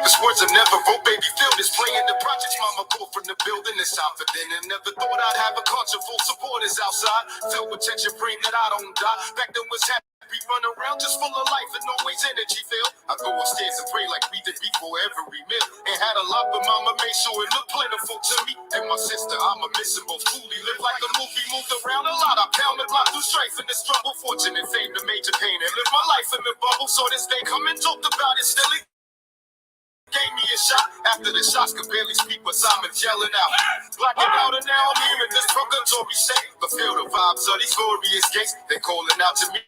This words I never wrote, baby, feel this. Playing the projects, mama pulled from the building. It's time for dinner. Never thought I'd have a concert full supporters outside. Filled with tension, praying that I don't die. Back then was happy, run around just full of life and always energy filled. I go upstairs and pray like we did before every meal. Ain't had a lot, but mama made sure it looked plentiful to me and my sister. I'm a missing both truly. Live like a movie, moved around a lot. I pounded block through strife and the struggle. Fortune and fame, the major pain. And live my life in the bubble. So this day come and talked about it. Still it gave me a shot. After the shots could barely speak, but Simon's yelling out. Blacking out and now I'm hearing this purgatory say. But feel the vibes of these glorious gates. They calling out to me.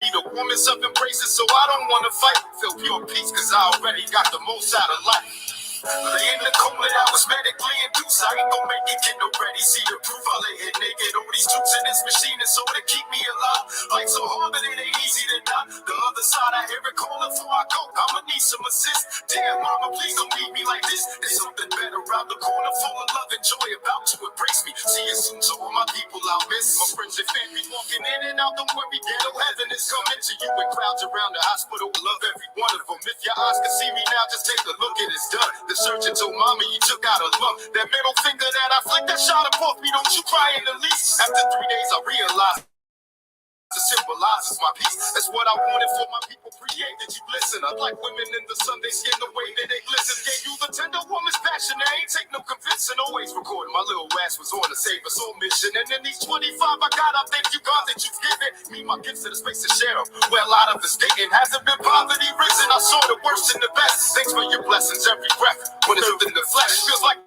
The woman's up embraces, so I don't want to fight. Feel pure peace, cause I already got the most out of life. Lay in the coma, I was medically induced. I ain't gon' make it, get no ready. See the proof, I lay it naked. All these troops in this machine is so to keep me alive. Like so hard, but it ain't easy to die. The other side, I hear it calling before I go. I'ma need some assist. Damn, mama, please don't leave me like this. There's something better around the corner, full of love and joy about to embrace me. See you soon, so all my people I'll miss. My friends and family walking in and out, don't worry, ghetto heaven is coming to you. In crowds around the hospital, love every one of them. If your eyes can see me now, just take a look and it's done. The surgeon told mama you took out a lump. That middle finger that I flicked, that shot up off me, don't you cry in the least. After 3 days I realized it symbolizes my peace. That's what I wanted for my people. Created you listen. I like women in the sun, they skin the way that they glisten. Gave you the tender woman's passion. They ain't take no convincing. Always recording. My little ass was on a save us all mission. And in these 25 I got, I thank you God that you've given me my gifts to the space to share them. Well, out of this dating hasn't been poverty risen. I saw the worst and the best. Thanks for your blessings every breath. When it's within the flesh, feels like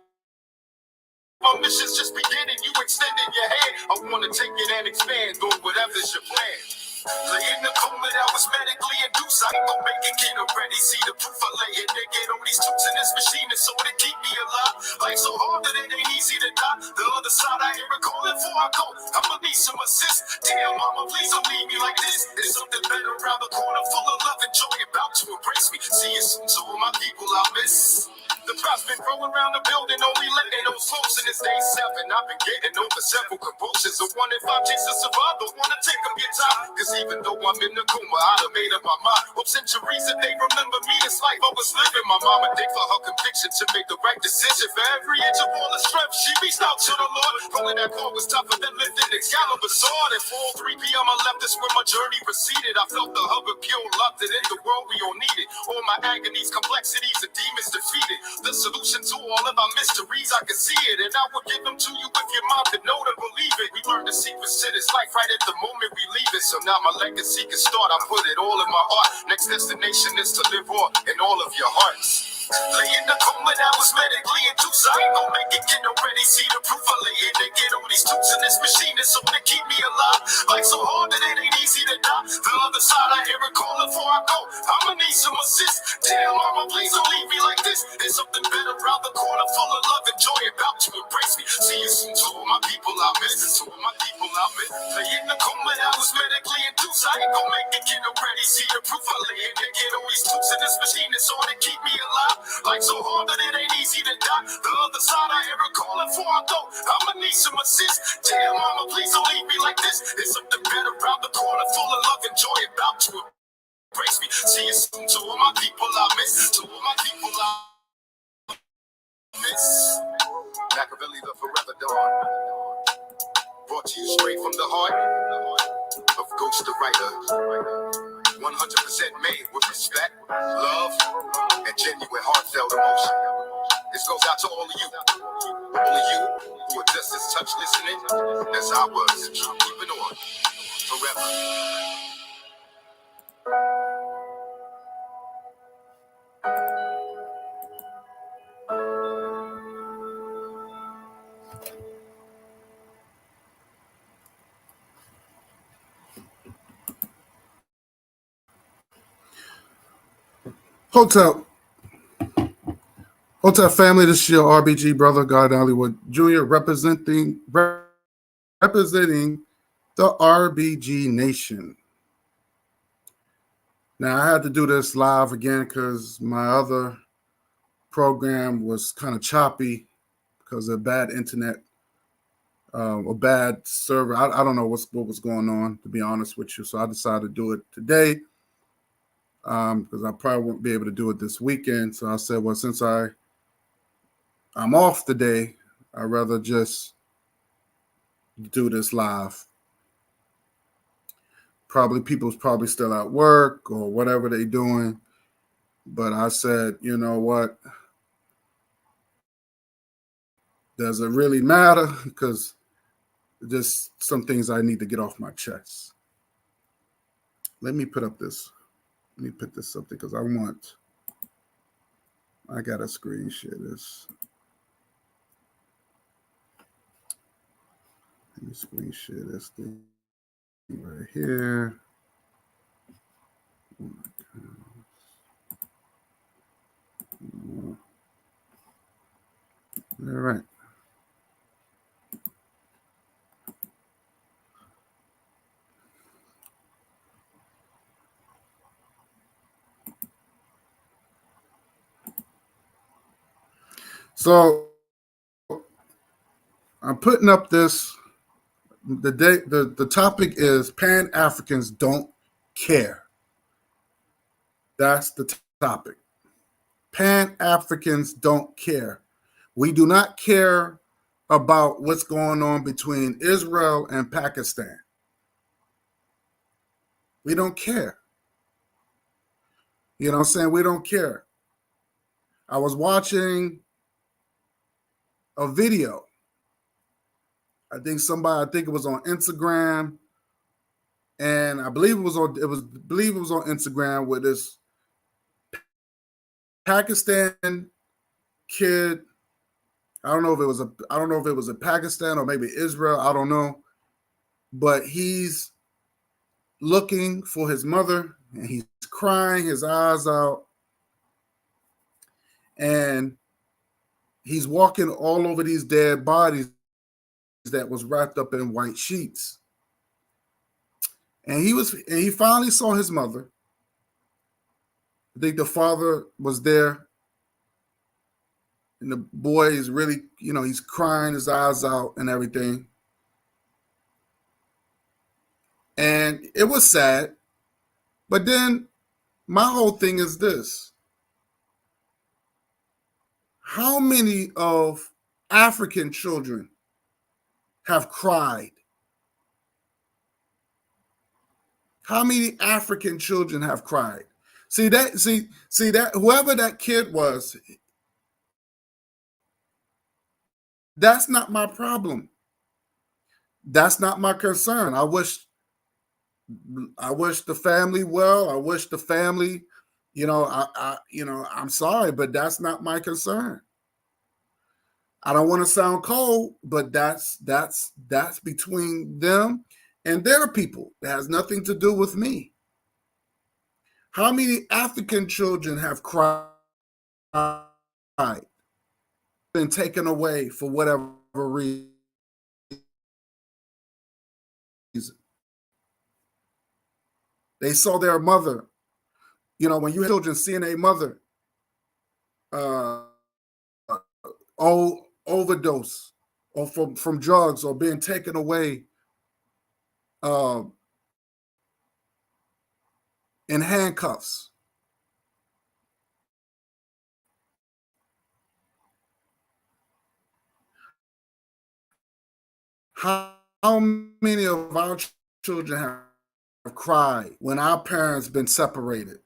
my mission's just beginning, you extending your hand. I wanna take it and expand on whatever's your plan. Lay in the coma, I was medically induced. I ain't gon' make it, get already. See the proof, I lay it naked. All these tubes in this machine is so to keep me alive. Life so hard that it ain't easy to die. The other side, I hear it calling before I go. I'ma need some assist. Damn, mama, please don't leave me like this. There's something better around the corner, full of love and joy about to embrace me. See you soon, so all my people I'll miss. The crowd's been growing around the building, only letting those folks in this day 7. I've been getting over several convulsions. A 1 in 5 chance to survive, don't wanna take them your time. Cause even though I'm in the coma, I'd have made up my mind. Hope centuries that they remember me, this life I was living. My mama dick for her conviction to make the right decision. For every inch of all the strength, she reached out to the Lord. Rolling that call was tougher than lifting Excalibur sword. And 4 3 p.m. I left, that's where my journey proceeded. I felt the hub of pure love that in the world we all needed. All my agonies, complexities, and demons defeated. The solution to all of our mysteries, I can see it, and I will give them to you if your mind could know to believe it. We learn the secrets to this life right at the moment we leave it. So now my legacy can start. I put it all in my heart. Next destination is to live on in all of your hearts. Lay in the coma, I was medically induced. I ain't gon' make it, get already. See the proof, I lay it naked. All these tubes in this machine is so to keep me alive. Life so hard that it ain't easy to die. The other side, I hear it calling before I go. I'ma need some assist. Damn, mama, please don't leave me like this. There's something better around the corner, full of love and joy about to embrace me. See you soon, to all my people I miss. To all my people I miss. Lay in the coma, I was medically induced. I ain't gon' make it, get already. See the proof, I lay it naked. All these tubes in this machine is all to keep me alive. Life so hard that it ain't easy to die. The other side, I hear it calling before I go. I'ma need some assist. Damn, mama, please don't leave me like this. There's something better around the corner, full of love and joy about to embrace me. See you soon, to all my people I miss. To all my people I miss. Machiavelli, the Forever Dawn. Brought to you straight from the heart of Ghost the Writer. 100% made with respect, love, and genuine heartfelt emotion. This goes out to all of you who are just as touch listening as I was. Keep it on forever. Hotel family, this is your RBG brother, God Hollywood Jr., representing the RBG Nation. Now, I had to do this live again because my other program was kind of choppy because of bad internet, a bad server. I don't know what was going on, to be honest with you, so I decided to do it today. because I probably won't be able to do it this weekend. So I said, well, since I'm off today, I'd rather just do this live. Probably people's probably still at work or whatever they're doing. But I said, you know what? Does it really matter? Because just some things I need to get off my chest. Let me put this up because I got to screen share this. Let me screen share this thing right here. Oh my God. All right. So I'm putting up this. The topic is Pan-Africans don't care. That's the topic. Pan-Africans don't care. We do not care about what's going on between Israel and Pakistan. We don't care. You know what I'm saying? We don't care. I was watching a video. I think it was on Instagram, and I believe it was on Instagram with this Pakistan kid. I don't know if it was a Pakistan or maybe Israel. I don't know, but he's looking for his mother and he's crying his eyes out, and he's walking all over these dead bodies that was wrapped up in white sheets. And he finally saw his mother. I think the father was there. And the boy is really, he's crying his eyes out and everything. And it was sad. But then my whole thing is this. How many of African children have cried? How many African children have cried? See that whoever that kid was, that's not my problem. That's not my concern. I wish the family well. I wish the family, I'm sorry, but that's not my concern. I don't want to sound cold, but that's between them and their people. It has nothing to do with me. How many African children have cried, been taken away for whatever reason? They saw their mother. When you have children seeing a mother overdose or from drugs or being taken away in handcuffs. How many of our children have cried when our parents been separated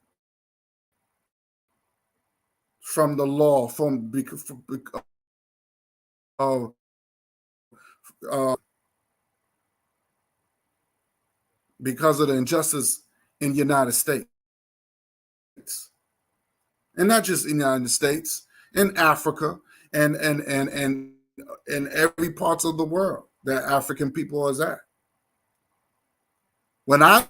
from the law, because of the injustice in the United States? And not just in the United States, in Africa and in every part of the world that African people is at. When our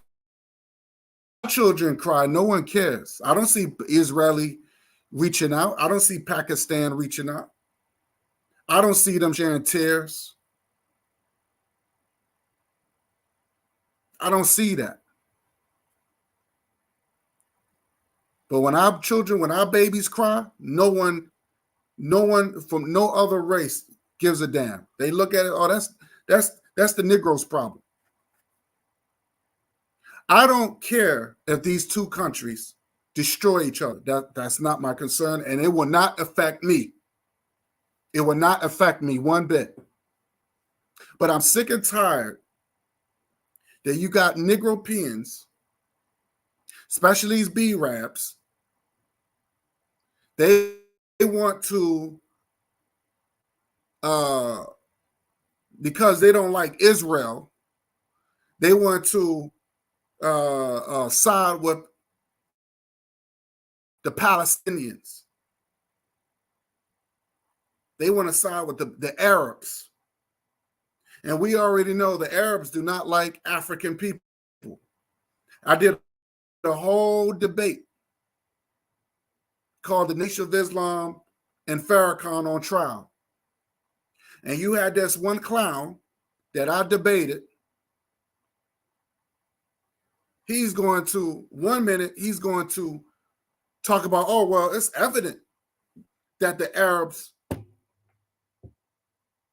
children cry, no one cares. I don't see Israeli reaching out. I don't see Pakistan reaching out. I don't see them sharing tears. I don't see that. But when our babies cry, no one from no other race gives a damn. They look at it, oh, that's the Negro's problem. I don't care if these two countries destroy each other. That's not my concern, and it will not affect me. It will not affect me one bit. But I'm sick and tired that you got Negropeans, especially these B-Raps, they want to, because they don't like Israel, they want to side with the Palestinians. They want to side with the Arabs. And we already know the Arabs do not like African people. I did a whole debate called the Nation of Islam and Farrakhan on Trial. And you had this one clown that I debated. He's going to, 1 minute, he's going to talk about, oh, well, it's evident that the Arabs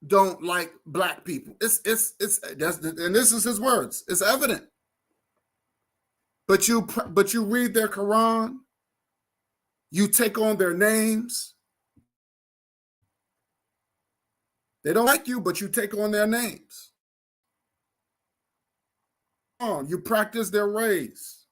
don't like black and this is his words. It's evident. But you read their Quran, you take on their names. They don't like you, but you take on their names. You practice their ways.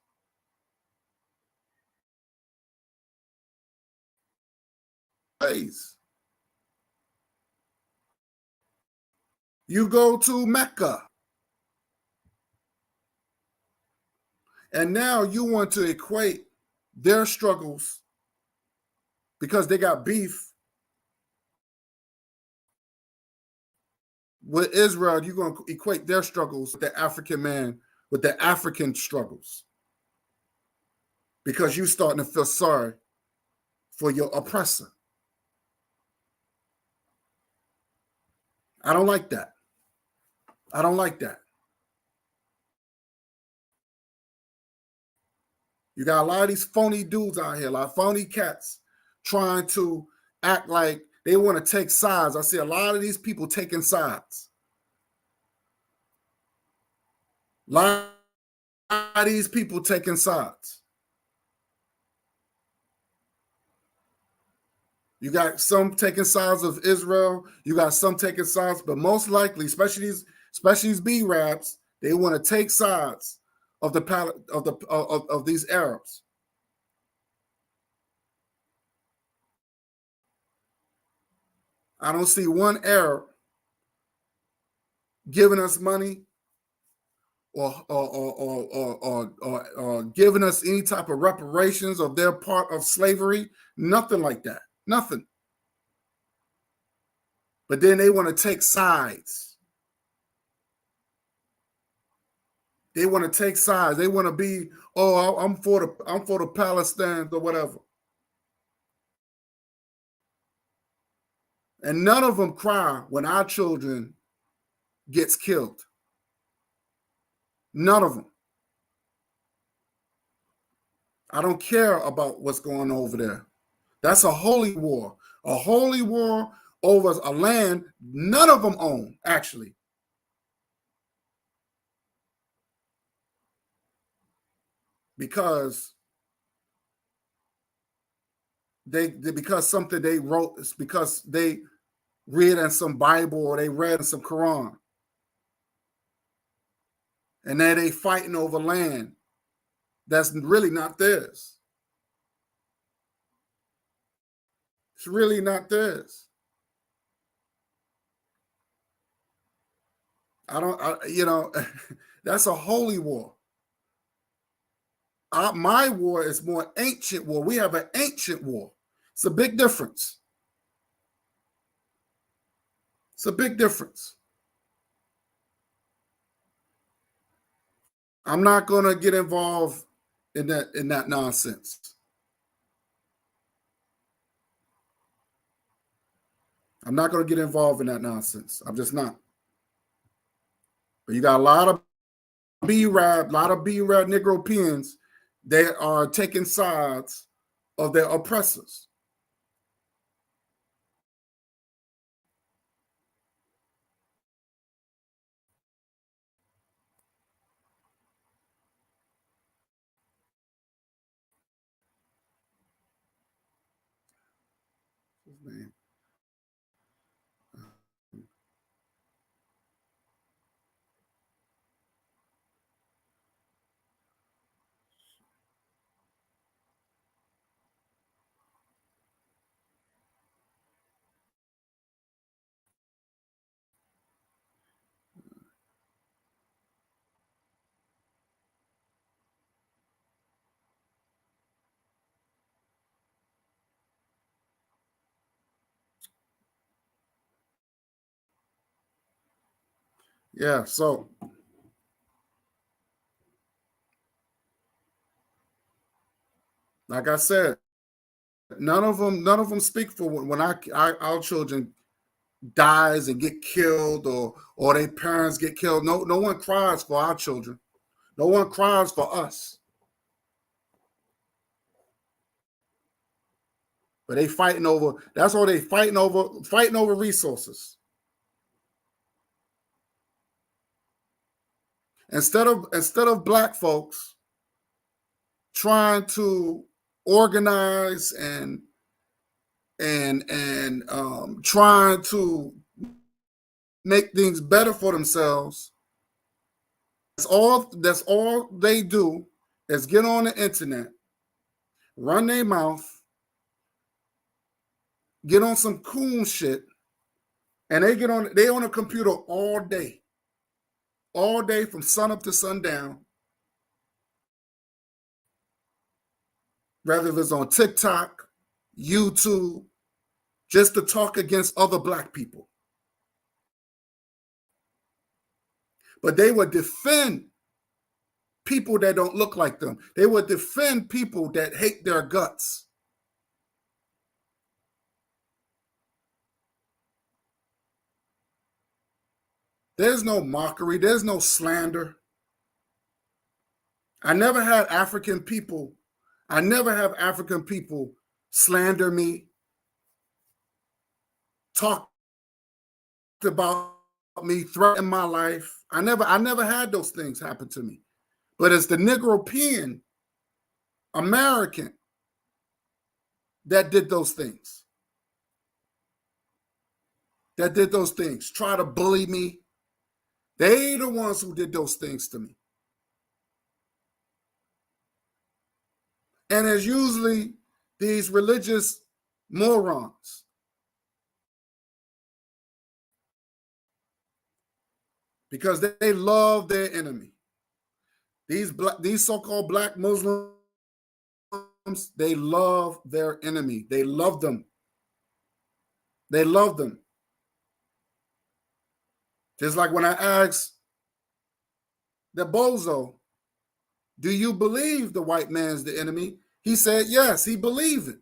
You go to Mecca, and now you want to equate their struggles because they got beef with Israel. You're going to equate their struggles with the African man, with the African struggles, because you're starting to feel sorry for your oppressor. I don't like that. I don't like that. You got a lot of these phony dudes out here, like phony cats, trying to act like they want to take sides. I see a lot of these people taking sides. A lot of these people taking sides. You got some taking sides of Israel. You got some taking sides, but most likely, especially these B-Raps, they want to take sides of these Arabs. I don't see one Arab giving us money or giving us any type of reparations of their part of slavery. Nothing like that. Nothing. But then they want to take sides. They want to take sides. They want to be, oh, I'm for the Palestinians or whatever. And none of them cry when our children gets killed. None of them. I don't care about what's going on over there. That's a holy war. A holy war over a land none of them own, actually. Because because something they wrote, it's because they read in some Bible or they read in some Quran. And then they fighting over land that's really not theirs. It's really not theirs. That's a holy war. My war is more ancient war. We have an ancient war. It's a big difference. It's a big difference. I'm not going to get involved in that nonsense. I'm not going to get involved in that nonsense. I'm just not. But you got a lot of B-Rap Negropeans. They are taking sides of their oppressors. his name? Yeah, so like I said, none of them speak for when our children dies and get killed, or their parents get killed. No one cries for our children. No one cries for us. But they fighting over, that's all they fighting over resources. Instead of black folks trying to organize and trying to make things better for themselves, that's all they do is get on the internet, run their mouth, get on some cool shit, and they on a computer all day from sun up to sundown, whether it's on TikTok, YouTube, just to talk against other black people. But they would defend people that don't look like them. They would defend people that hate their guts. There's no mockery. There's no slander. I never have African people slander me, talk about me, threaten my life. I never had those things happen to me. But it's the Negropean American that did those things. Try to bully me. They the ones who did those things to me. And it's usually these religious morons. Because they love their enemy. These so-called black Muslims, they love their enemy. They love them. They love them. Just like when I asked the bozo, do you believe the white man's the enemy? He said, yes, he believes it.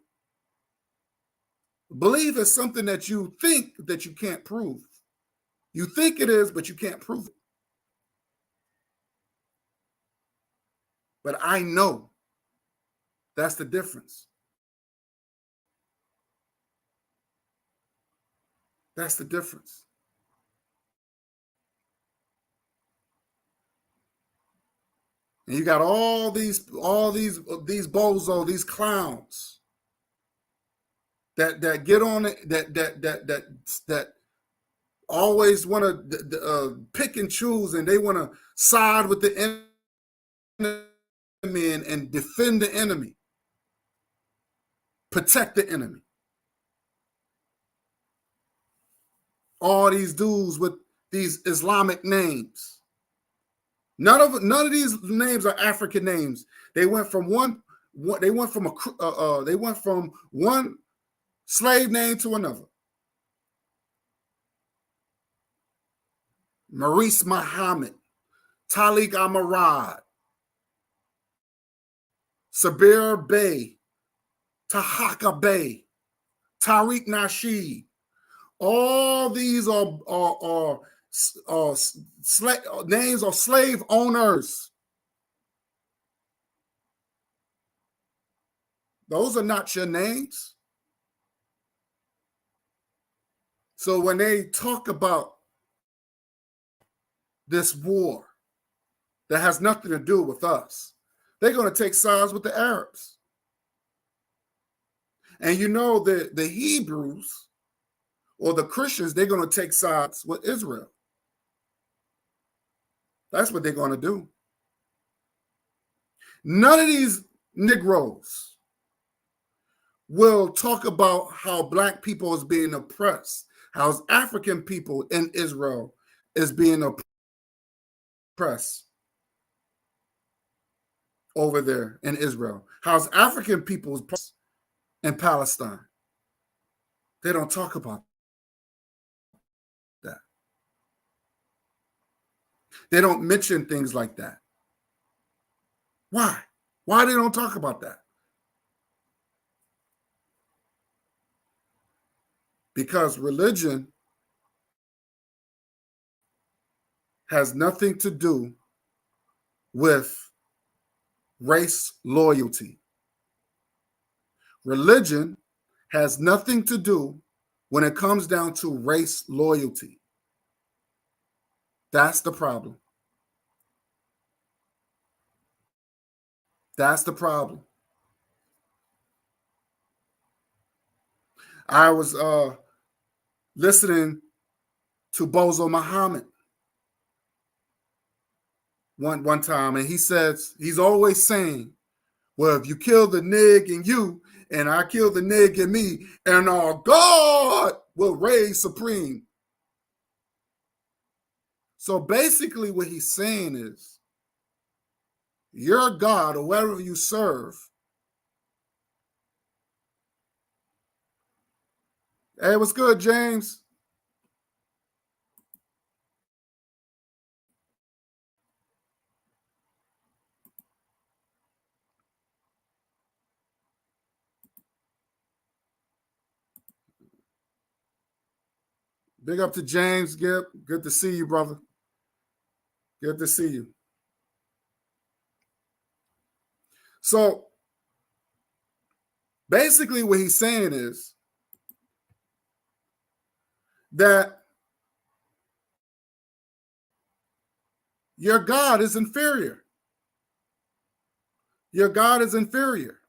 Believe is something that you think that you can't prove. You think it is, but you can't prove it. But I know that's the difference. That's the difference. And you got all these bozos, these clowns that get on it, that always want to pick and choose, and they want to side with the enemy and defend the enemy, protect the enemy. All these dudes with these Islamic names. None of these names are African names. They went from one slave name to another. Maurice Muhammad, Talik Amarad, Sabir Bey, Tahaka Bey, Tariq Nasheed. All these are names of slave owners. Those are not your names. So when they talk about this war that has nothing to do with us, they're going to take sides with the Arabs. And you know that the Hebrews or the Christians, they're going to take sides with Israel. That's what they're going to do. None of these Negroes will talk about how black people is being oppressed, how African people in Israel is being oppressed over there in Israel, how African people is oppressed in Palestine. They don't talk about that. They don't mention things like that. Why? Why they don't talk about that? Because religion has nothing to do with race loyalty. Religion has nothing to do when it comes down to race loyalty. That's the problem. That's the problem. I was listening to Bozo Muhammad one time, and he says, he's always saying, well, if you kill the nig in you, and I kill the nig in me, and our God will reign supreme. So basically what he's saying is, your God, or whatever you serve. Hey, what's good, James? Big up to James, Gip. Good to see you, brother. Good to see you. So basically what he's saying is that your God is inferior. Your God is inferior.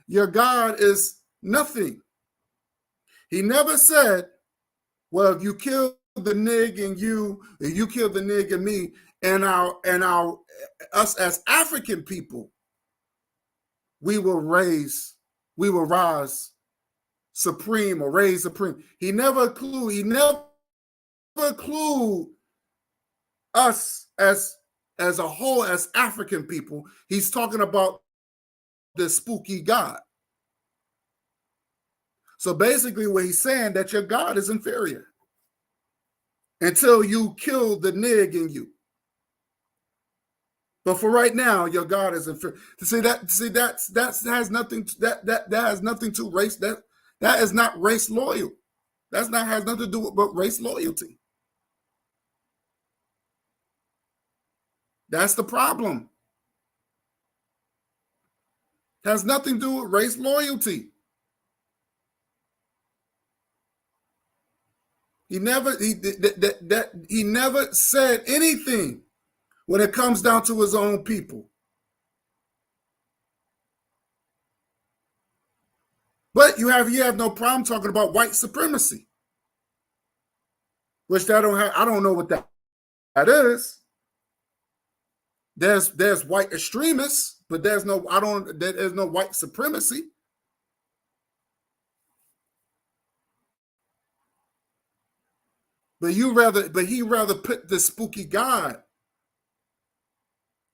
Your God is nothing. He never said, well, if you kill the nig in you, if you kill the nig in me, and us as African people, we will rise supreme or raise supreme. He never include us as a whole, as African people. He's talking about the spooky God. So basically what he's saying, that your God is inferior until you kill the nig in you. But for right now, your God is inferior. That has nothing to race. That is not race loyal. Has nothing to do with race loyalty. That's the problem. Has nothing to do with race loyalty. He never said anything when it comes down to his own people. But you have no problem talking about white supremacy, which I don't know what that is. There's white extremists, but there's no white supremacy. But he rather put the spooky God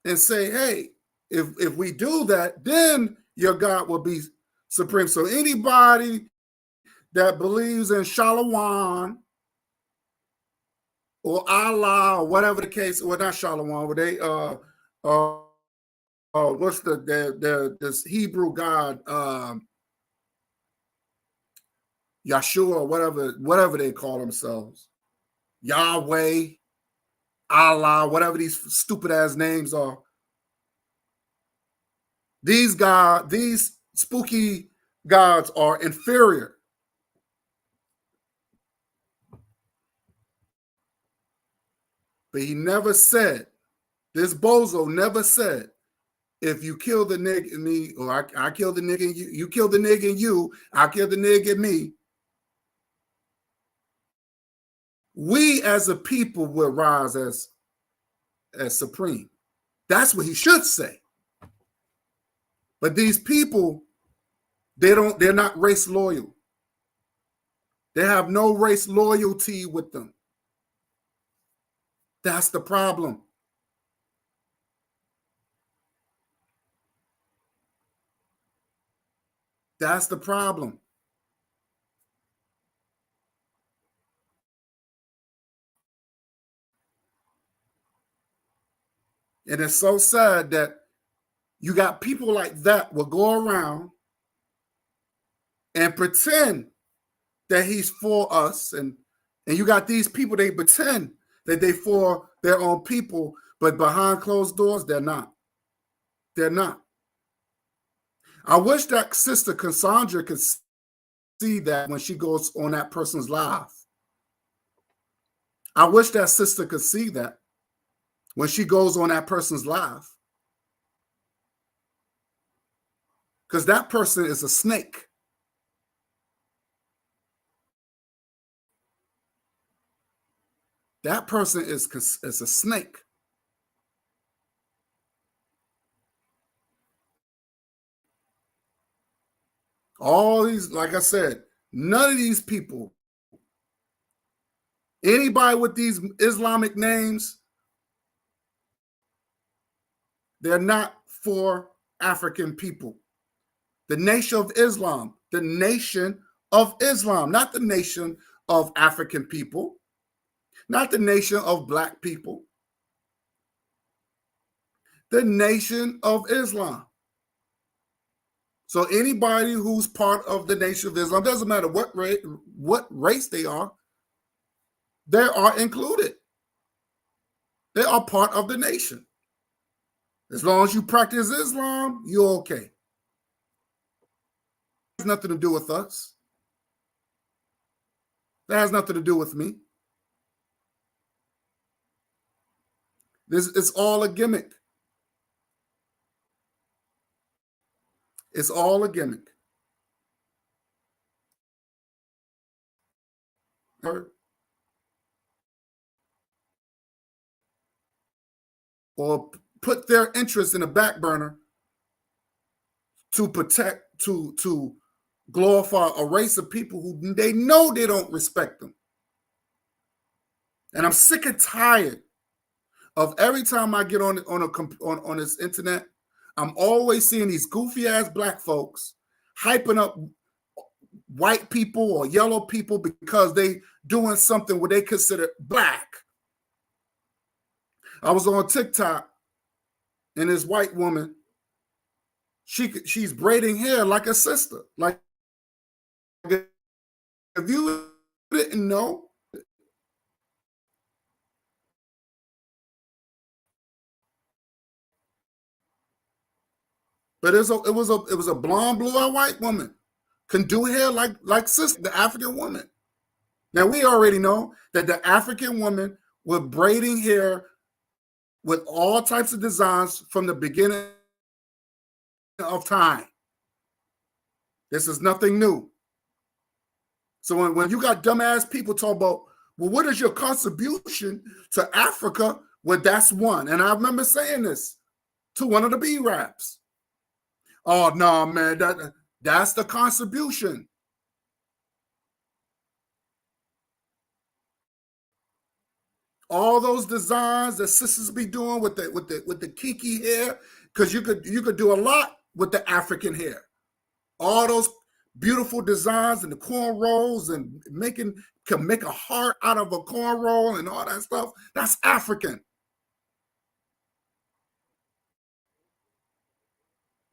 and say, hey, if we do that, then your God will be supreme. So anybody that believes in Shalom or Allah or whatever the case, well, not Shalom, were they what's this Hebrew God, Yeshua, or whatever they call themselves, Yahweh, Allah, whatever these stupid ass names are. These spooky gods are inferior. But he never said, this bozo never said if you kill the nigga in me, or I kill the nigga in you, you kill the nigga in you, I kill the nigga in me, we as a people will rise as supreme. That's what he should say. But these people, they're not race loyal. They have no race loyalty with them. That's the problem. That's the problem. And it's so sad that you got people like that will go around and pretend that he's for us. And you got these people, they pretend that they for their own people, but behind closed doors, they're not. They're not. I wish that Sister Cassandra could see that when she goes on that person's live. I wish that sister could see that when she goes on that person's live. Because that person is a snake. That person is a snake. All these, like I said, none of these people, anybody with these Islamic names, they're not for African people. The nation of Islam, the nation of Islam, not the nation of African people, not the nation of Black people, the nation of Islam. So anybody who's part of the nation of Islam, doesn't matter what race they are included. They are part of the nation. As long as you practice Islam, you're okay. It has nothing to do with us. That has nothing to do with me. It's all a gimmick. It's all a gimmick. Or put their interest in the back burner to protect, to glorify a race of people who they know they don't respect them. And I'm sick and tired of every time I get on this internet, I'm always seeing these goofy ass Black folks hyping up white people or yellow people because they doing something what they consider Black. I was on TikTok and this white woman, she's braiding hair like a sister. Like, if you didn't know, but it was a blonde, blue-eyed white woman can do hair like sister, the African woman. Now we already know that the African woman was braiding hair with all types of designs from the beginning of time. This is nothing new. So when you got dumbass people talk about, well, what is your contribution to Africa? Well, that's one. And I remember saying this to one of the B-raps. Oh, no, man, that's the contribution. All those designs that sisters be doing with the kinky hair, because you could do a lot with the African hair. All those beautiful designs and the cornrows and can make a heart out of a cornrow and all that stuff. That's African.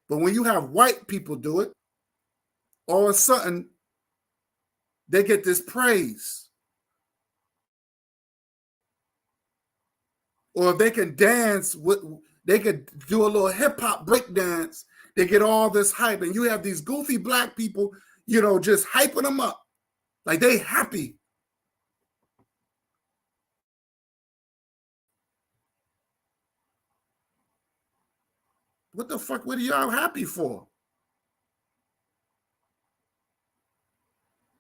But when you have white people do it, all of a sudden they get this praise. Or if they can dance, they could do a little hip hop break dance. They get all this hype, and you have these goofy Black people, just hyping them up like they happy. What the fuck? What are y'all happy for?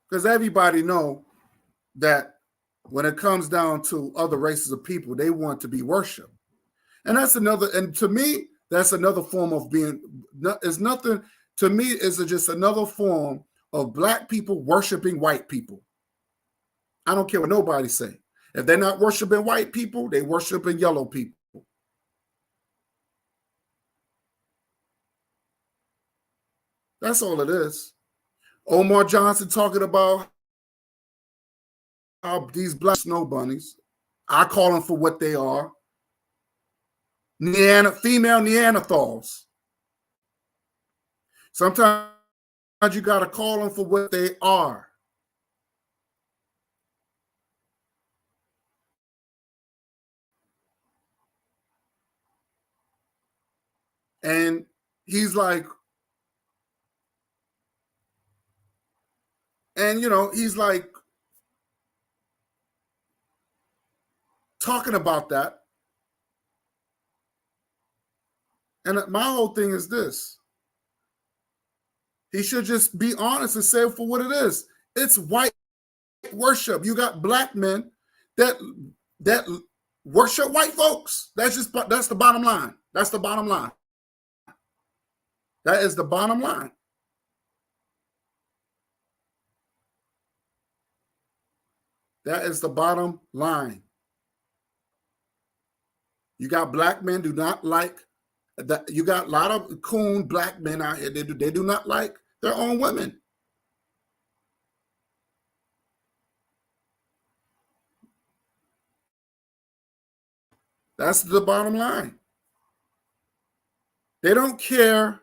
Because everybody know that when it comes down to other races of people, they want to be worshipped. And that's another, and to me, that's another form of being, it's nothing, to me, is just another form of black people worshiping white people. I don't care what nobody say. If they're not worshiping white people, they worshiping yellow people. That's all it is. Omar Johnson talking about how these black snow bunnies, I call them for what they are, female Neanderthals. Sometimes you got to call them for what they are. And he's like, and he's like talking about that. And my whole thing is this. He should just be honest and say it for what it is. It's white worship. You got black men that worship white folks. That's the bottom line. That's the bottom line. That is the bottom line. That is the bottom line. You got black men do not like that. You got a lot of coon black men out here. They do not like their own women. That's the bottom line. They don't care.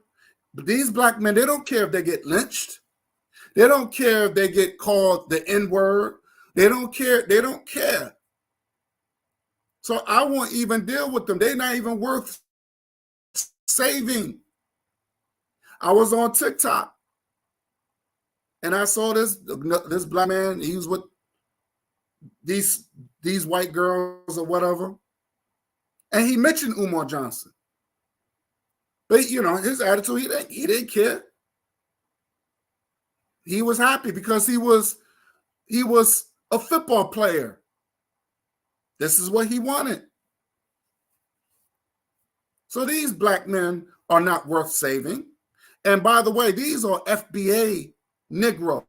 These black men, they don't care if they get lynched. They don't care if they get called the N-word. They don't care. They don't care. So I won't even deal with them. They're not even worth saving. I was on TikTok and I saw this black man. He was with these white girls or whatever. And he mentioned Umar Johnson. But, his attitude, he didn't care. He was happy because he was a football player. This is what he wanted. So these black men are not worth saving. And by the way, these are FBA Negroes.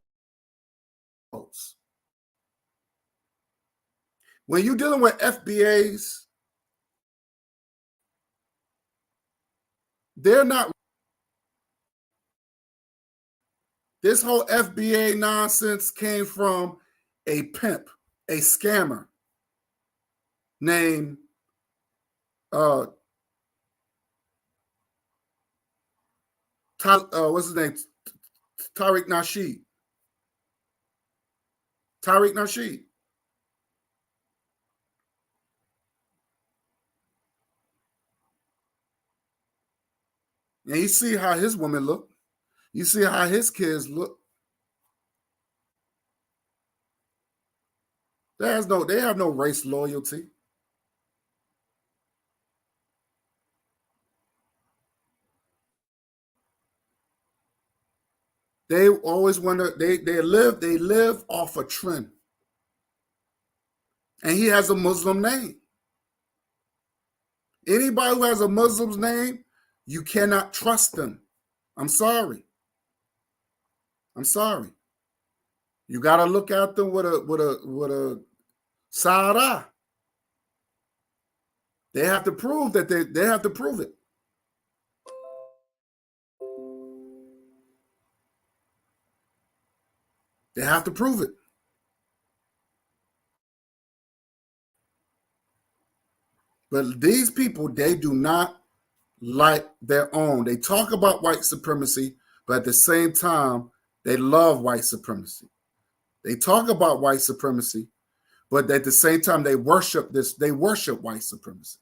When you're dealing with FBAs, they're not. This whole FBA nonsense came from a pimp, a scammer named what's his name? Tariq Nasheed. Tariq Nasheed. And you see how his women look. You see how his kids look. They have no race loyalty. They always wonder, they live off a trend. And he has a Muslim name. Anybody who has a Muslim's name, you cannot trust them. I'm sorry. You got to look at them with a side. They have to prove that they have to prove it. They have to prove it. But these people, they do not like their own. They talk about white supremacy, but at the same time, they love white supremacy. They talk about white supremacy, but at the same time, they worship this. They worship white supremacy.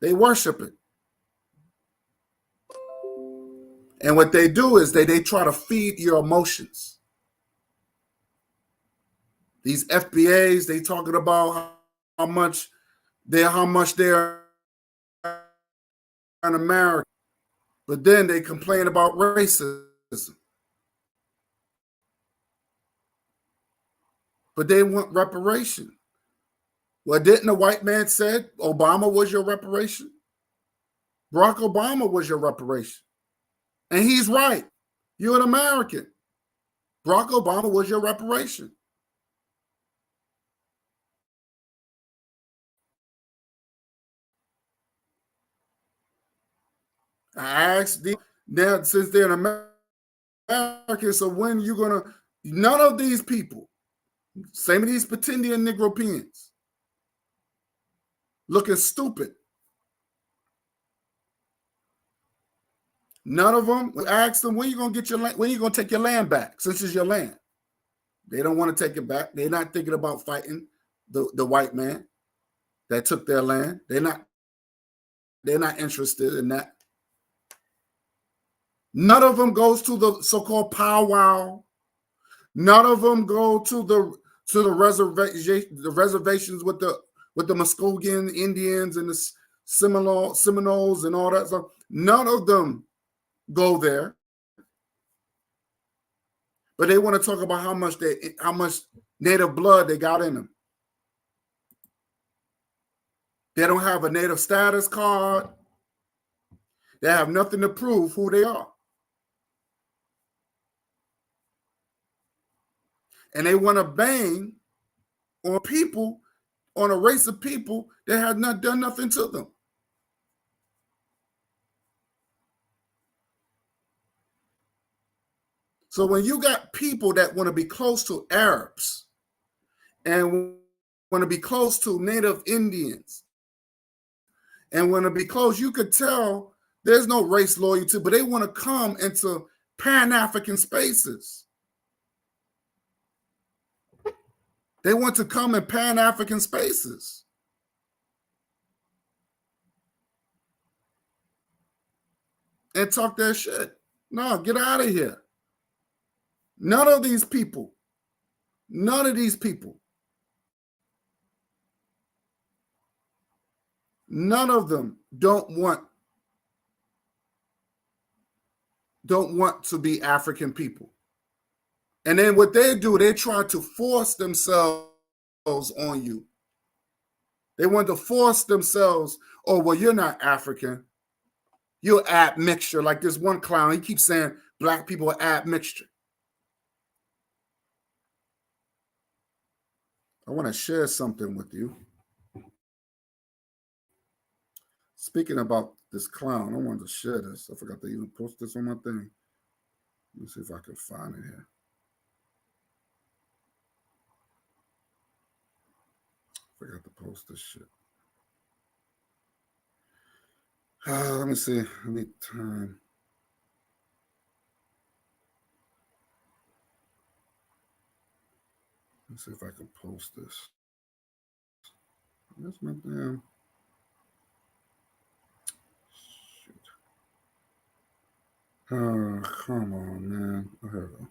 They worship it. And what they do is they try to feed your emotions. These FBAs, they talking about how much they're an American, but then they complain about racism. But they want reparation. Well, didn't the white man said Obama was your reparation? Barack Obama was your reparation. And he's right. You're an American. Barack Obama was your reparation. I asked them, now since they're an American, so when you gonna, none of these people, same of these pretending Negropeans, looking stupid. None of them. We asked them, when you gonna get your land, when you gonna take your land back, since it's your land? They don't want to take it back. They're not thinking about fighting the white man that took their land. They're not interested in that. None of them goes to the so-called powwow. None of them go to the reservations with the Muskogee Indians and the Seminoles and all that stuff. None of them go there. But they want to talk about how much native blood they got in them. They don't have a native status card. They have nothing to prove who they are. And they want to bang on people, on a race of people that have not done nothing to them. So when you got people that want to be close to Arabs and want to be close to Native Indians and want to be close, you could tell there's no race loyalty, but they want to come into Pan-African spaces. They want to come in Pan-African spaces. And talk their shit. No, get out of here. None of these people don't want to be African people. And then what they do, they try to force themselves on you. They want to force themselves, oh, well, you're not African. You're admixture. Like this one clown, he keeps saying black people are admixture. I want to share something with you. Speaking about this clown, I wanted to share this. I forgot to even post this on my thing. Let me see if I can find it here. Forgot to post this shit. Let me see. I need time. Let's see if I can post this. That's my damn. Shoot. Oh, come on, man. Oh, here we go.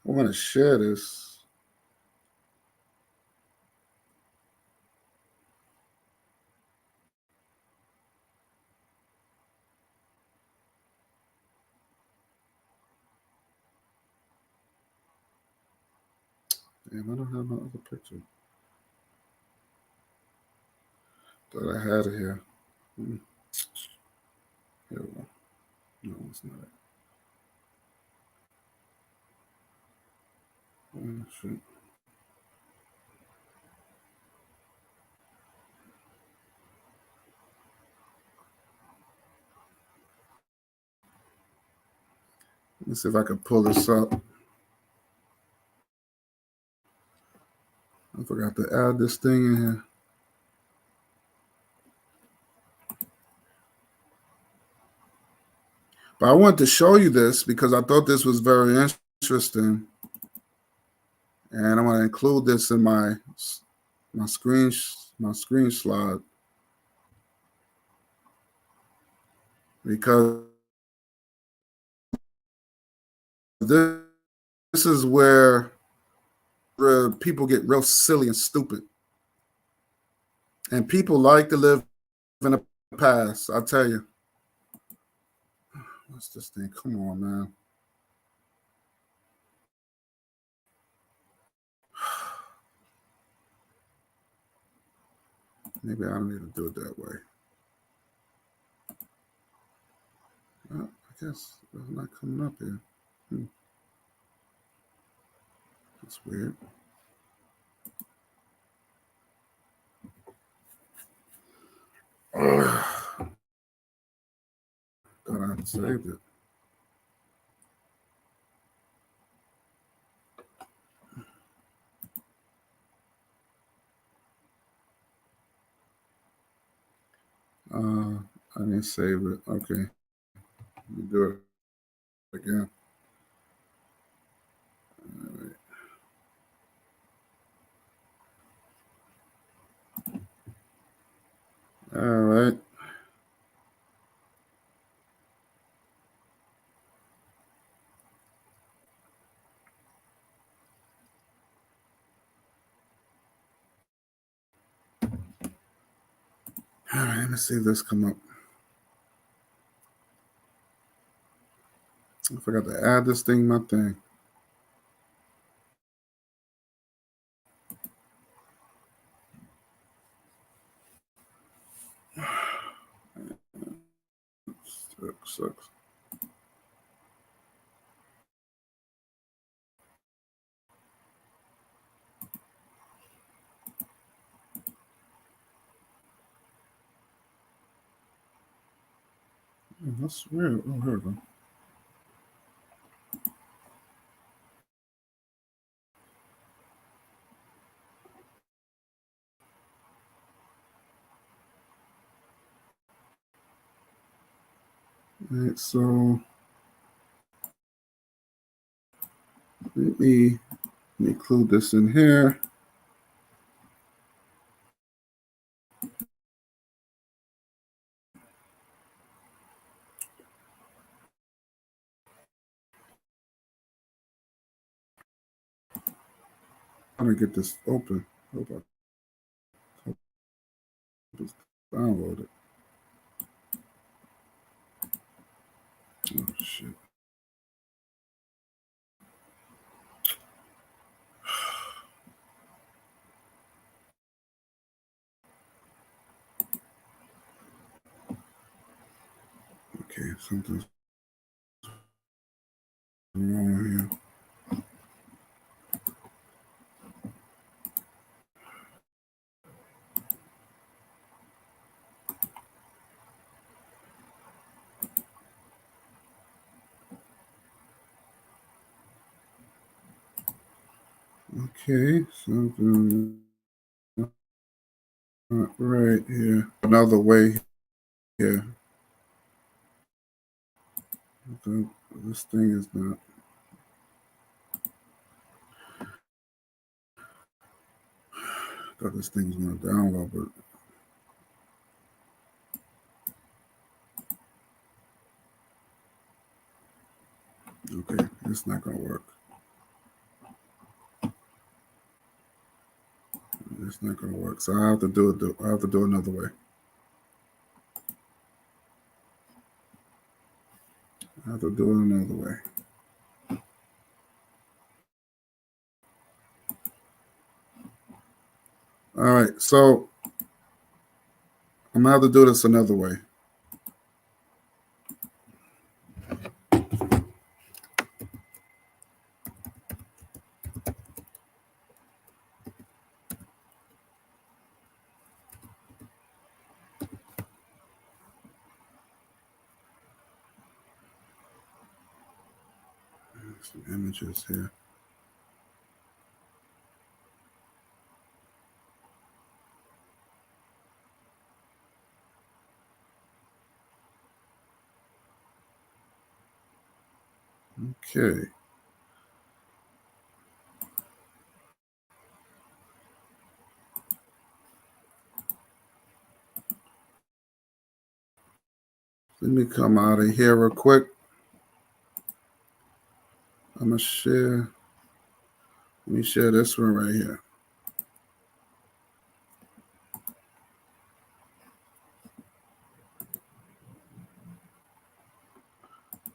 I want to share this. Damn, I don't have no other picture. Thought I had it here. Here we go. No, it's not it. Oh, shit. Let me see if I can pull this up. I forgot to add this thing in here. But I wanted to show you this because I thought this was very interesting. And I want to include this in my screen slide. Because this is where people get real silly and stupid. And people like to live in the past, I tell you. What's this thing? Come on, man. Maybe I don't need to do it that way. Well, I guess it's not coming up here. That's weird. Thought I had saved it. I didn't save it. Okay. Let me do it again. All right. All right, let me see if this come up. I forgot to add this thing to my thing. Sucks. That's weird. Oh, here we go. All right, so let me include this in here. I'm gonna get this open. Hope I just download it. Oh shit. Okay, something's wrong here. Okay, something not right here. Another way here. This thing is not. I thought this thing was going to download, but okay, it's not going to work. It's not going to work. So I have to do it. I have to do it another way. I have to do it another way. All right, so I'm gonna have to do this another way. Some images here. Okay. Let me come out of here real quick. I'm gonna share Let me share this one right here.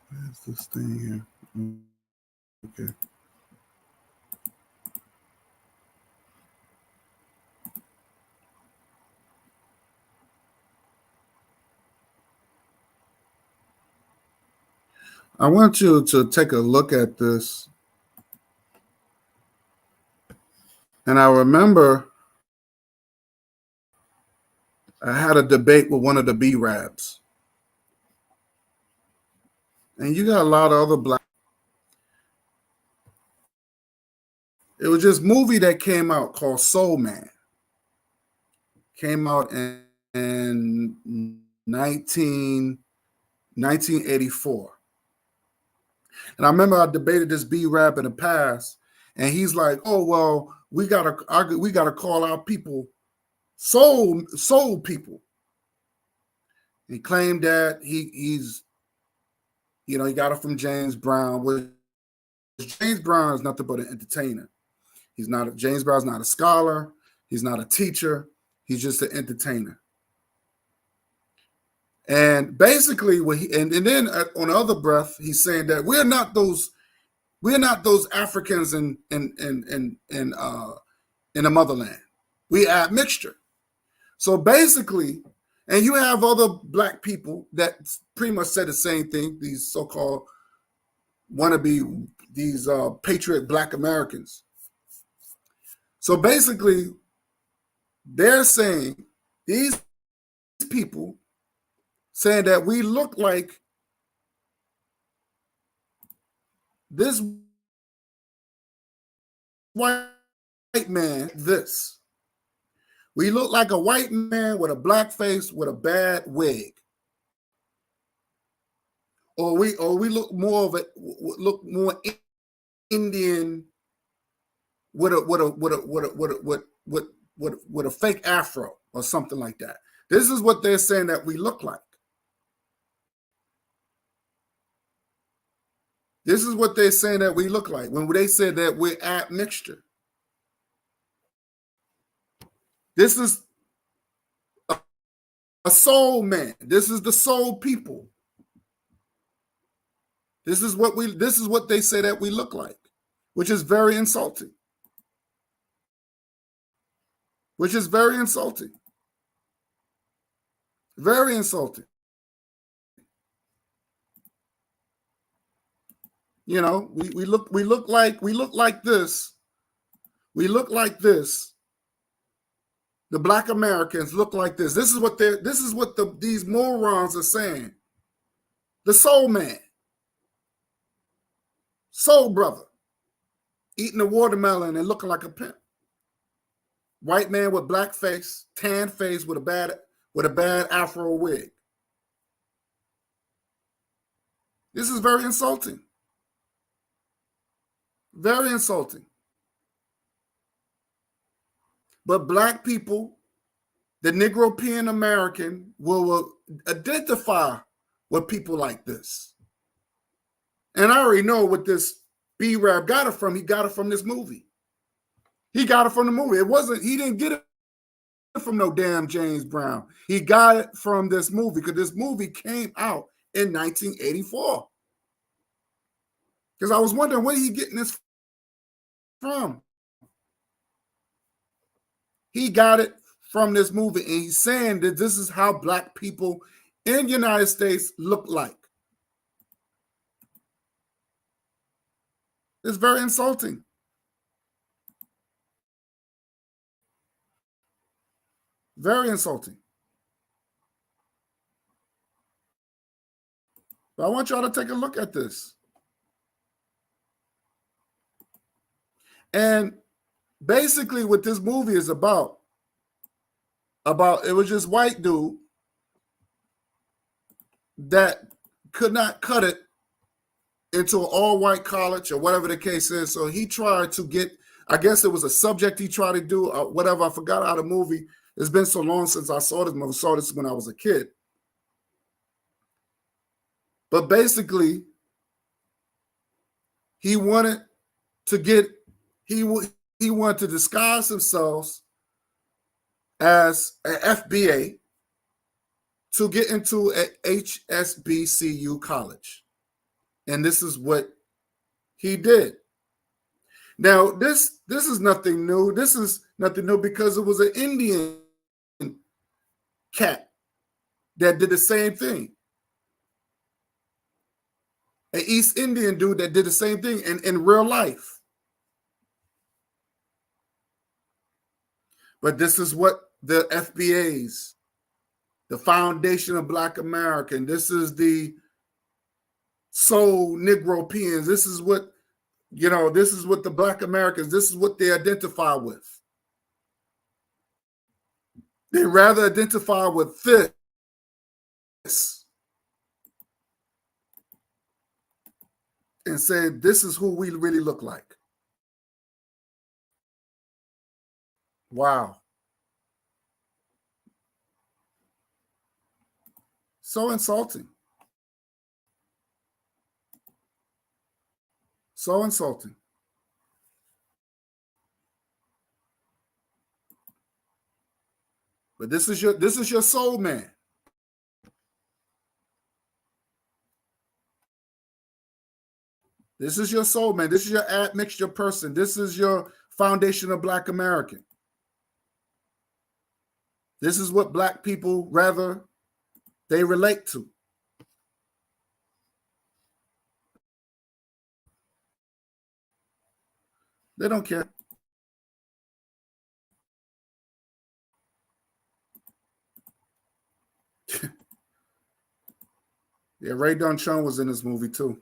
Where's this thing here? Okay. I want you to take a look at this. And I remember I had a debate with one of the B-Rabs. And you got a lot of other black. It was this movie that came out called Soul Man. Came out in 1984. And I remember I debated this B-Rab in the past, and he's like, "Oh well, we gotta call our people soul people." He claimed that he's he got it from James Brown. Which James Brown is nothing but an entertainer. James Brown's not a scholar. He's not a teacher. He's just an entertainer. And basically, and then on the other breath, he's saying that we're not those Africans in the motherland. We add mixture. So basically, and you have other black people that pretty much said the same thing. These so-called wannabe patriot black Americans. So basically, they're saying, these people saying that we look like this white man. We look like a white man with a black face with a bad wig, or we look more Indian with a fake afro or something like that. This is what they're saying that we look like. This is what they're saying that we look like when they said that we're admixture. This is a soul man. This is the soul people. This is what they say that we look like, which is very insulting. Which is very insulting. Very insulting. We look like this. We look like this. The black Americans look like this. This is what these morons are saying. The soul man. Soul brother. Eating a watermelon and looking like a pimp. White man with black face, tan face with a bad afro wig. This is very insulting. Very insulting. But black people, the Negro-European American, will identify with people like this. And I already know what this B-Rab got it from. He got it from this movie. He got it from the movie. He didn't get it from no damn James Brown. He got it from this movie because this movie came out in 1984. Because I was wondering where he getting this from. He got it from this movie, and he's saying that this is how black people in the United States look like. It's very insulting. Very insulting. But I want y'all to take a look at this. And basically what this movie is about it was just white dude that could not cut it into an all-white college or whatever the case is. So he tried to get, I guess it was a subject he tried to do, or whatever. I forgot how the movie. It's been so long since I saw this movie. I saw this when I was a kid. But basically, he wanted to get he wanted to disguise himself as an FBA to get into a HSBCU college. And this is what he did. Now, this is nothing new. This is nothing new because it was an Indian cat that did the same thing. An East Indian dude that did the same thing in real life. But this is what the FBAs, the Foundation of Black American, this is the Soul Negropeans, this is what, this is what the Black Americans, this is what they identify with. They rather identify with this and say, this is who we really look like. Wow. So insulting. So insulting. But this is your soul man. This is your soul man. This is your admixture person. This is your Foundation of Black American. This is what Black people rather they relate to. They don't care. Yeah, Ray Don-Chun was in this movie too.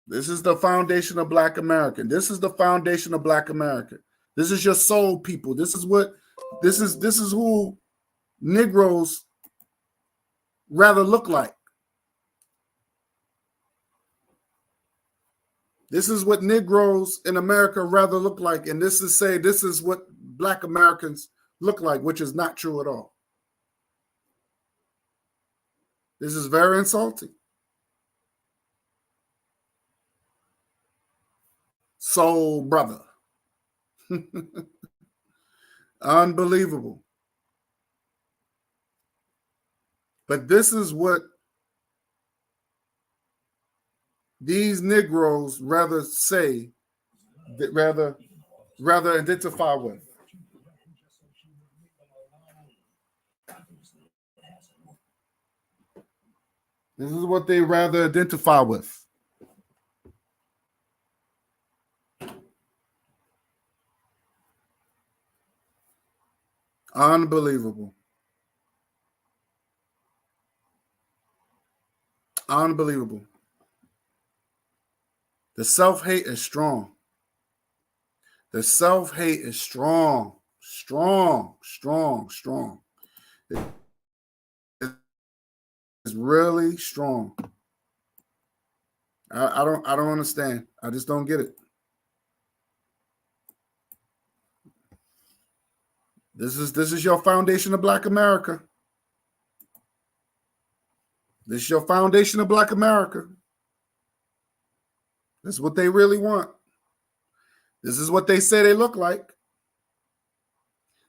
This is the Foundation of Black American. This is the Foundation of Black America. This is your soul people. This is who Negroes rather look like. This is what Negroes in America rather look like. And this is what Black Americans look like, which is not true at all. This is very insulting. Soul brother. Unbelievable. But this is what these Negroes rather say, rather identify with. This is what they rather identify with. Unbelievable. Unbelievable. The self-hate is strong. The self-hate is strong. Strong. It's really strong. I don't understand. I just don't get it. This is your Foundation of Black America. This is your Foundation of Black America. This is what they really want. This is what they say they look like.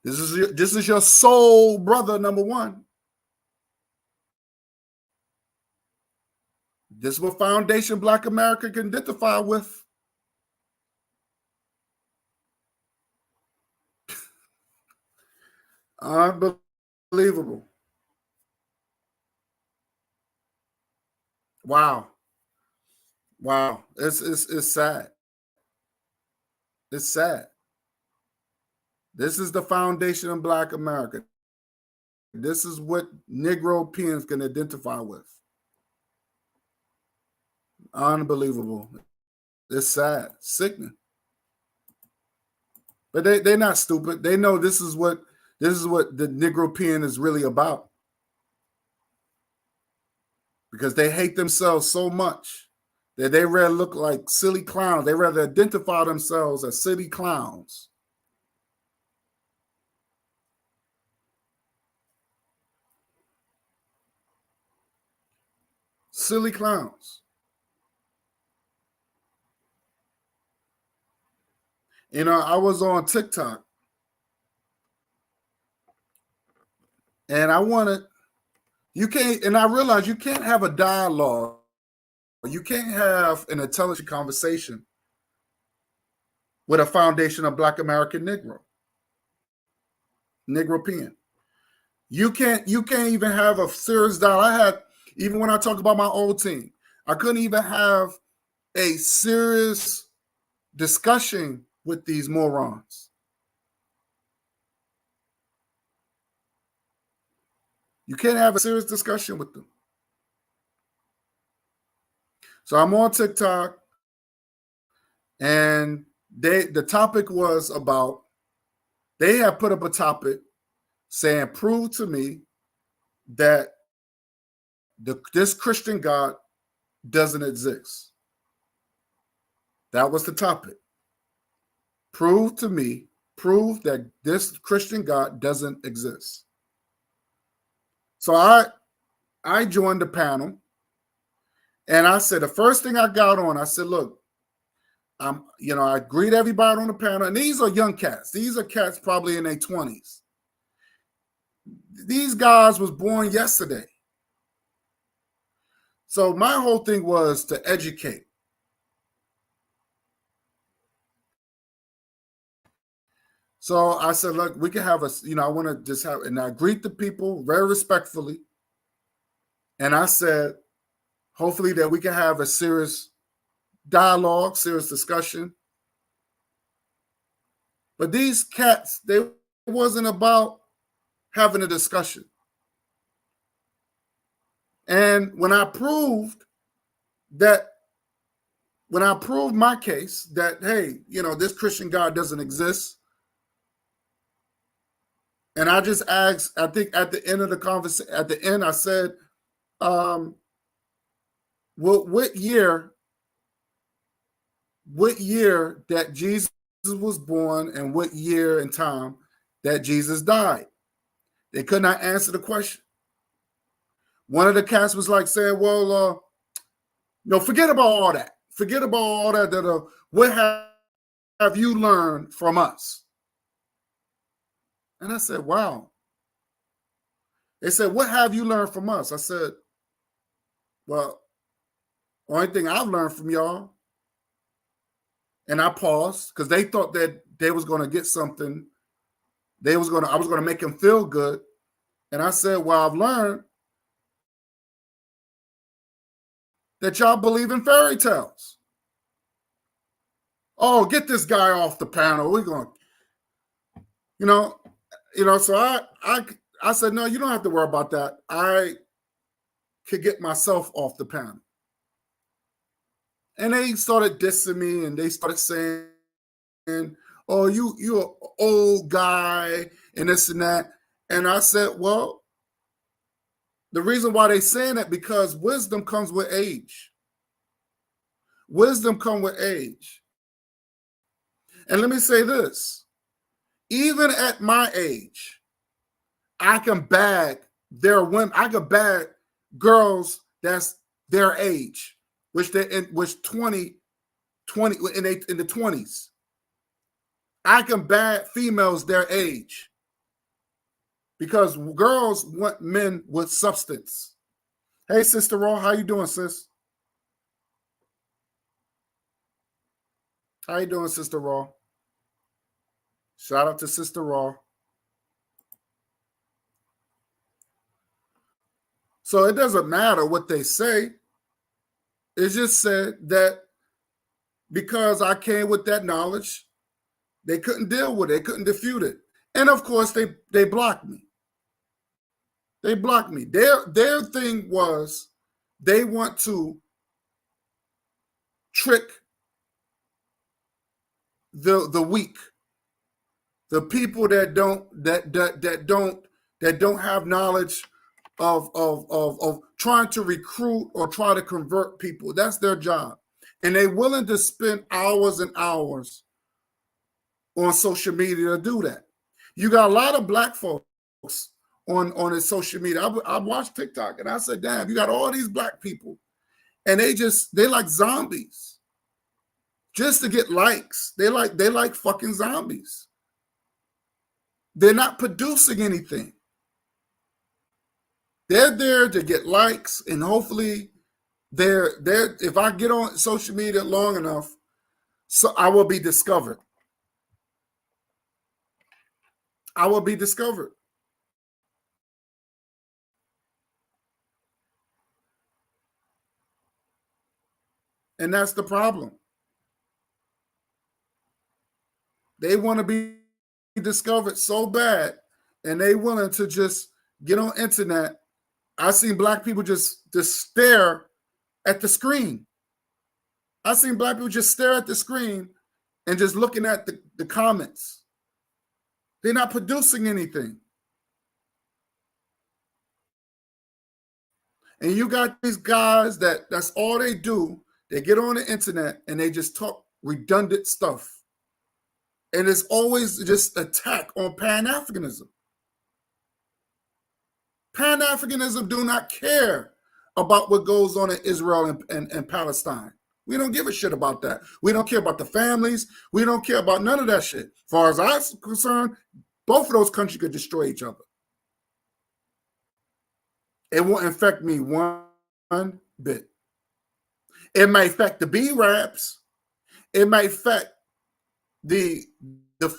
This is your soul brother, number one. This is what Foundation Black America can identify with. Unbelievable. Wow. It's sad. It's sad. This is the Foundation of Black America. This is what Negropeans can identify with. Unbelievable. It's sad, sickening. But they're not stupid. They know this is what the Negropean is really about. Because they hate themselves so much that they rather look like silly clowns. They rather identify themselves as silly clowns. silly clowns. You know, I was on TikTok and I wanted, you can't, and I realized you can't have a dialogue. You can't have an intelligent conversation with a foundation of Black American Negropean. You can't even have a serious dialogue. I had, even when I talk about my old team, I couldn't even have a serious discussion with these morons. You can't have a serious discussion with them. So I'm on TikTok, and the topic was about, they have put up a topic saying, prove to me that this Christian God doesn't exist. That was the topic. Prove that this Christian God doesn't exist. So I joined the panel, and I said, the first thing I got on, I said, look, I greet everybody on the panel, and these are young cats. These are cats probably in their 20s. These guys was born yesterday. So my whole thing was to educate. So I said, look, we can have I want to just have, and I greet the people very respectfully. And I said, hopefully that we can have a serious dialogue, serious discussion. But these cats, they wasn't about having a discussion. And when I proved my case that, hey, this Christian God doesn't exist, and I just asked, I think at the end of the conversation, at the end, I said, what year that Jesus was born and what year and time that Jesus died? They could not answer the question. One of the cats was like saying, well, forget about all that. Forget about all that. What have you learned from us? And I said, wow. They said, what have you learned from us? I said, well, only thing I've learned from y'all. And I paused because they thought that they was going to get something. I was going to make them feel good. And I said, well, I've learned that y'all believe in fairy tales. Oh, get this guy off the panel. We're going, so I said, no, you don't have to worry about that. I could get myself off the panel. And they started dissing me, and they started saying, oh, you're an old guy and this and that. And I said, well, the reason why they saying that, because wisdom comes with age. Wisdom comes with age. And let me say this, even at my age, I can bag their women. I can bag girls that's their age, which 20 in the 20s. I can bag females their age because girls want men with substance. Hey, Sister Raw, how you doing, sis? How you doing, Sister Raw? Shout out to Sister Raw. So it doesn't matter what they say. It's just said that because I came with that knowledge, they couldn't deal with it. They couldn't defute it. And of course, they blocked me. They blocked me. Their thing was they want to trick the weak, the people that don't have knowledge of trying to recruit or try to convert people. That's their job. And they're willing to spend hours and hours on social media to do that. You got a lot of black folks on his social media. I watched TikTok and I said, damn, you got all these black people And they like zombies. Just to get likes. They like fucking zombies. They're not producing anything. They're there to get likes, and hopefully they're if I get on social media long enough, so I will be discovered. I will be discovered. And that's the problem. They want to be discovered so bad, and they willing to just get on internet. I seen black people just stare at the screen. I seen black people just stare at the screen and just looking at the comments. They're not producing anything. And you got these guys that's all they do. They get on the internet and they just talk redundant stuff. And it's always just attack on Pan-Africanism. Pan-Africanism do not care about what goes on in Israel and Palestine. We don't give a shit about that. We don't care about the families. We don't care about none of that shit. As far as I'm concerned, both of those countries could destroy each other. It won't affect me one bit. It might affect the B-Raps. It might affect the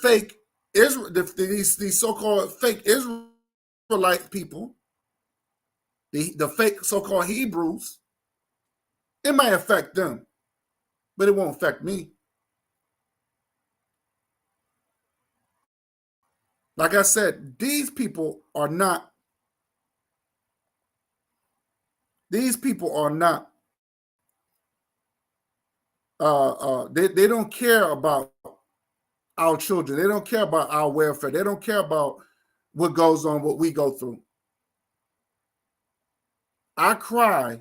fake Israel, these so-called fake Israelite people, the fake so-called Hebrews. It might affect them, but it won't affect me. Like I said, these people are not they don't care about our children. They don't care about our welfare. They don't care about what goes on, what we go through. I cry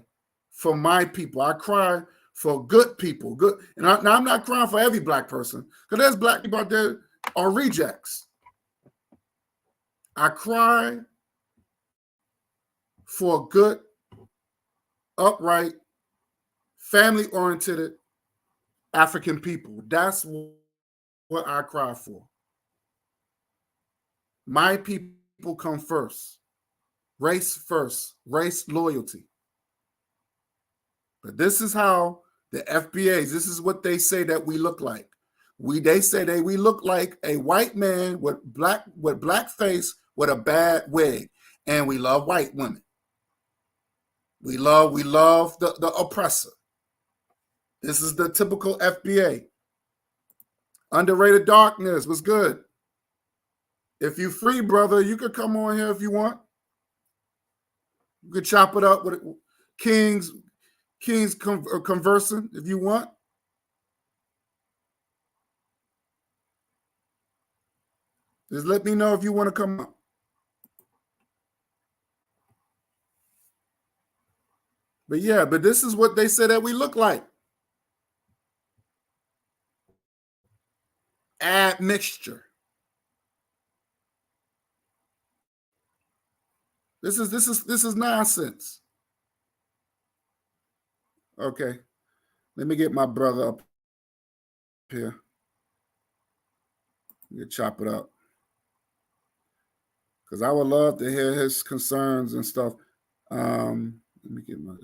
for my people. I cry for good people. Good, and now I'm not crying for every black person, because there's black people out there are rejects. I cry for good, upright, family-oriented African people. That's what I cry for. My people come first. Race first. Race loyalty. But this is how the FBAs, this is what they say that we look like. They say we look like a white man with black face with a bad wig. And we love white women. We love the oppressor. This is the typical FBA. Underrated Darkness was good. If you free, brother, you could come on here if you want. You could chop it up with Kings conversing if you want. Just let me know if you want to come up. But yeah, but this is what they say that we look like. Admixture. This is nonsense. Okay. Let me get my brother up here. You chop it up. Because I would love to hear his concerns and stuff. Let me get my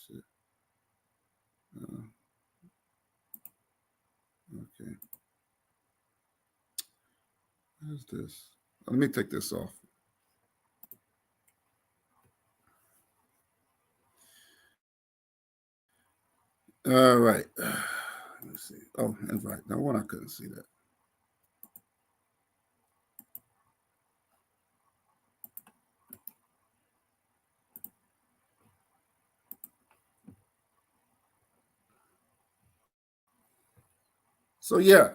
shit. Okay. What's this? Let me take this off. All right. Let me see. Oh, invite. No one, I couldn't see that. So yeah.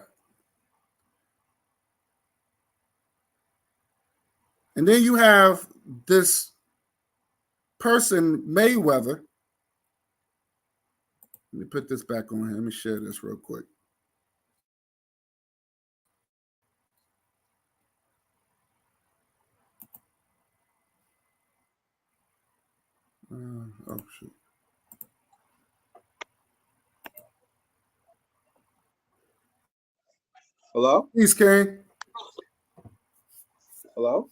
And then you have this person, Mayweather. Let me put this back on here. Let me share this real quick. Oh, shoot. Hello? Peace, King. Hello?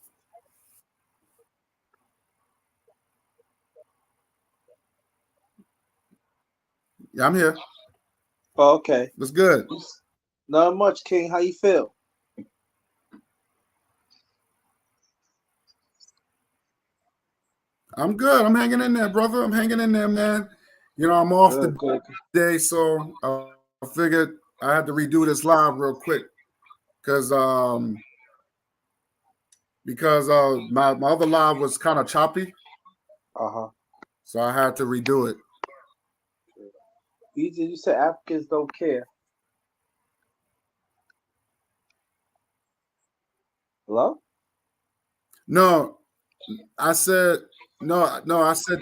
Yeah, I'm here. Oh, okay. What's good? Not much, King. How you feel? I'm good. I'm hanging in there, brother. I'm hanging in there, man. You know, I'm off Good, good. today, so I figured I had to redo this live real quick because my other live was kind of choppy, Uh-huh. so I had to redo it. You said Africans don't care. Hello? No, I said no, no. I said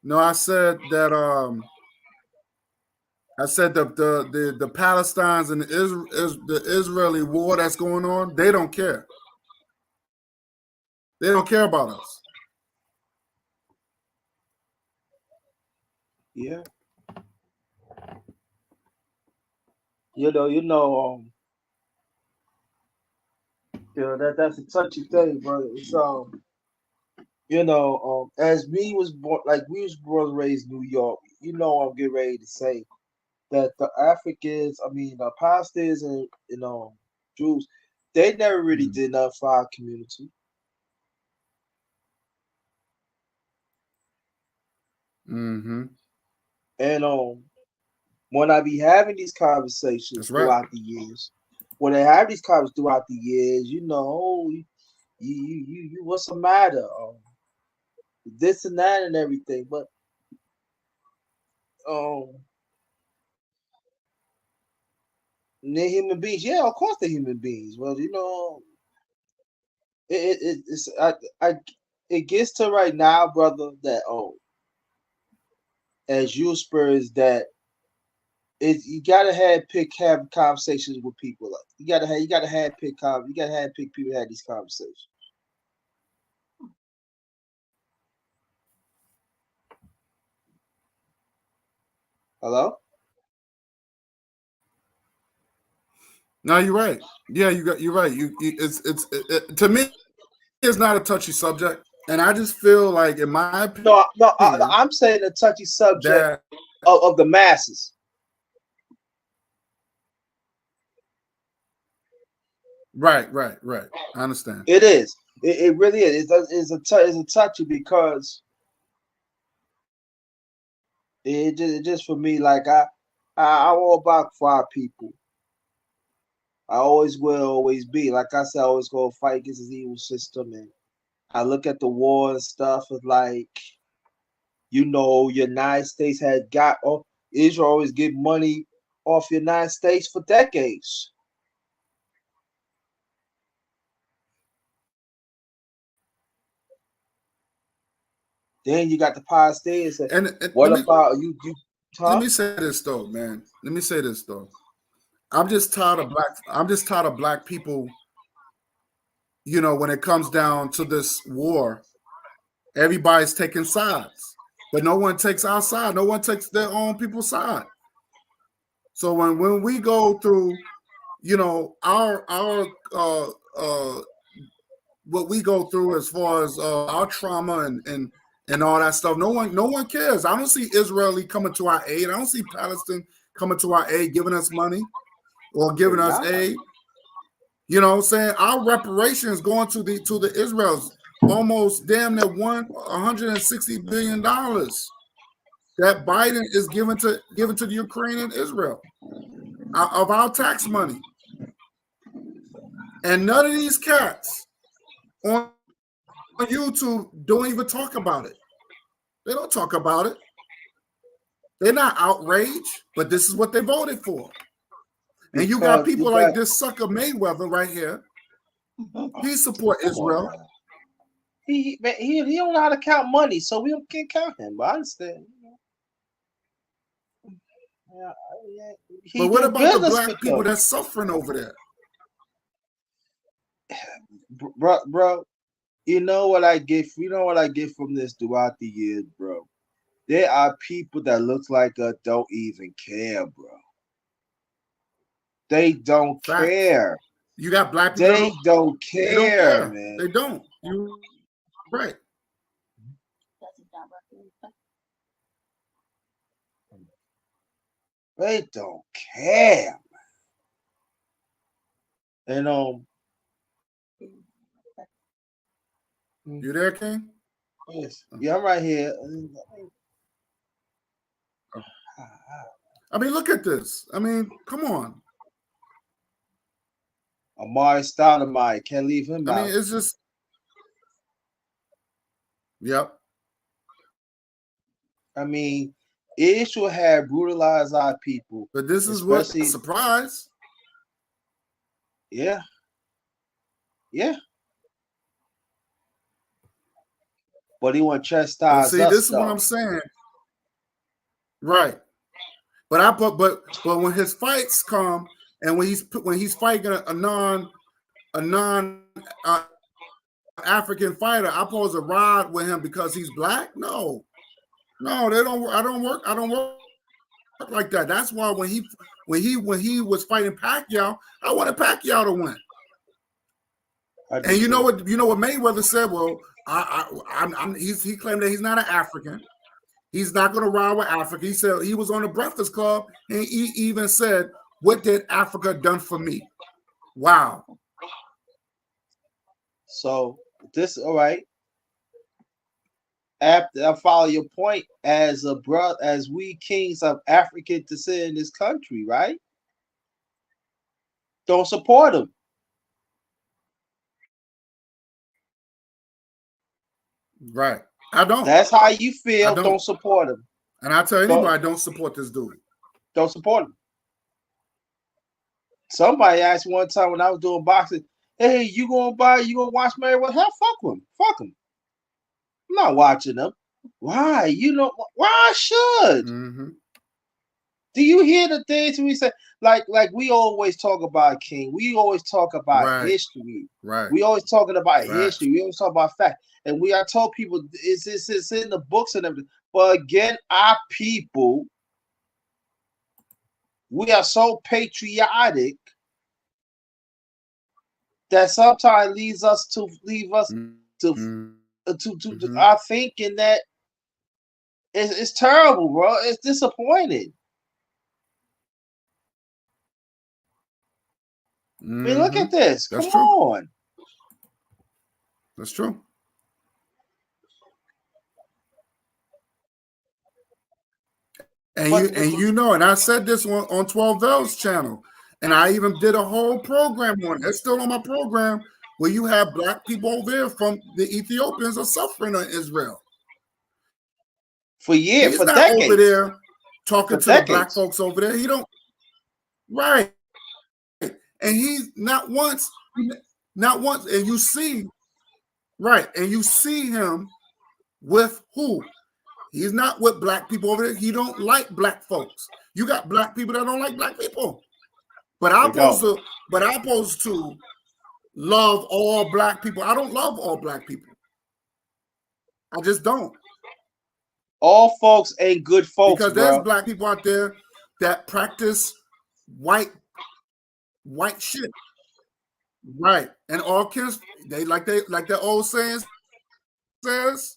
no. I said the Palestinians and the Israeli war that's going on. They don't care. They don't care about us. Yeah. That's a touchy thing, brother. It's as we was born, like we was born and raised in New York. I'm getting ready to say that the Africans, I mean, the Palestinians and Jews, they never really did nothing for our community. Mm-hmm. And when I be having these conversations That's right. throughout the years, when I have these conversations throughout the years, you what's the matter? This and that and everything, but um, they're human beings. Yeah, of course they're human beings. Well, it's it gets to right now, brother, that as you Spurs that you gotta have conversations with people. Like you gotta have pick people to have these conversations. Hello? No, you're right. Yeah, you're right. To me, it's not a touchy subject, and I just feel like, in my No, opinion, I'm saying a touchy subject that of the masses. right. I understand. It is. It really is. It's a touchy because it just for me, like I'm all about for our people. I always will always be. Like I said, I always go fight against this evil system, and I look at the war and stuff as like, United States had got off. Israel always get money off United States for decades. Then you got the Palestinians. And What about you? let Huh? me say this though, man. Let me say this though. I'm just tired of black people. When it comes down to this war, everybody's taking sides, but no one takes our side. No one takes their own people's side. So when we go through, our what we go through as far as our trauma and all that stuff, no one cares. I don't see Israeli coming to our aid. I don't see Palestine coming to our aid, giving us money or giving They're us not. aid. You know what I'm saying? Our reparations going to the Israels almost damn near $160 billion that Biden is giving to the Ukraine and Israel of our tax money. And none of these cats on YouTube don't even talk about it. They don't talk about it. They're not outraged, but this is what they voted for. And you got Because people you like got this sucker Mayweather right here. He support come on Israel. now. He don't know how to count money, so we can't count him. But I understand. Yeah, But he what do about the business black with people them, that's suffering over there? bro. You know what I get from this throughout the years, bro. There are people that look like us don't even care, bro. They don't Facts. care. You got black people. They don't care, they don't care. man. They don't. You right. They don't care. And you there, King? yes. Yeah, I'm right here. I mean, look at this. I mean, come on. Amari Stoudemire, can't leave him I out. mean, it's just. Yep. I mean, Israel had brutalized our people. But this is what especially surprise. Yeah. Yeah. But he want to But chastise see, us, this is what though. I'm saying. Right. But when his fights come and when he's fighting a non African fighter, I pose a rod with him because he's black. No, they don't. I don't work like that. That's why when he was fighting Pacquiao, I wanted Pacquiao to win. And you know what Mayweather said? Well, he claimed that he's not an African. He's not going to ride with Africa. He said he was on the Breakfast Club and he even said, "What did Africa done for me?" Wow. So this, all right. After I follow your point, as we kings of African descent in this country, right? Don't support him. Right. I don't. That's how you feel. Don't support him. And I tell anybody, I don't support this dude. Don't support him. Somebody asked one time when I was doing boxing, "Hey, you gonna watch Mayweather?" Hell, fuck him. Fuck him. I'm not watching him. Why? You know why I should? Mm-hmm. Do you hear the things we say? Like we always talk about King. We always talk about history. Right. We always talking about history. We always talk about fact. And I told people it's in the books and everything. But again, our people, we are so patriotic that sometimes leaves us to our thinking that it's terrible, bro. It's disappointing. Mm-hmm. I mean, look at this. That's Come true. on. That's true. And and I said this on 12 Bells channel, and I even did a whole program on it. It's still on my program where you have black people over there from the Ethiopians are suffering in Israel. For years, he's for not decades. over there talking for to decades. The black folks over there. He don't. Right. And he's not once, and you see, right, and you see him with who? He's not with black people over there. He don't like black folks. You got black people that don't like black people. But I'm supposed to love all black people. I don't love all black people. I just don't. All folks ain't good folks, because there's black people out there that practice white shit. Right. And all kids, they like that old saying says.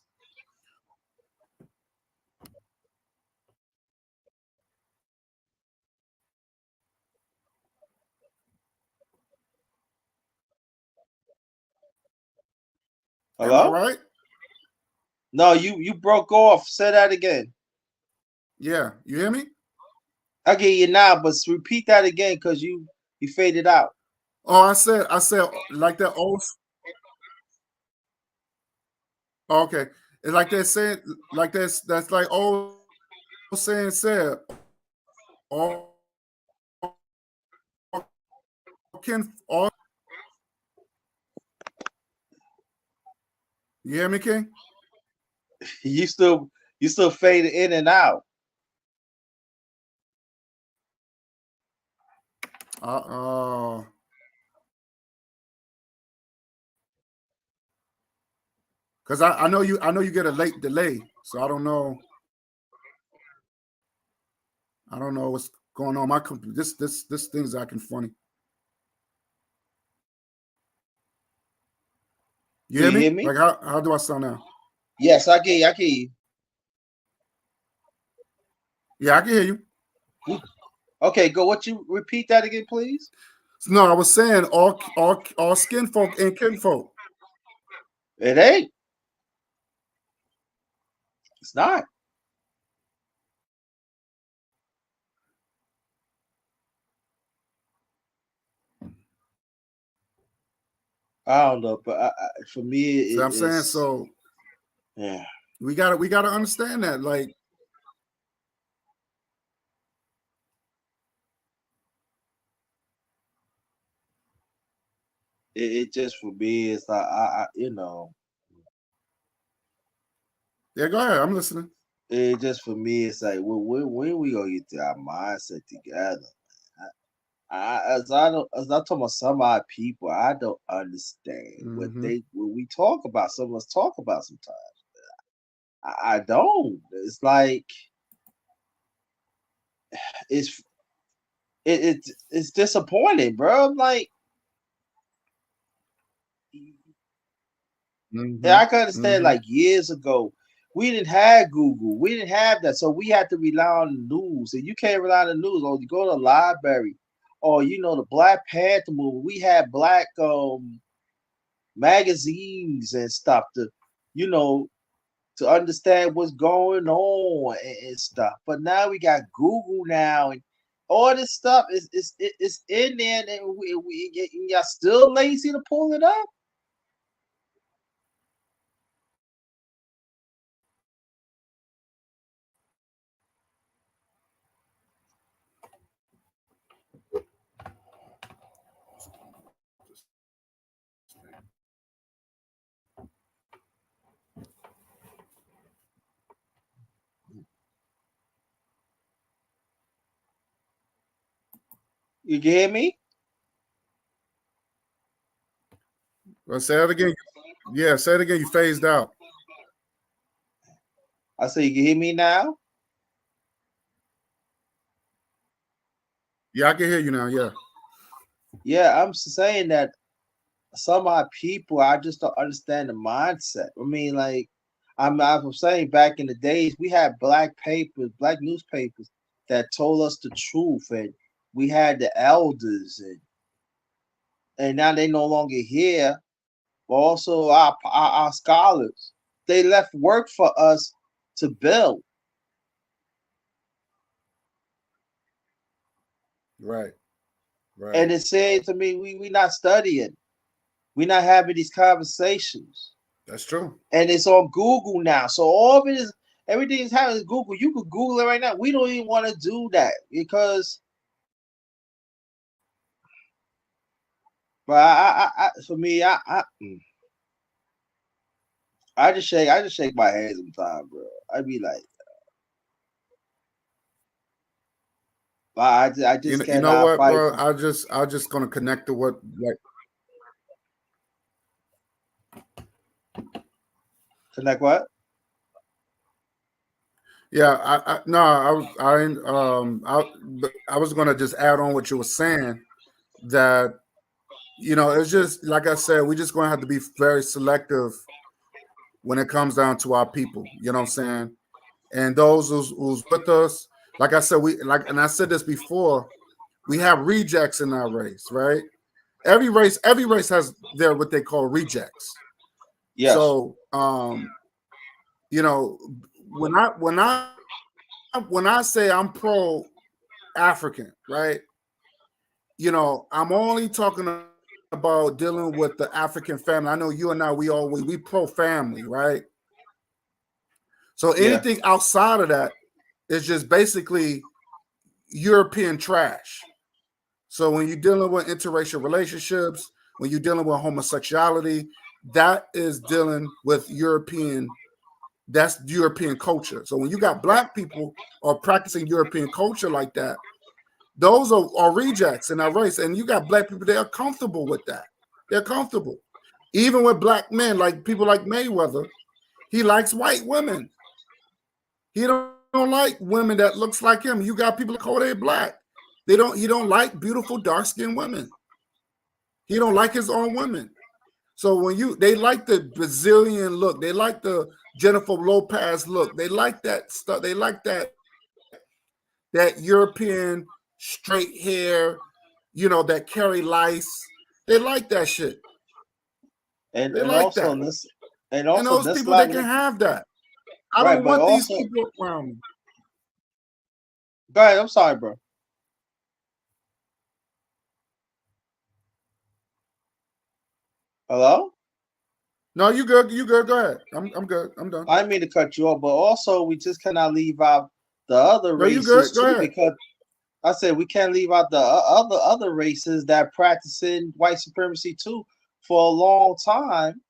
Hello? Am I right? No, you broke off. Say that again. Yeah, you hear me? I get you now, but repeat that again because you faded out. Oh, I said like that old. Okay, it's like they're saying, like that's like old saying said. All you hear me, King? You still faded in and out. Because I know you get a late delay, so I don't know. going on. My computer, this thing's acting funny. You hear Can you me? hear me? Like how do I sound now? Yes, I can. I can hear you. Yeah, I can hear you. Okay, go. What you repeat that again, please? No, I was saying all skin folk and kinfolk. It ain't. It's not. I don't know, but for me, So I'm saying, it's so yeah. we gotta understand that. Like, It just for me, it's like you know, yeah, go ahead. I'm listening. it just for me, it's like when we gonna get our mindset together? As I talk about some of our people, I don't understand what when we talk about. Some of us talk about sometimes. I don't. It's like it's it's disappointing, bro. I'm like, yeah, I can understand. Like years ago, we didn't have Google. We didn't have that, so we had to rely on the news. And you can't rely on the news. Or you go to the library, or you know the Black Panther movie. We had black magazines and stuff to, you know, to understand what's going on and stuff. But now we got Google now, and all this stuff is in there, and we are still lazy to pull it up. You can hear me? Well, say it again. Yeah, say it again. You phased out. I say, you can hear me now? Yeah, I can hear you now. Yeah. Yeah, I'm saying that some of our people, I just don't understand the mindset. I mean, like, I'm saying back in the days, we had black papers, black newspapers that told us the truth, and we had the elders, and now they no longer here. But also our scholars, they left work for us to build. Right. And Right. it said to me, we not studying, we not having these conversations. That's true. And it's on Google now. So all of it is everything is happening Google. You could Google it right now. We don't even want to do that because, but for me, I just shake my head sometimes, bro. I be like, I just You know cannot what, fight. bro? I just gonna connect to what like. Connect what? Yeah, I was gonna just add on what you were saying that it's just like I said, we're just gonna have to be very selective when it comes down to our people. You know what I'm saying? And those who's with us, like I said, and I said this before, we have rejects in our race, right? Every race has their what they call rejects. Yes. So you know, when I say I'm pro African, right? I'm only talking about dealing with the African family. I know you and I, we pro family, right? So Yeah. anything outside of that is just basically European trash. So when you're dealing with interracial relationships, when you're dealing with homosexuality, that is dealing with that's European culture. So when you got black people are practicing European culture like that, those are rejects in our race. And you got black people, they are comfortable with that. They're comfortable. Even with black men, like people like Mayweather, he likes white women. He don't like women that looks like him. You got people that call they black. He don't like beautiful dark-skinned women. He don't like his own women. So they like the Brazilian look, they like the Jennifer Lopez look, they like that stuff, they like that European straight hair, that Carrie Lice. They like that shit. And They and like also that. this And those people, they can have that. I right, don't but want these also people around me. go ahead. I'm sorry, bro. Hello? No, you good. You good. Go ahead. I'm good. I'm done. I didn't mean to cut you off, but also we just cannot leave out the other No, you races good. Go too, ahead. because I said we can't leave out the other races that practicing white supremacy too for a long time.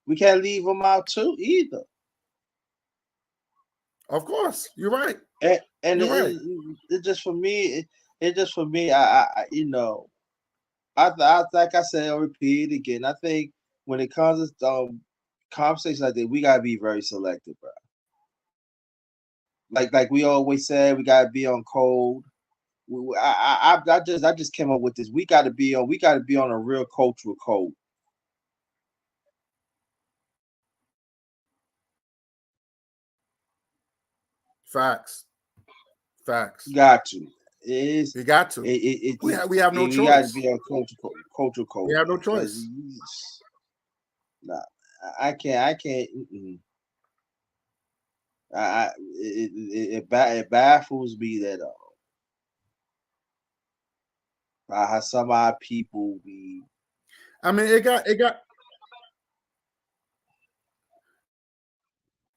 We can't leave them out too either. Of course, you're right. And You're right. it just for me, it just for me. I like I said, I'll repeat it again. I think when it comes to conversations like that, we gotta be very selective, bro. Like we always said, we gotta be on code. I just came up with this. We gotta be on a real cultural code. Facts. Got to. It's You got to. We have no we got to choice. be on cultural We code, have no man. 'Cause choice. nah, I can't. It baffles me that how some of our people be. I mean, it got,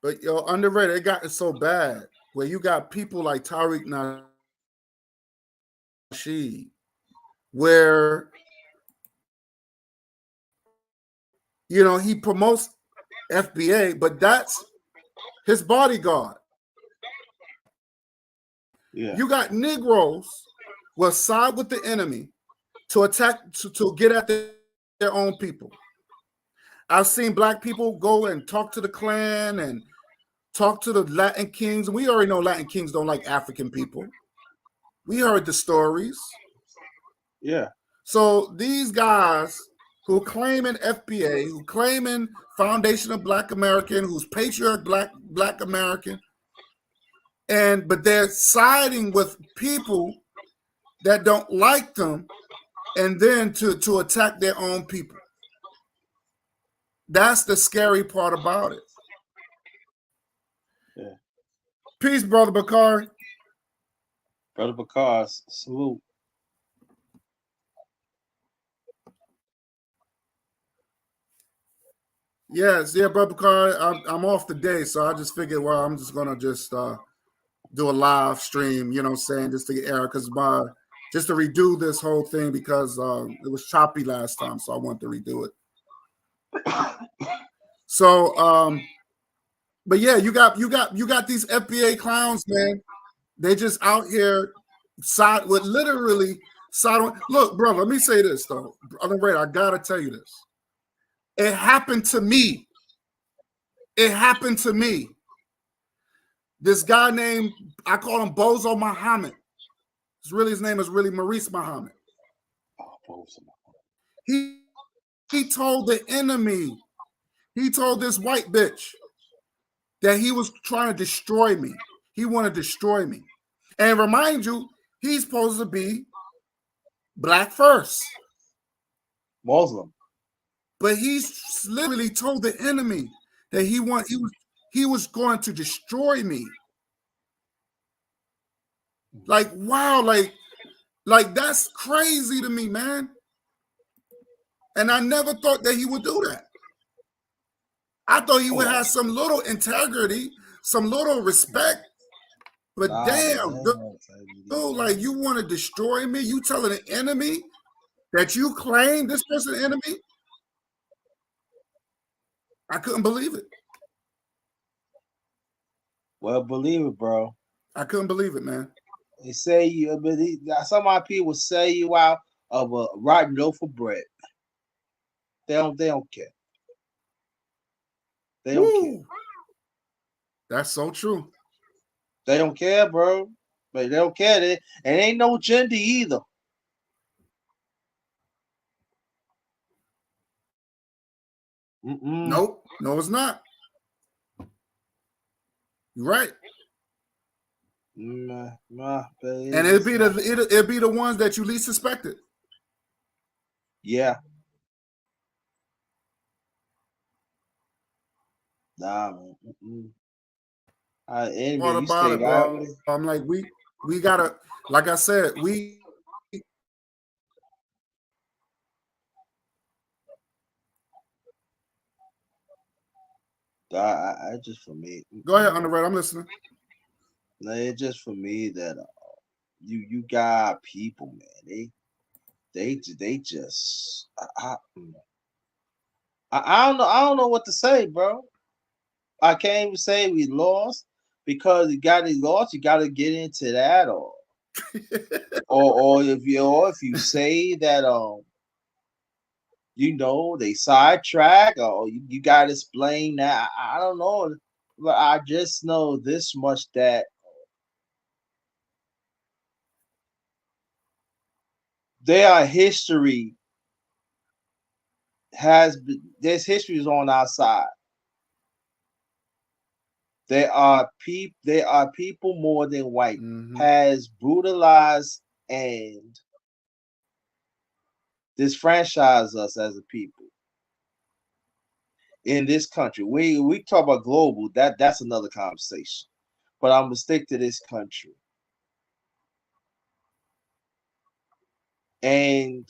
but underrated. It got so bad where you got people like Tariq Nasheed, where he promotes FBA, but that's his bodyguard. Yeah. You got Negroes will side with the enemy to attack to get at their own people. I've seen black people go and talk to the Klan and talk to the Latin kings. We already know Latin kings don't like African people. We heard the stories. Yeah. So these guys who claiming FBA, who claiming Foundation of Black American, who's patriarch Black American, but they're siding with people that don't like them, and then to attack their own people. That's the scary part about it. Yeah. Peace, Brother Bakari. Brother Bakar, salute. Yes, yeah, Brother Bakari. I'm off today, so I just figured, well, I'm just gonna just do a live stream, saying, just to get air, because just to redo this whole thing, because it was choppy last time, so I wanted to redo it. So, but yeah, you got these FBA clowns, man. They just out here literally side. Look, bro, let me say this though. I gotta tell you this. It happened to me. It happened to me. This guy named, I call him Bozo Muhammad. His name is really Maurice Muhammad. He told the enemy, he told this white bitch that he was trying to destroy me. He wanted to destroy me. And remind you, he's supposed to be black first. Muslim. But he's literally told the enemy that he was going to destroy me. Like, wow, like that's crazy to me, man. And I never thought that he would do that. I thought he would have some little integrity, some little respect. But damn, dude, like, you want to destroy me? You telling an enemy that you claim this person enemy? I couldn't believe it. Well, believe it, bro. I couldn't believe it, man. They say you, but some of my people say you out of a rotten loaf of bread. They don't care. They don't care. That's so true. They don't care, bro. But they don't care. And ain't no gender either. Nope. No, it's not. You're right. And it'd be the ones that you least suspected. Yeah. Nah, man. What about it, bro? I'm like, we gotta, like I said, I just for me. Go ahead, Underrated. I'm listening. It's just for me that you got people, man. They just I don't know what to say, bro. I can't even say we lost because you got to lost. You got to get into that, or if you say that they sidetrack, or you got to explain that. I don't know, but I just know this much that their history this history is on our side. There are people more than white has brutalized and disfranchised us as a people in this country. We talk about global, that's another conversation. But I'm gonna stick to this country. And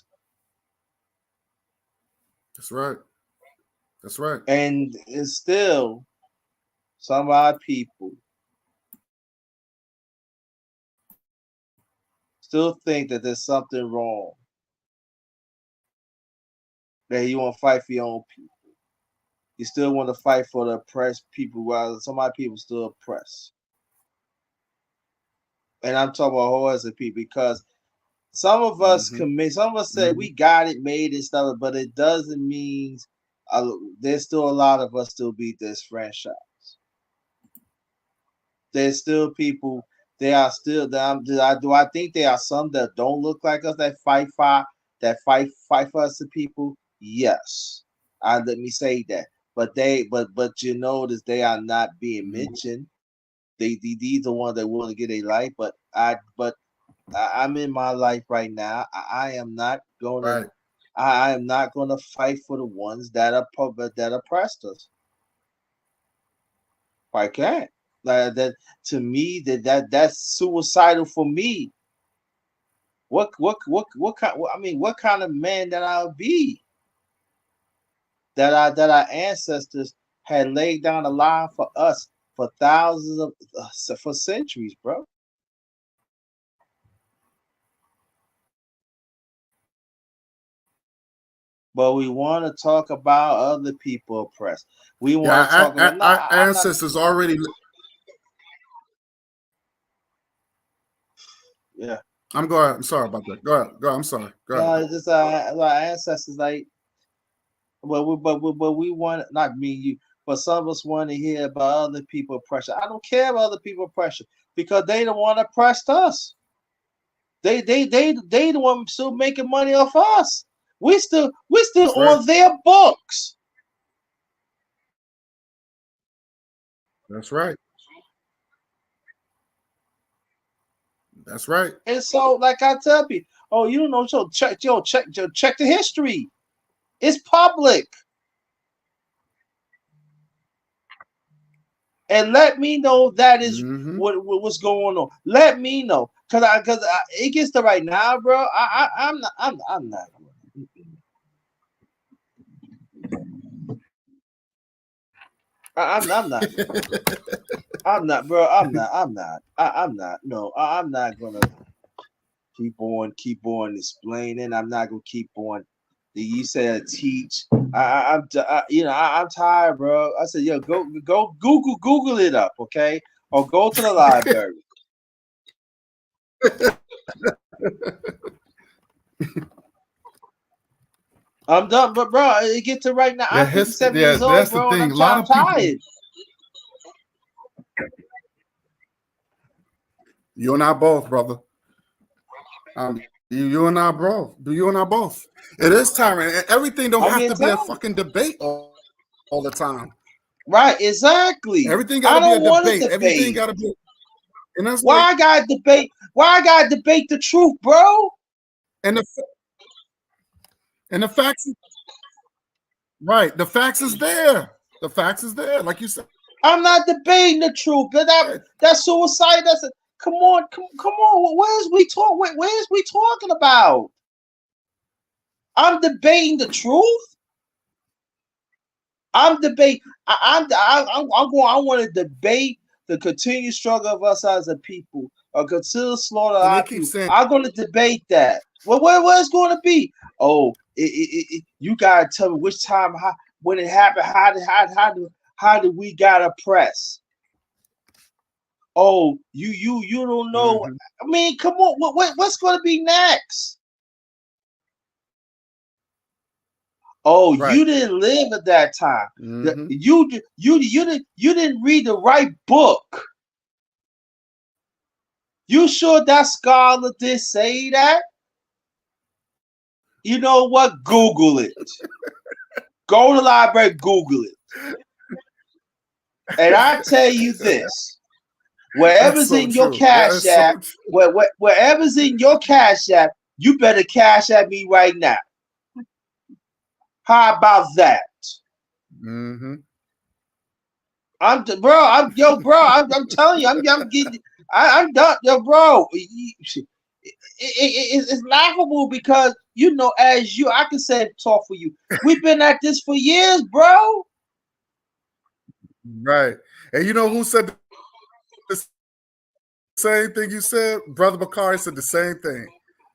that's right. That's right. And it's still some of our people still think that there's something wrong. That you want to fight for your own people. You still want to fight for the oppressed people, while some of our people still oppressed. And I'm talking about whole as a people, because some of us some of us say we got it made and stuff, but it doesn't mean there's still a lot of us still be disfranchised. There's still people. There are still. Do I think there are some that don't look like us that fight for us, the people? Yes, let me say that. But you notice they are not being mentioned. These are ones that want to get a life. But I'm in my life right now. I am not gonna. Right. I am not gonna fight for the ones that oppressed us. I can't. That to me that's suicidal for me. What kind? I mean, what kind of man that I'll be? That our ancestors had laid down a line for us for thousands of for centuries, bro. But we want to talk about other people oppressed. We want to talk about our ancestors already. Yeah. I'm going. I'm sorry about that. Go ahead. I'm sorry. Go ahead. Just our ancestors, like, but we want, not me, you, but some of us want to hear about other people pressure. I don't care about other people pressure because they don't want to oppress us. They the one still making money off us. We still That's on right. Their books. That's right. That's right. And so, like I tell people, oh, you don't know, so check the history. It's public. And let me know that is what's going on. Let me know, cause it gets to right now, bro. I'm not. I'm not, bro. I'm not. No, I'm not gonna keep on explaining. I'm not gonna keep on. You said teach. I'm tired, bro. I said, yo, go Google it up, okay? Or go to the library. I'm done, but bro, it get to right now. I'm 57 years old, bro. And I'm tired. You and I both, brother. You and I both. You and I both. It is tiring. Everything don't have to be a fucking debate all the time. Right, exactly. Everything got to be a debate. Everything got to be. And that's why I gotta debate? Why I gotta debate the truth, bro? And the facts, right? The facts is there. The facts is there, like you said. I'm not debating the truth, but that's suicide. Come on. Where's we talking about? I'm debating the truth. I'm debating. I want to debate the continued struggle of us as a people, or consider slaughter of our people. I'm going to debate that. Well, where's going to be? Oh, you gotta tell me which time, when it happened. How do we gotta press? Oh, you don't know. Mm-hmm. I mean, come on. What's going to be next? Oh, right. You didn't live at that time. Mm-hmm. You didn't read the right book. You sure that scholar did say that? You know what? Google it. Go to the library, Google it. And I tell you this: wherever's in your Cash App, wherever's in your Cash App, you better cash at me right now. How about that? Mm-hmm. I'm telling you, I'm getting. I'm done, yo, bro. It's laughable because I can say talk for you. We've been at this for years, bro. Right, and you know who said the same thing you said? Brother Bakari said the same thing.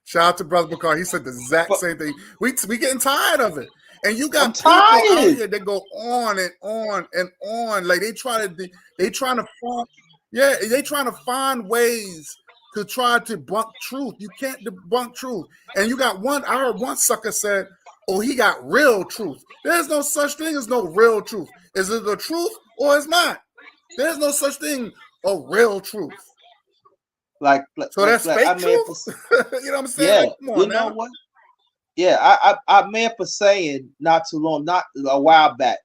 Shout out to Brother Bakari. He said the exact same thing. We getting tired of it. And you got people out here that go on and on and on. Like they trying to find ways to try to debunk truth. You can't debunk truth. And you got I heard one sucker said, oh, he got real truth. There's no such thing as no real truth. Is it the truth or it's not? There's no such thing of real truth. So that's fake truth? You know what I'm saying? Yeah, come on, you know now. What? Yeah, I remember saying not a while back.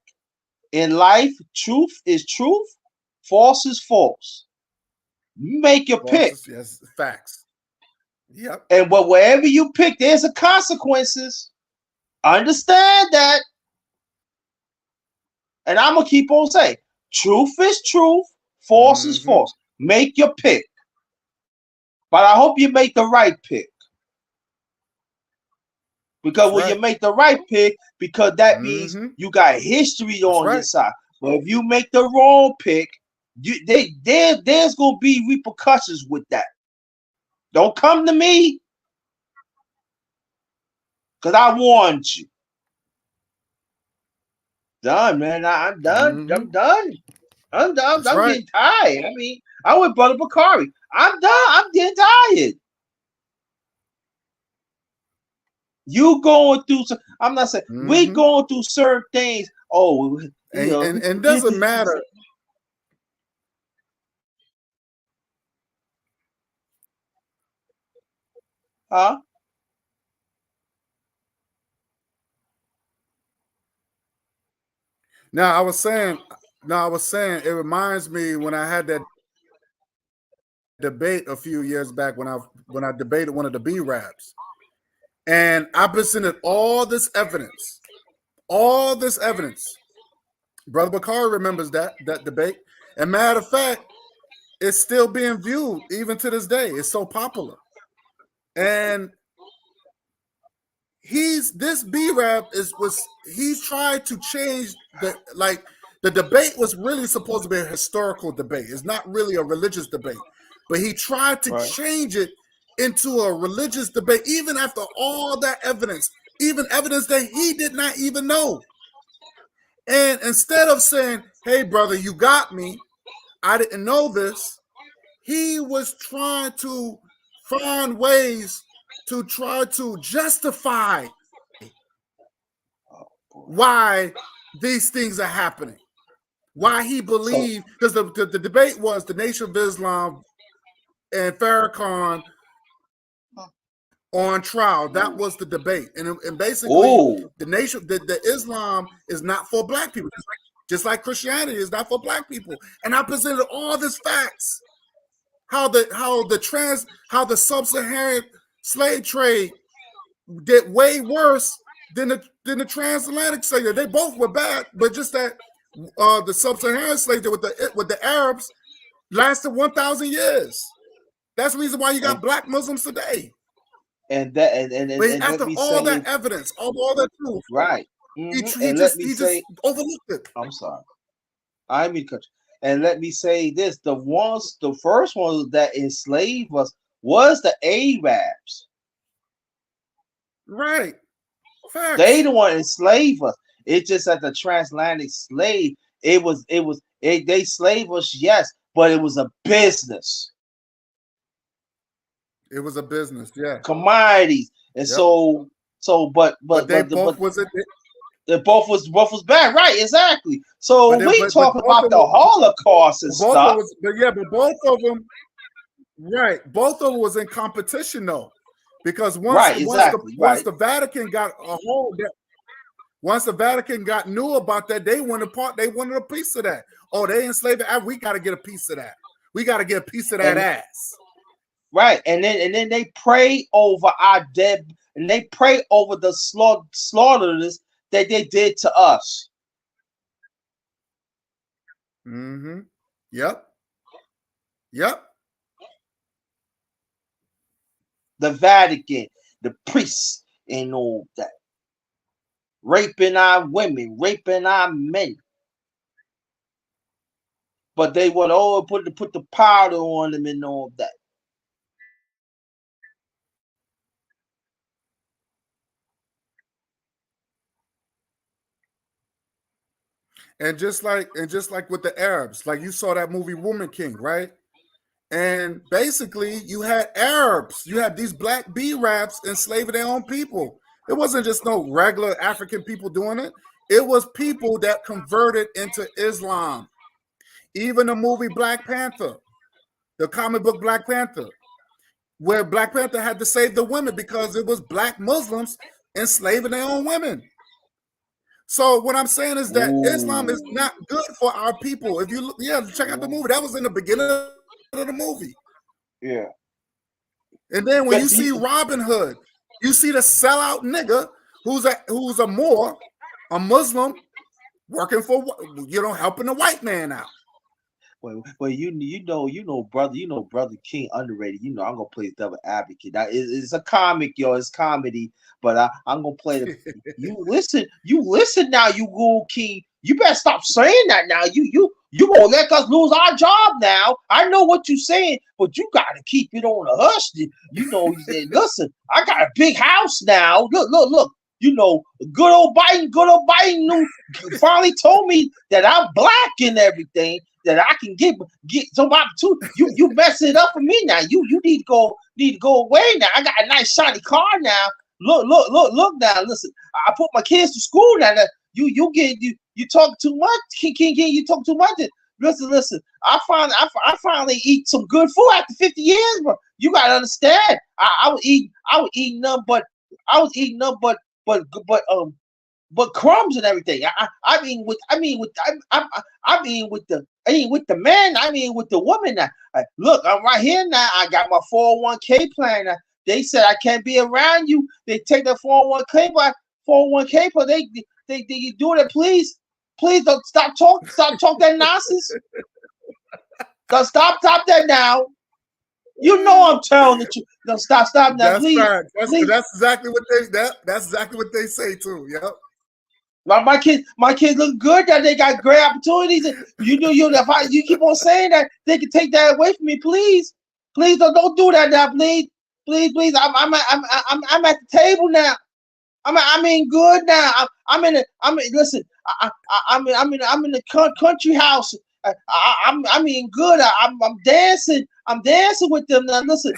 In life, truth is truth, false is false. You make your pick. Yes, facts. Yep. And wherever you pick, there's a consequences. Understand that. And I'm gonna keep on saying, truth is truth, false is false. Make your pick. But I hope you make the right pick. Because when you make the right pick, because that means you got history on your side. But if you make the wrong pick, there's gonna be repercussions with that. Don't come to me, because I warned you. Done, man. I'm done. I'm done. I'm getting tired. I mean, I'm with Brother Bakari. I'm done. I'm getting tired. You going through I'm not saying we going through certain things. Oh, and doesn't matter. Huh? Now I was saying it reminds me when I had that debate a few years back when I debated one of the B-Raps. And I presented all this evidence. Brother Bakari remembers that debate. And matter of fact, it's still being viewed even to this day. It's so popular. And he's trying to change the debate was really supposed to be a historical debate. It's not really a religious debate. But he tried to change it into a religious debate, even after all that evidence, even evidence that he did not even know. And instead of saying, hey, brother, you got me, I didn't know this, he was trying to find ways to try to justify why these things are happening, why he believed, because the debate was the Nation of Islam and Farrakhan on trial. That was the debate, and basically the Islam is not for black people, just like Christianity is not for black people. And I presented all these facts, how the sub-Saharan slave trade did way worse than the transatlantic slave. They both were bad, but just that the sub-Saharan slave trade with the Arabs lasted 1,000 years. That's the reason why you got black Muslims today. And after all that evidence, all that proof, right? He just overlooked it. I'm sorry, I mean, and let me say this: the first ones that enslaved us was the Arabs. Right. Facts. They the one enslaved us. It's just that the transatlantic slave, they slaved us, yes, but it was a business. It was a business, yeah. Commodities, and but both was bad, right? Exactly. So we talk about the Holocaust and stuff. But both of them, right? Both of them was in competition though, because once the Vatican got a hold that. Once the Vatican knew about that, they wanted a piece of that. Oh, they enslaved it. We got to get a piece of that. We got to get a piece of that ass. Right, and then they pray over our dead, and they pray over the slaughterers that they did to us. Mm-hmm. Yep. The Vatican, the priests, and all that, raping our women, raping our men. But they would all put the powder on them and all that. And just like with the Arabs, like you saw that movie Woman King, right? And basically you had Arabs, you had these black B-raps enslaving their own people. It wasn't just no regular African people doing it. It was people that converted into Islam. Even the movie Black Panther, the comic book Black Panther, where Black Panther had to save the women because it was black Muslims enslaving their own women. So what I'm saying is that Islam is not good for our people. If you look, check out the movie. That was in the beginning of the movie. Yeah. And then when you see Robin Hood, you see the sellout nigga who's a Muslim working for helping the white man out. Well, brother King underrated. I'm gonna play devil advocate. That it's a comic, it's comedy. But I'm gonna play the. You listen now, you Ghoul King. You better stop saying that now. You gonna let us lose our job now. I know what you're saying, but you gotta keep it on the hush. Listen, I got a big house now. Look. Good old Biden finally told me that I'm black and everything, that I can get some opportunity. You messing it up for me now. You need to go away now. I got a nice shiny car now. Look now. Listen, I put my kids to school now. You talk too much, King. You talk too much. Listen. I finally eat some good food after 50 years, bro. You gotta understand. I was eating nothing but crumbs and everything. I mean with the man. I mean with the woman now. Look, I'm right here now. I got my 401k plan now. They said I can't be around you. They take the 401k, but they do it. Please don't stop talking that nonsense. Don't stop that now. I'm telling the truth. No, stop now, that's please. Right. Please. That's exactly what they say too. Yep. My kids look good. That they got great opportunities. And if you keep on saying that, they can take that away from me. Please don't do that now. Please. I'm at the table now. I'm in good now. I'm in listen. I'm in the country house. I'm in good. I'm dancing. I'm dancing with them now. Listen,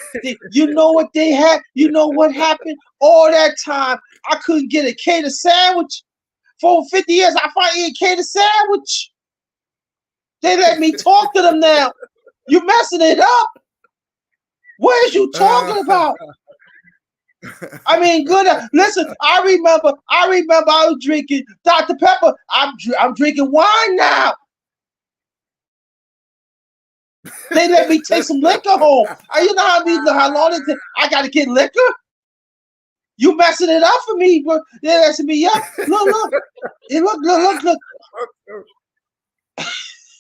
you know what they had? You know what happened? All that time, I couldn't get a cater sandwich. For 50 years, I finally ate a cater sandwich. They let me talk to them now. You messing it up. What is you talking about? I mean, good. Listen, I remember I was drinking Dr. Pepper. I'm drinking wine now. They let me take some liquor home. You know how long it takes? I gotta get liquor. You messing it up for me, bro. They're messing me up. Look. Look.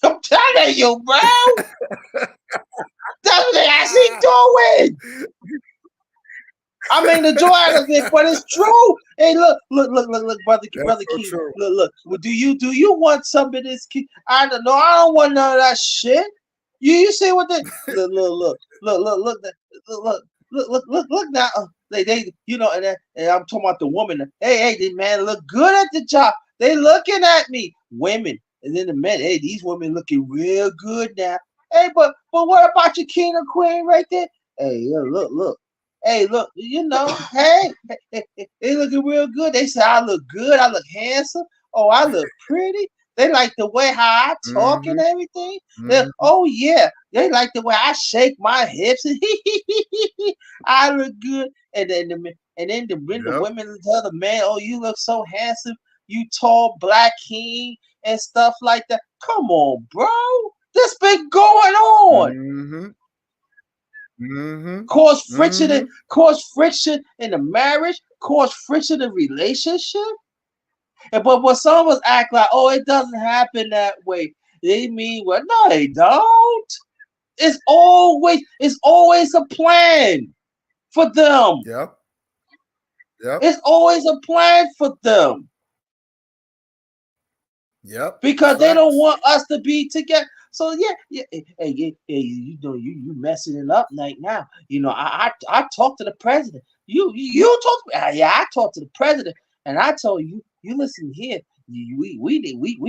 I'm telling you, bro. That's what they actually doing. I mean, the joy out of it, but it's true. Hey, look, brother King. True. Look. Well, do you want some of this? I don't know. I don't want none of that shit. You see what they look now. They you know, and I'm talking about the woman. Hey, the man look good at the job. They looking at me, women, and then the men. Hey, these women looking real good now. Hey, but what about your king or queen right there? Hey, look. Hey, look, you know, hey, they looking real good. They say I look good, I look handsome. Oh, I look pretty. They like the way how I talk and everything. Oh yeah, they like the way I shake my hips. I look good. And then the women tell the man, oh, you look so handsome. You tall, black king and stuff like that. Come on, bro. This been going on. Cause friction in the marriage, cause friction in relationship. But some of us act like, oh, it doesn't happen that way. They mean, well, no, they don't. It's always a plan for them. Yep. It's always a plan for them. Yep. Because they don't want us to be together. So yeah. Hey, you know, you messing it up right now. You know, I talked to the president. You talk to me. Yeah, I talked to the president, and I told you listen here. We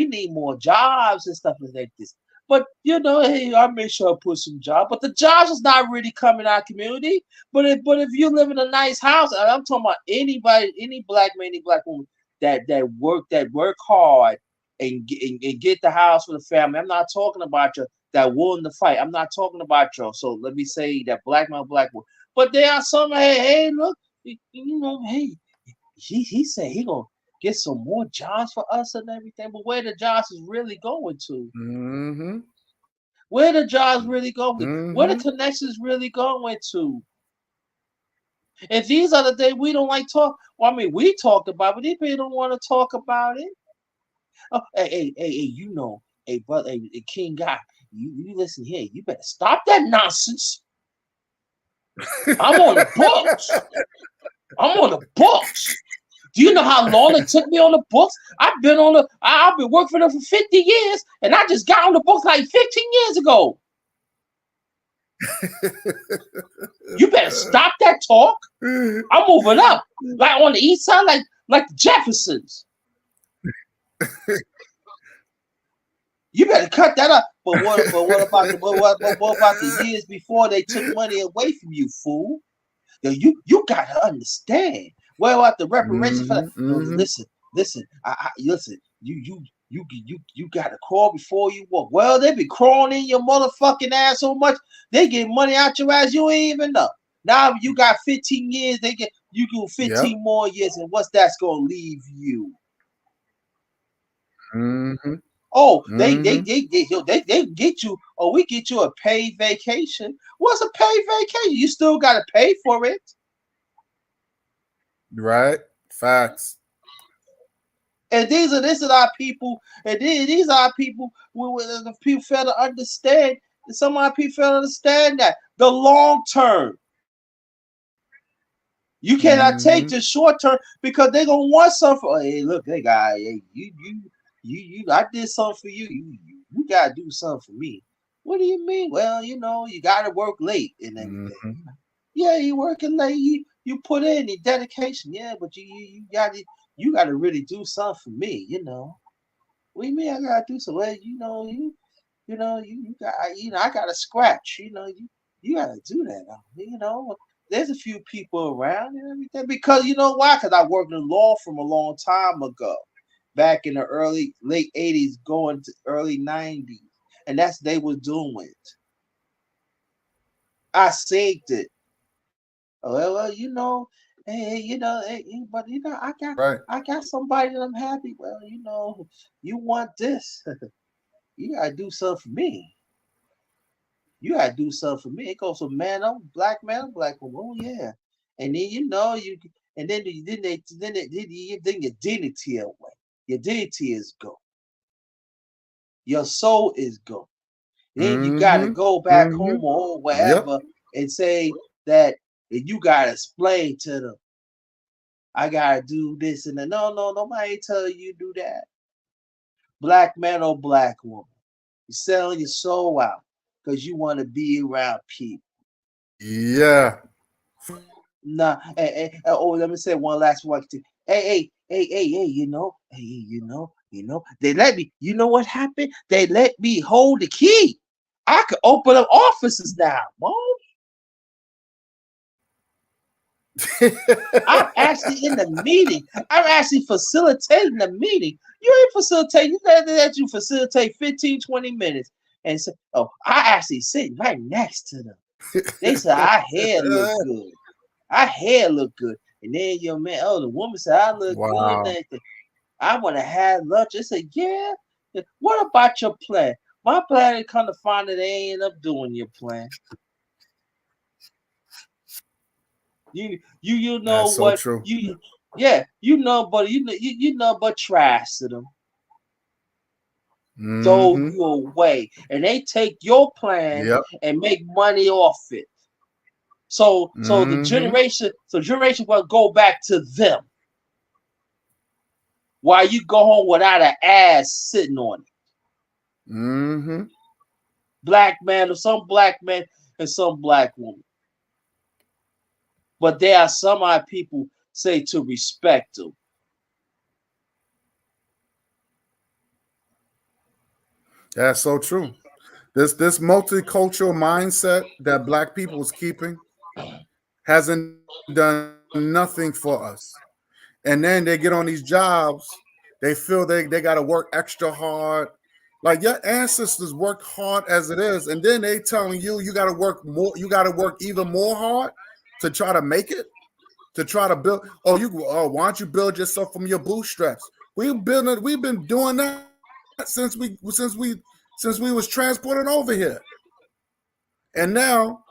need more jobs and stuff like this. But you know, hey, I make sure I put some jobs. But the jobs is not really coming in our community. But if you live in a nice house, and I'm talking about anybody, any black man, any black woman that work hard and get the house for the family. I'm not talking about you that willing to fight. I'm not talking about you. So let me say that black man, black woman. But there are some. Hey, look, you know, hey, he said he gonna get some more jobs for us and everything. But where the jobs is really going to? Where the jobs really going? Where the connections really going to? And these are the things we don't like talk. Well, I mean, we talked about, but these people don't want to talk about it. Oh, hey, you know, hey, brother, hey, King Guy, you listen here. You better stop that nonsense. I'm on the books. Do you know how long it took me on the books? I've been working for them for 50 years, and I just got on the books like 15 years ago. You better stop that talk. I'm moving up, like on the east side, like the Jeffersons. You better cut that up. But what about the years before they took money away from you, fool? You gotta understand. What about the reparations for that? No, listen. Listen. You gotta crawl before you walk. Well, they be crawling in your motherfucking ass so much they get money out your ass you ain't even know. Now you got 15 years. You do 15 more years, and what's that's gonna leave you? Oh, they get you. Oh, we get you a paid vacation. What's a paid vacation? You still gotta pay for it. Right. Facts. And this is our people. And these are our people. The people fail to understand. Some of our people fail to understand that the long term. You cannot take the short term because they're gonna want something. Hey, look, hey guy, hey, you I did something for you. You gotta do something for me. What do you mean? Well, you know, you gotta work late and everything. Yeah, you working late. You put in your dedication. Yeah, but you gotta really do something for me. You know. What do you mean I gotta do something? Well, you got I gotta scratch. You gotta do that. You know. There's a few people around and everything because you know why? Because I worked in law from a long time ago, back in the late 80s, going to early 90s, and they was doing it. I saved it. Well, you know, hey, you know, hey, but you know, Right. I got somebody that I'm happy. Well, you know, you want this, you gotta do something for me. You gotta do something for me. It goes from man, I'm black woman. Oh yeah, and then you know and then your dignity away. Your dignity is gone. Your soul is gone. Then you gotta Mm-hmm. go back Mm-hmm. home or Yep. wherever and say that and you gotta explain to them. I gotta do this and then no, nobody ain't telling you to do that. Black man or black woman, you're selling your soul out because you want to be around people. Yeah. Nah, oh, let me say one last one thing. Hey, you know, they let me. You know what happened? They let me hold the key. I could open up offices now, Mom. I'm actually in the meeting. I'm actually facilitating the meeting. You ain't facilitating. You let you facilitate 15, 20 minutes. And say, oh, I actually sitting right next to them. They said, our hair look good. Our hair look good. And then your man, oh, the woman said, I look good. Wow. And I want to have lunch. I said, yeah. What about your plan? My plan is kind of find that they end up doing your plan. You know That's so what true. you yeah you know but trash to them, throw Mm-hmm. you away, and they take your plan Yep. and make money off it. So Mm-hmm. the generation will go back to them while you go home without an ass sitting on it. Mm-hmm. Black man or some black man and some black woman. But there are some odd people say to respect them. That's so true. This multicultural mindset that black people is keeping hasn't done nothing for us. And then they get on these jobs, they feel they got to work extra hard. Like your ancestors worked hard as it is, and then they telling you got to work more, you got to work even more hard to try to make it, to try to build. Why don't you build yourself from your bootstraps? We've been doing that since we was transported over here, and now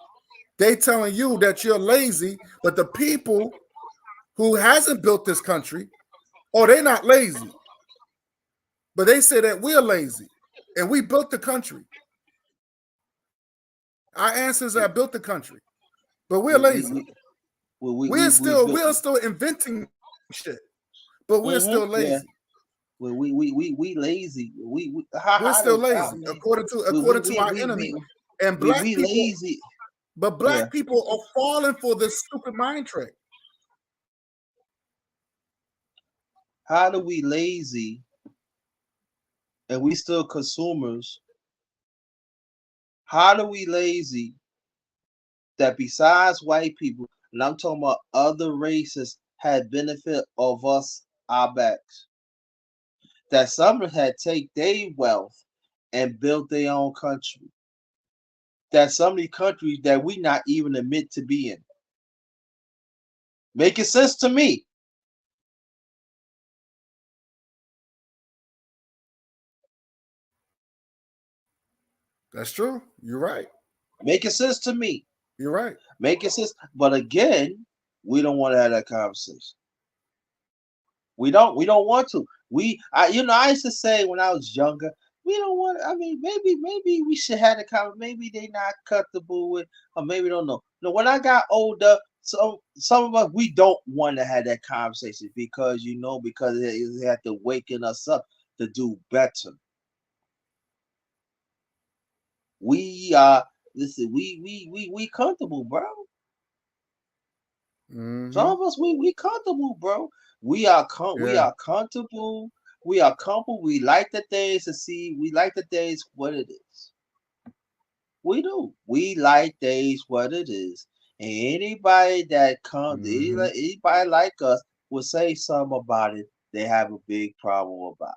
they telling you that you're lazy, but the people who hasn't built this country, they're not lazy, but they say that we're lazy and we built the country. Our ancestors have built the country, but we're We we lazy. we we We built. are still inventing shit, but we're still Yeah. lazy. We lazy. We We're how still do I lazy, mean according to our enemy. And black we people, lazy. but Yeah. black people are falling for this stupid mind trick. How do we lazy and we still consumers? How do we lazy that besides white people, and I'm talking about other races, had benefit of us our backs? That some had take their wealth and built their own country. That some of the countries that we not even admit to be in. Making sense to me. That's true. You're right. Making sense to me. You're right. Making sense. But again, we don't want to have that conversation. We don't want to. I used to say when I was younger, we don't want. I mean, maybe we should have the conversation. Maybe they not comfortable with, or maybe don't know. No, when I got older, some of us we don't want to have that conversation because because it had to waken us up to do better. We listen. We comfortable, bro. Some Mm-hmm. of us we comfortable, bro. We Yeah. are comfortable. We are comfortable. We like the things to see. We like the things what it is. We do. We like things what it is. And anybody that comes, Mm-hmm. anybody like us will say something about it. They have a big problem about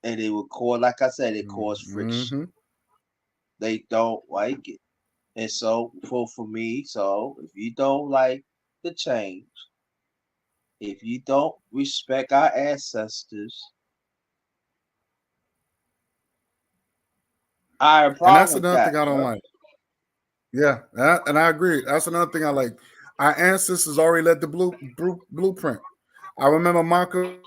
it, and they will cause, like I said, it cause friction. Mm-hmm. They don't like it. And so for me, so if you don't like the change, if you don't respect our ancestors, I have a And that's problem with another that, thing I don't bro. like. Yeah, and I agree. That's another thing I like. Our ancestors already led the blueprint. I remember Malcolm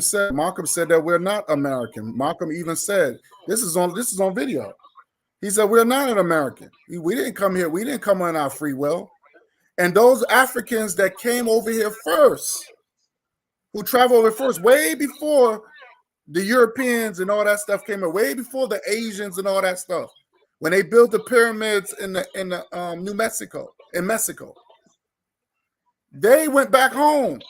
said that we're not American. Malcolm even said this is on video. He said we're not an American. We didn't come here. We didn't come on our free will. And those Africans that came over here first, who traveled over first, way before the Europeans and all that stuff came in, way before the Asians and all that stuff, when they built the pyramids in the New Mexico, in Mexico, they went back home.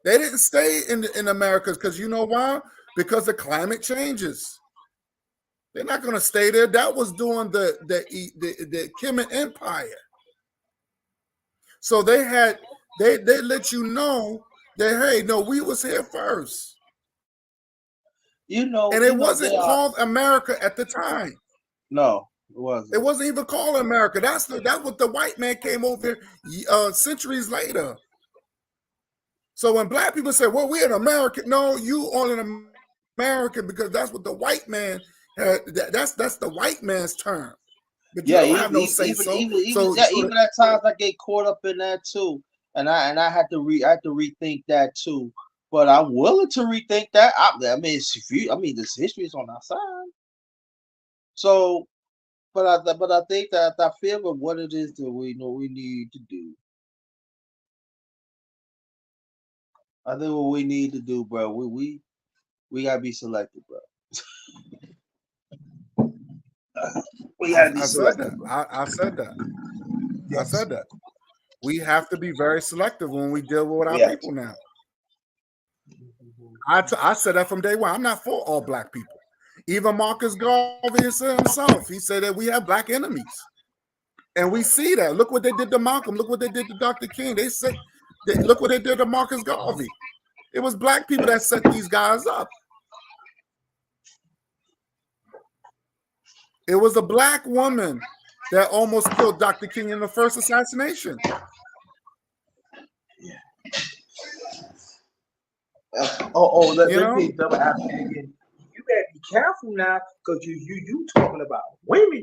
They didn't stay in America because you know why? Because the climate changes. They're not going to stay there. That was during the Khmer Empire. So they let you know that hey, no, we was here first, and it They wasn't are called America at the time. no, it It wasn't. wasn't even called America. That's what the white man came over centuries later. So when black people say, "Well, we're an American," no, you are an American because that's what the white man had. That's the white man's term. But you Yeah, don't have no say so. even at times I get caught up in that too, and I had to rethink that too. But I'm willing to rethink that. I mean, this history is on our side. So, but I think that I feel with what it is that we know we need to do. I think what we need to do, bro. We gotta be selective, bro. We gotta be I said that. selective, bro. I said that. I Yes. said that. We have to be very selective when we deal with our Yes. people now. I said that from day one. I'm not for all black people. Even Marcus Garvey said himself. He said that we have black enemies. And we see that. Look what they did to Malcolm. Look what they did to Dr. King. Look what they did to Marcus Garvey. It was black people that set these guys up. It was a black woman that almost killed Dr. King in the first assassination. Let You know? me double ask you again. You better be careful now, because you talking about women.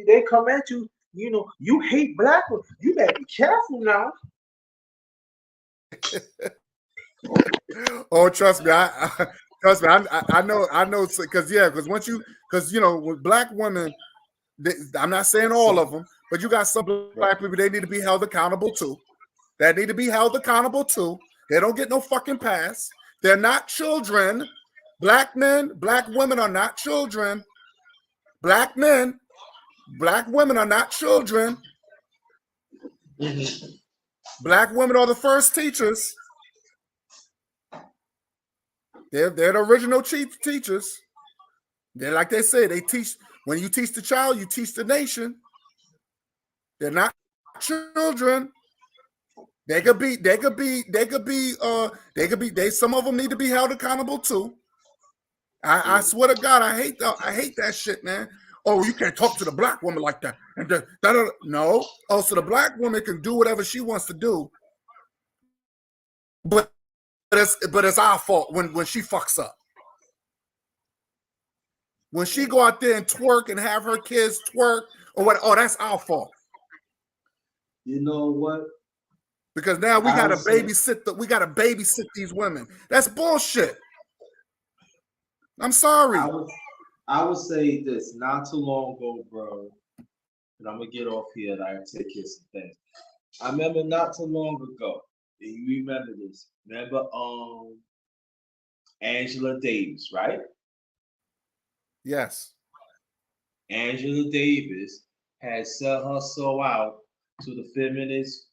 They come at you. You hate black women. You better be careful now. Oh, trust me, trust me. I know because with black women, I'm not saying all of them, but you got some black people they need to be held accountable too. That need to be held accountable too. They don't get no fucking pass. They're not children. Black men, black women are not children. Black men, black women are not children. Mm-hmm. Black women are the first teachers. They're the original teachers. They're like they say, they teach. When you teach the child, you teach the nation. They're not children. Some of them need to be held accountable too. I swear to God, I hate that shit, man. Oh, you can't talk to the black woman like that. And no. Oh, so the black woman can do whatever she wants to do, but it's our fault when she fucks up. When she go out there and twerk and have her kids twerk or what? Oh, that's our fault. You know what? Because now we gotta babysit these women. That's bullshit. I'm sorry. I would say this not too long ago, bro. And I'm gonna get off here and I take care of some things. I remember not too long ago. And you remember this? Remember Angela Davis, right? Yes. Angela Davis had sent her soul out to the feminists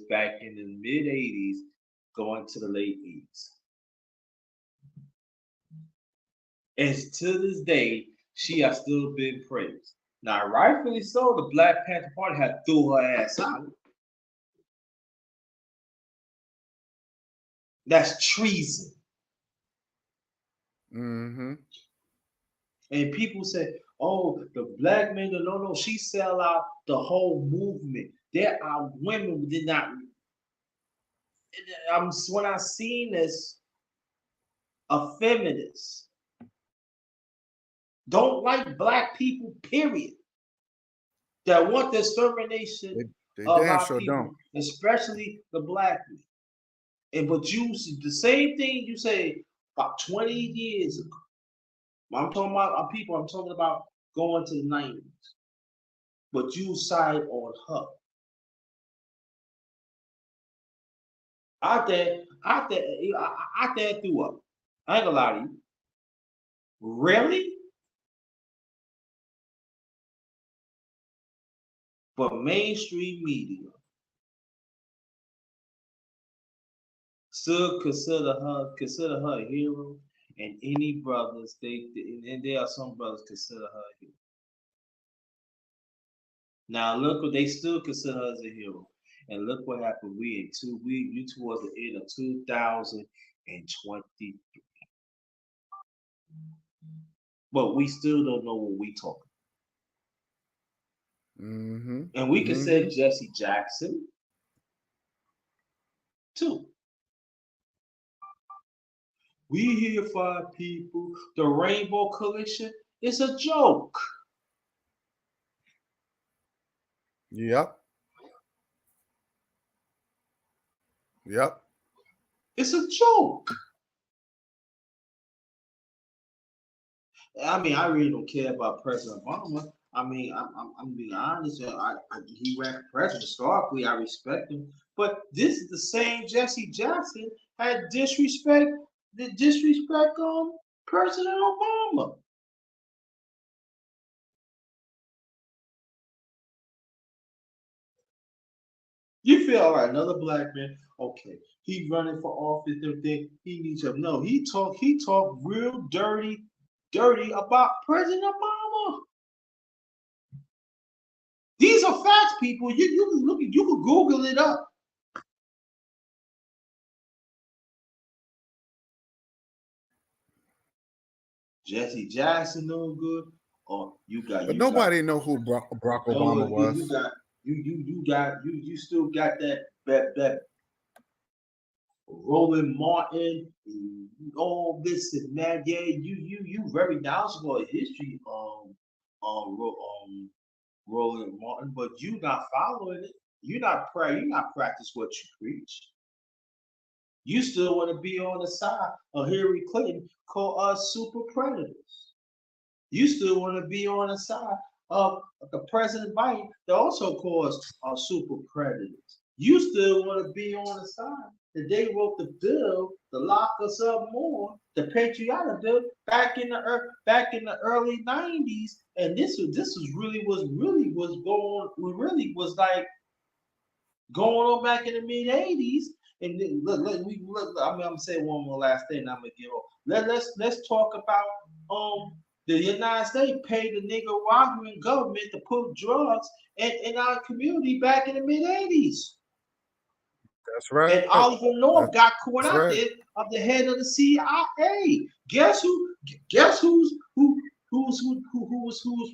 back in the mid '80s, going to the late '80s. And to this day, she has still been praised. Now, rightfully so, the Black Panther Party had threw her ass out. That's treason. Mm-hmm. And people say, oh, the black men, no, she sell out the whole movement. There are women who did not. When I seen this, a feminist don't like black people, period. That want the extermination They of damn our sure don't. people, especially the black men. But you the same thing you say about 20 years ago. I'm talking about people, I'm talking about going to the 90s. But you side on her. Out there threw up. I ain't gonna lie to you. Really? But mainstream media still consider her a hero, and any brothers and there are some brothers consider her a hero. Now look what they still consider her as a hero, and look what happened. You towards the end of 2020, but we still don't know what we talking. Mm-hmm. And we can say Jesse Jackson too. We here for our people. The Rainbow Coalition is a joke. Yep. It's a joke. I mean, I really don't care about President Obama. I mean, I'm being honest. He ran for president historically. I respect him, but this is the same Jesse Jackson had disrespect President Obama. You feel all right? Another black man. Okay, he running for office. Everything he needs help. No, he talk real dirty about President Obama. These are facts, people. You can look. You can Google it up. Jesse Jackson no good, or But nobody know who Barack Obama was. You still got that Roland Martin, all this and that. Yeah, you very knowledgeable in history, Roland Martin, but you not following it. You're not praying. You're not practice what you preach. You still want to be on the side of Hillary Clinton, call us super predators. You still want to be on the side of the President Biden that also calls us super predators. You still want to be on the side that they wrote the bill to lock us up more, the patriotic bill back in the early 90s, and this was like going on back in the mid 80s. And then, look, I'm gonna say one more last thing, and I'm gonna get off. Let's talk about the United States paid the Nicaraguan government to put drugs in our community back in the mid 80s. That's right. And Oliver North got caught out there of the head of the CIA. Guess who's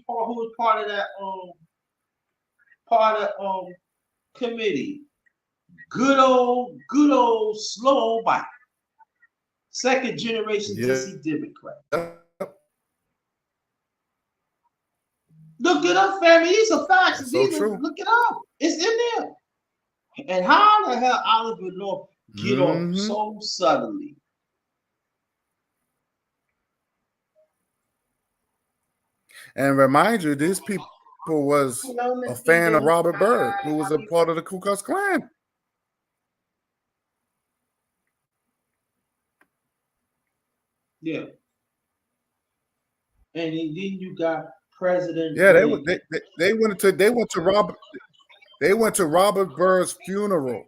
part of that committee? Good old Slow Biden. Second generation DC Democrat. Look it up, family. These are facts. Look it up. It's in there. And how the hell Oliver North get off so suddenly? And remind you, these people was a fan of Robert Byrd, who was a part of the Ku Klux Klan. Yeah. And then you got President. Yeah, they went to Robert Byrd's funeral.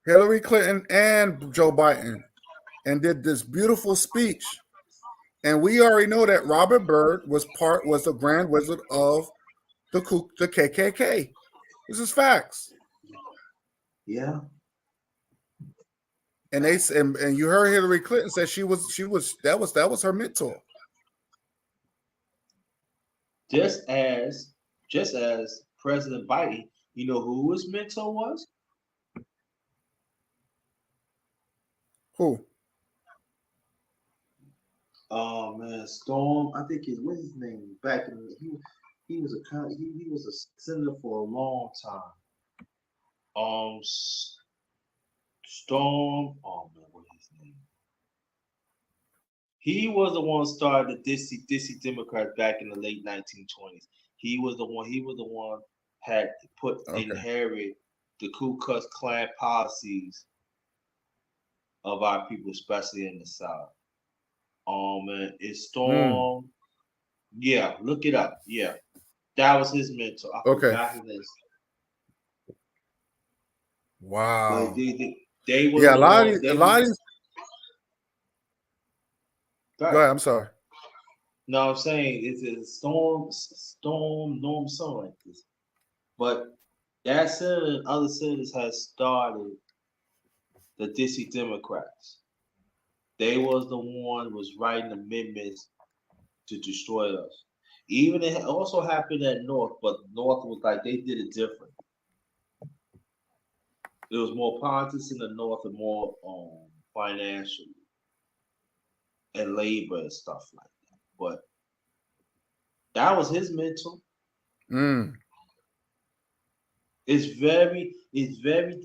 Hillary Clinton and Joe Biden, and did this beautiful speech. And we already know that Robert Byrd was the Grand Wizard of the KKK. This is facts. Yeah. And you heard Hillary Clinton say that was her mentor. Just as President Biden, you know who his mentor was? Who? Oh man, Storm. I think what's his name? Back in he was he was a senator for a long time. Storm. Oh man, what's his name? He was the one who started the Dissy Democrats back in the late 1920s. He was the one. He was the one had put Okay. inherit the Ku Klux Klan policies of our people, especially in the South. Man, it's Storm. Yeah, look it up. Yeah, that was his mentor. I Okay. forgot his name. Wow. But they were Yeah, a the lot ones. of these. Go ahead. I'm sorry. No, I'm saying it's a Storm, Norm, something like this. But that senator and other senators has started the Dixie Democrats. They was the one was writing amendments to destroy us. Even it also happened at North, but North was like they did it different. There was more politics in the North and more financial and labor and stuff like that. But that was his mentor. It's very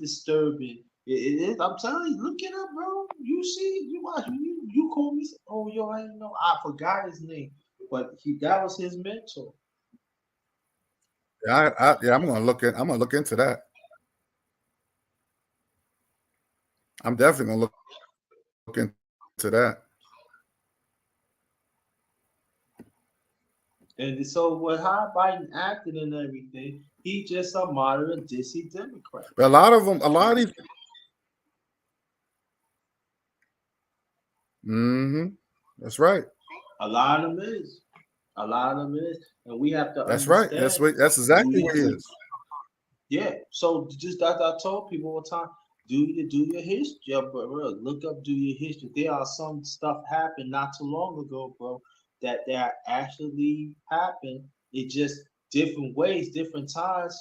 disturbing. It is. I'm telling you, look it up, bro. You see, you watch. You call me. Oh, yo, I didn't know. I forgot his name, but that was his mentor. Yeah, I'm gonna look into that. I'm definitely gonna look into that. And so, what how Biden acted and everything, he just a moderate dissy Democrat. But a lot of these. That's right. A lot of them is. A lot of them is, and we have to That's right. understand. That's exactly what it is. Yeah. So just as I told people all the time, do your history, bro. Look up, do your history. There are some stuff happened not too long ago, bro, that actually happened. It just different ways, different times.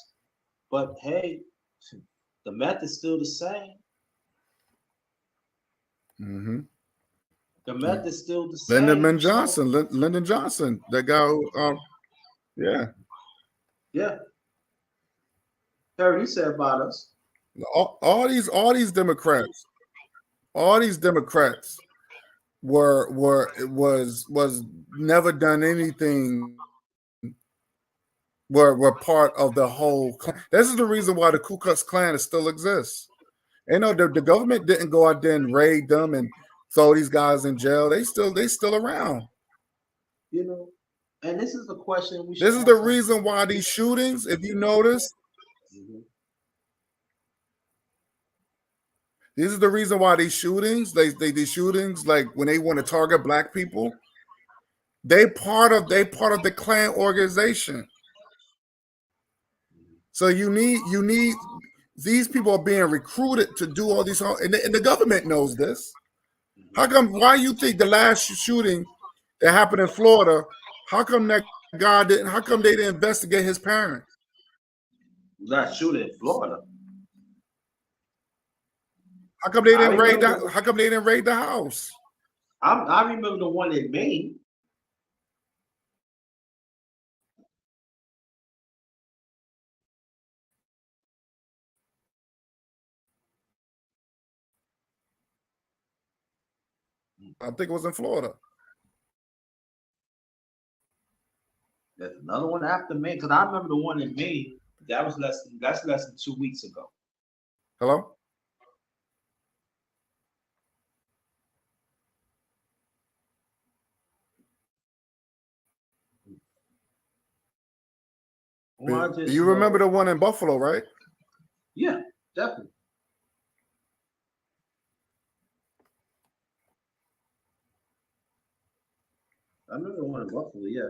But hey, the method's still the same. The method's still the same. Lyndon Johnson, that guy who, yeah. Yeah. Heard he said about us. All these Democrats was never done anything. Were part of the whole. This is the reason why the Ku Klux Klan still exists. You know, the government didn't go out there and raid them and throw these guys in jail. They still around. You know, and this is the question we should. This is the reason why these shootings, if you notice, this is the reason why these shootings, these shootings, like when they want to target black people, they part of the Klan organization. So you need these people are being recruited to do all these, and the government knows this. How come? Why you think the last shooting that happened in Florida? How come that guy didn't? How come they didn't investigate his parents? Last shooting in Florida. How come they didn't raid that? How come they didn't raid the house? I remember the one in Maine. I think it was in Florida. There's another one after Maine, because I remember the one in Maine. That's less than 2 weeks ago. Hello? Well, you remember the one in Buffalo, right? Yeah, definitely. I remember the one in Buffalo, yeah.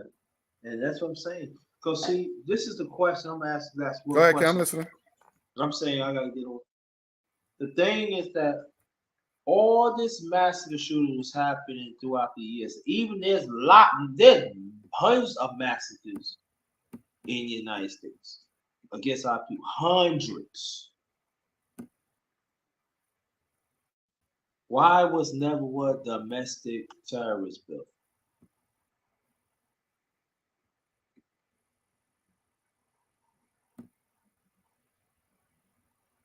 And that's what I'm saying. Because see, this is the question I'm asking. That's one Go ahead, question. I'm listening. I'm saying I gotta get on. The thing is that all this massacre shooting was happening throughout the years. Even there's hundreds of massacres in the United States against our people. Hundreds. Why was never what domestic terrorist bill?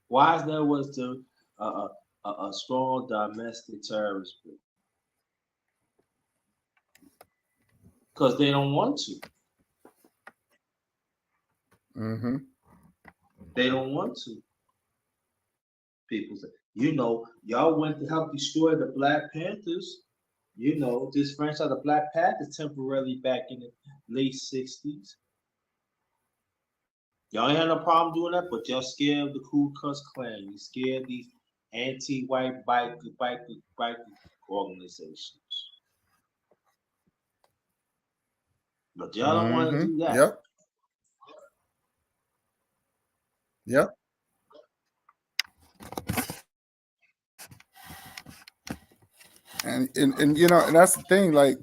Why is there was the a strong domestic terrorist bill? Because they don't want to. Mm-hmm. They don't want to. People say, y'all went to help destroy the Black Panthers. This franchise, the Black Panthers, temporarily back in the late 60s. Y'all ain't had no problem doing that, but y'all scared of the Ku Klux Klan. You scared these anti-white bike organizations. But y'all don't want to do that. Yep. Yep. And and that's the thing, like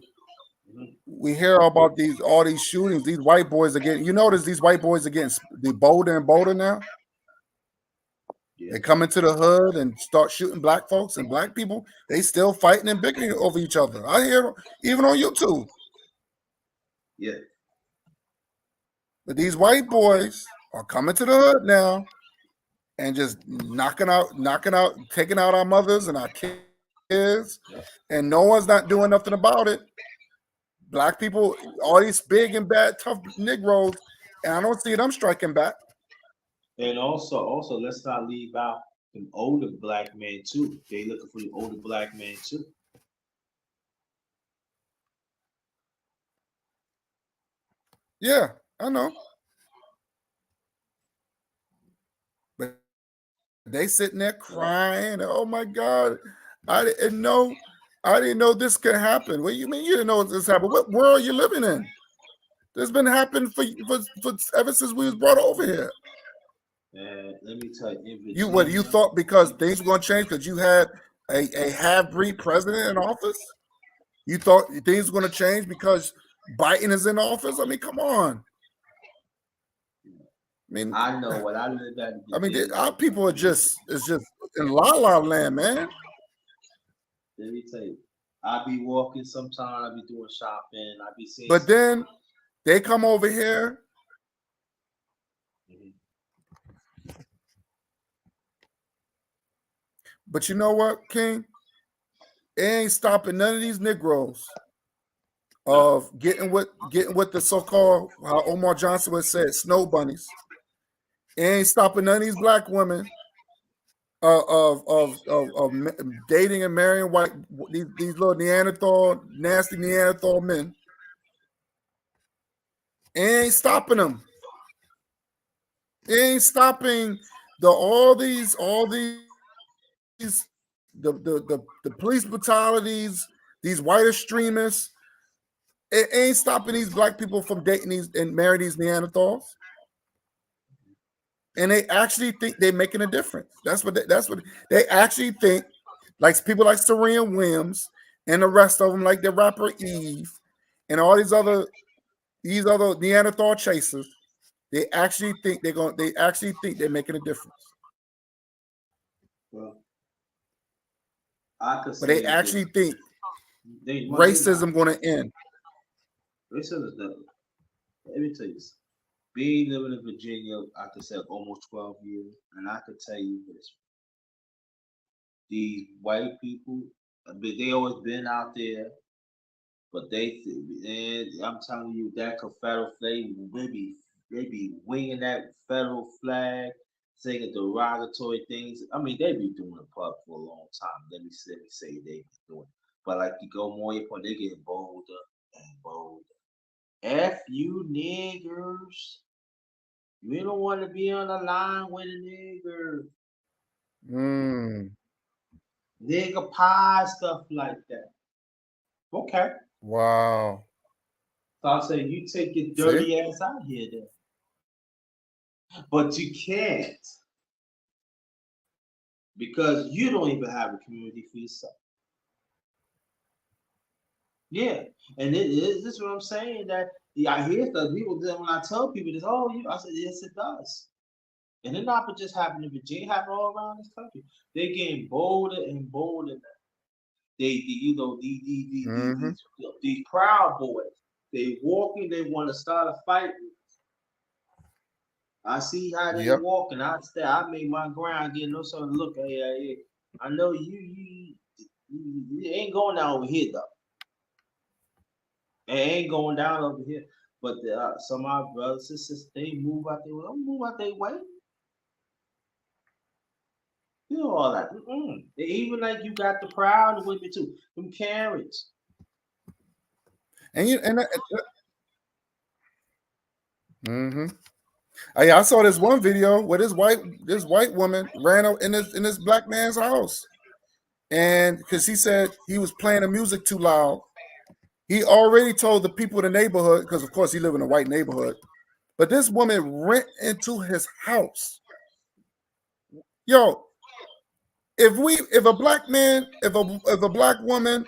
we hear about all these shootings, these white boys are getting, notice these white boys are getting bolder and bolder now. Yeah. They come into the hood and start shooting black folks and black people. They still fighting and bickering over each other. I hear even on YouTube. Yeah. But these white boys are coming to the hood now and just knocking out, taking out our mothers and our kids, and no one's not doing nothing about it. Black people, all these big and bad, tough Negroes, and I don't see them striking back. And also, let's not leave out the older black men too. They looking for the older black men too. Yeah, I know. But they sitting there crying. Oh my God, I didn't know this could happen. What do you mean you didn't know this happened? What world are you living in? This been happening for ever since we was brought over here. Let me tell you, you thought because things were going to change because you had a half-breed president in office? You thought things were going to change because Biden is in office? I mean, come on. I know what I lived at. I mean, our people it's just in la land, man. Let me tell you, I be walking sometimes, I be doing shopping, I be seeing. But then they come over here. Mm-hmm. But you know what, King? It ain't stopping none of these Negroes of getting with the so-called, how Omar Johnson would say, snow bunnies. It ain't stopping none of these black women of dating and marrying white these little nasty Neanderthal men. It ain't stopping them. It ain't stopping all these the police brutalities, these white extremists. It ain't stopping these black people from dating these and marrying these Neanderthals. And they actually think they're making a difference. That's what they actually think. Like people like Serena Williams and the rest of them, like the rapper Eve and all these other Neanderthal chasers. They actually think they're making a difference. Well, I could say, but they actually think racism going to end. Racism is never. Let me tell you this. Being living in Virginia, I could say almost 12 years, and I could tell you this. These white people, they always been out there, but I'm telling you, that Confederate flag, they be winging that federal flag, saying derogatory things. I mean, they be doing it for a long time. Let me say they be doing it. But like you go more your point, they getting bolder and bolder. F you niggers. We don't want to be on the line with a nigger. Nigger pie, stuff like that. Okay. Wow. So I say you take your dirty ass out here then. But you can't. Because you don't even have a community for yourself. Yeah. And this is what I'm saying, that Yeah, I hear stuff. People when I tell people this, oh, I said yes, it does. And it not just happen in Virginia, happen all around this country. They're getting bolder and bolder now. You know, Mm-hmm. these proud boys. They walking. They want to start a fight. I see how they Yep. walking. I made my ground. Get no sort of look. Hey, I know you ain't going down over here though. It ain't going down over here. But some of our brothers and sisters, they move out their way. Don't move out their way. You know all that. Even like you got the proud with me too. Them Karens. And mm-hmm. I saw this one video where this white woman ran up in this black man's house, and because he said he was playing the music too loud, he already told the people in the neighborhood, because of course he lived in a white neighborhood, but this woman went into his house. Yo, if a black man, if a black woman,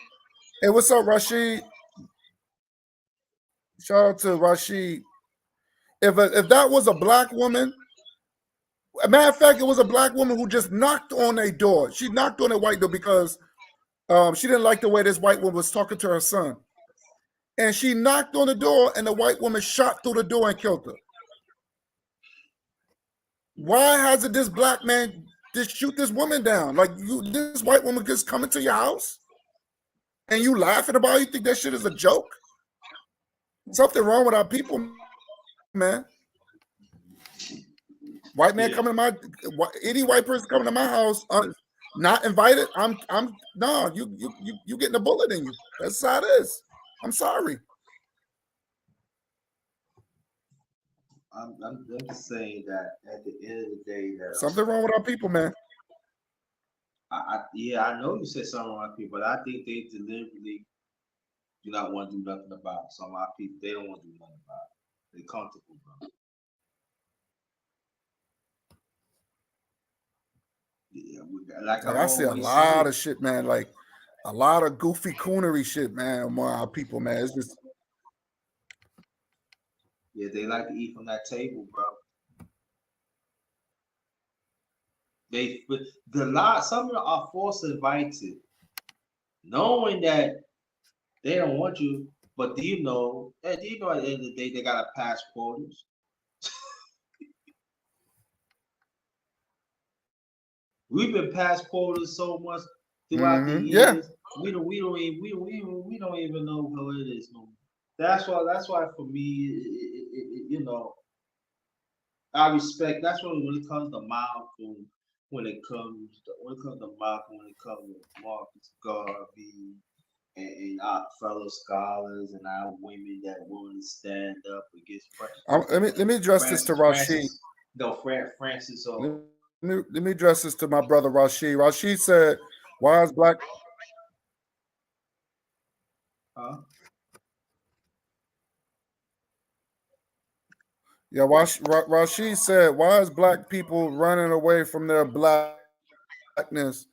hey, what's up, Rashid? Shout out to Rashid. If that was a black woman, a matter of fact, it was a black woman who just knocked on a door. She knocked on a white door because she didn't like the way this white woman was talking to her son. And she knocked on the door, and the white woman shot through the door and killed her. Why hasn't this black man just shoot this woman down? Like, this white woman just coming to your house, and you laughing about it? You think that shit is a joke? Something wrong with our people, man. White man coming to any white person coming to my house, not invited. No, you getting a bullet in you. That's how it is. I'm sorry. I'm just saying that at the end of the day, that Something wrong with our people, man. I know you said something wrong with people, but I think they deliberately do not want to do nothing about it. Some of our people, they don't want to do nothing about it. They're comfortable, bro. Yeah, like Like, I've I see a always lot said. of shit, man. Like a lot of goofy coonery shit, man, among our people, man. It's just Yeah, they like to eat from that table, bro. Some of them are forced invited, knowing that they don't want you. But do you know at the end of the day they gotta pass quotas? We've been past quotas so much throughout the yeah. years. We don't even know how it is no more. That's why for me, you know, I respect. That's when it comes to Malcolm, when it comes to Malcolm, when it comes to Marcus Garvey, and our fellow scholars and our women that want to stand up against Let me address this to Rashid. Francis Let or me address this to my brother Rashid. Rashid said, "Why is black?" huh? Yeah, Rashid said, "Why is black people running away from their blackness?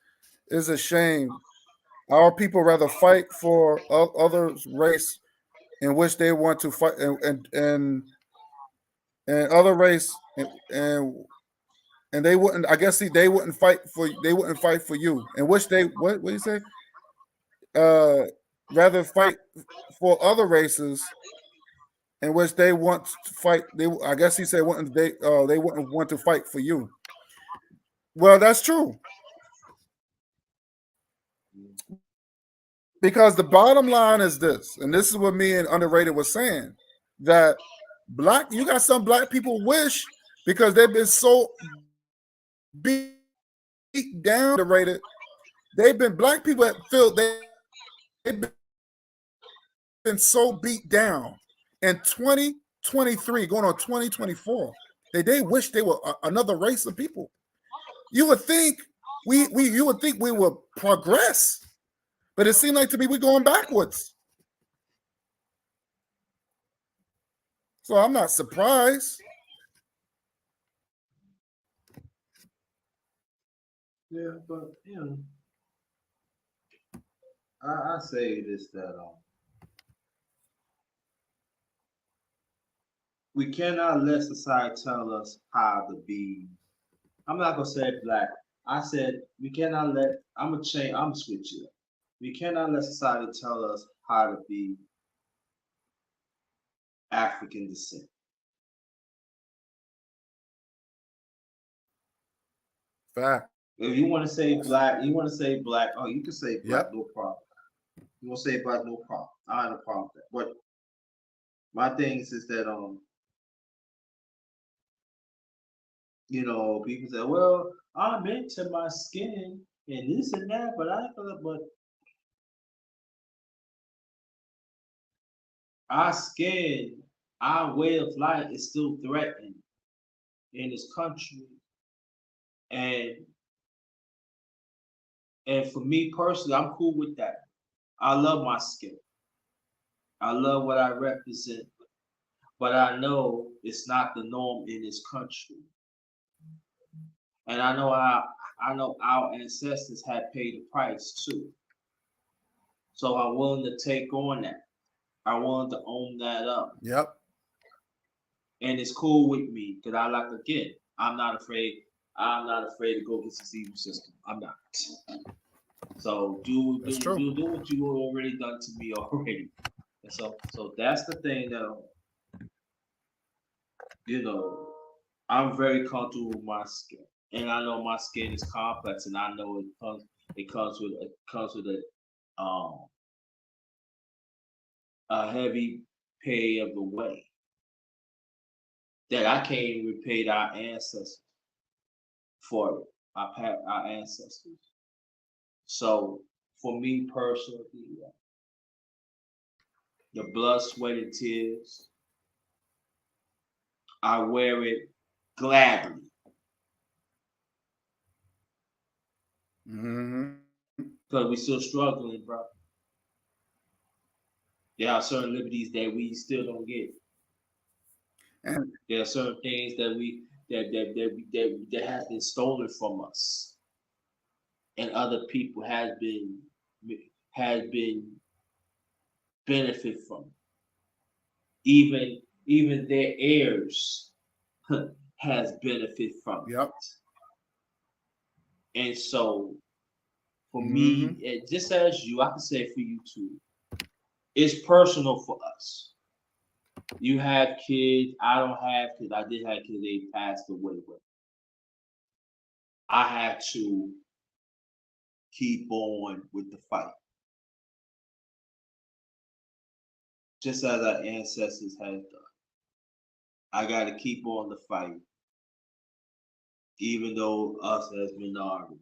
Is a shame. Our people rather fight for others' race in which they want to fight, and other race, and they wouldn't. I guess they wouldn't fight for you. In which they what do you say? Rather fight for other races in which they want to fight. I guess he said they wouldn't want to fight for you. Well, that's true, because the bottom line is this, and this is what me and Underrated was saying, that you got some black people wish, because they've been so beat down, underrated. Black people that feel they've been so beat down in 2023, going on 2024, that they wish they were another race of people. You would think you would think we would progress, but it seemed like to me we're going backwards. So I'm not surprised. Yeah, but I say this that we cannot let society tell us how to be. I'm not gonna say black. I said we cannot let. I'm gonna change. I'm gonna switch it up. We cannot let society tell us how to be African descent. Fact. If you want to say black, you want to say black. Oh, you can say black, Yep. no problem. You want to say black, no problem. I have no problem with that. But my thing is that people say, well, I'm into my skin and this and that, but our skin, our way of life is still threatened in this country. And for me personally, I'm cool with that. I love my skin. I love what I represent. But I know it's not the norm in this country. And I know our ancestors had paid the price too. So I'm willing to take on that. I willing to own that up. Yep. And it's cool with me because I'm not afraid. I'm not afraid to go against this evil system. I'm not. So do what you already done to me already. And so that's the thing that I'm very comfortable with my skin. And I know my skin is complex, and I know it comes with a heavy pay of the way that I can't even repay our ancestors for it. Our ancestors. So for me personally, the blood, sweat, and tears, I wear it gladly. Because we're still struggling, bro. There are certain liberties that we still don't get. And there are certain things that has been stolen from us, and other people has been benefit from it. Even their heirs has benefit from yep. it. And so for me, just as you, I can say for you too, it's personal for us. You have kids. I don't have kids. I did have kids. They passed away. But I had to keep on with the fight. Just as our ancestors had done. I got to keep on the fight. Even though us as minorities.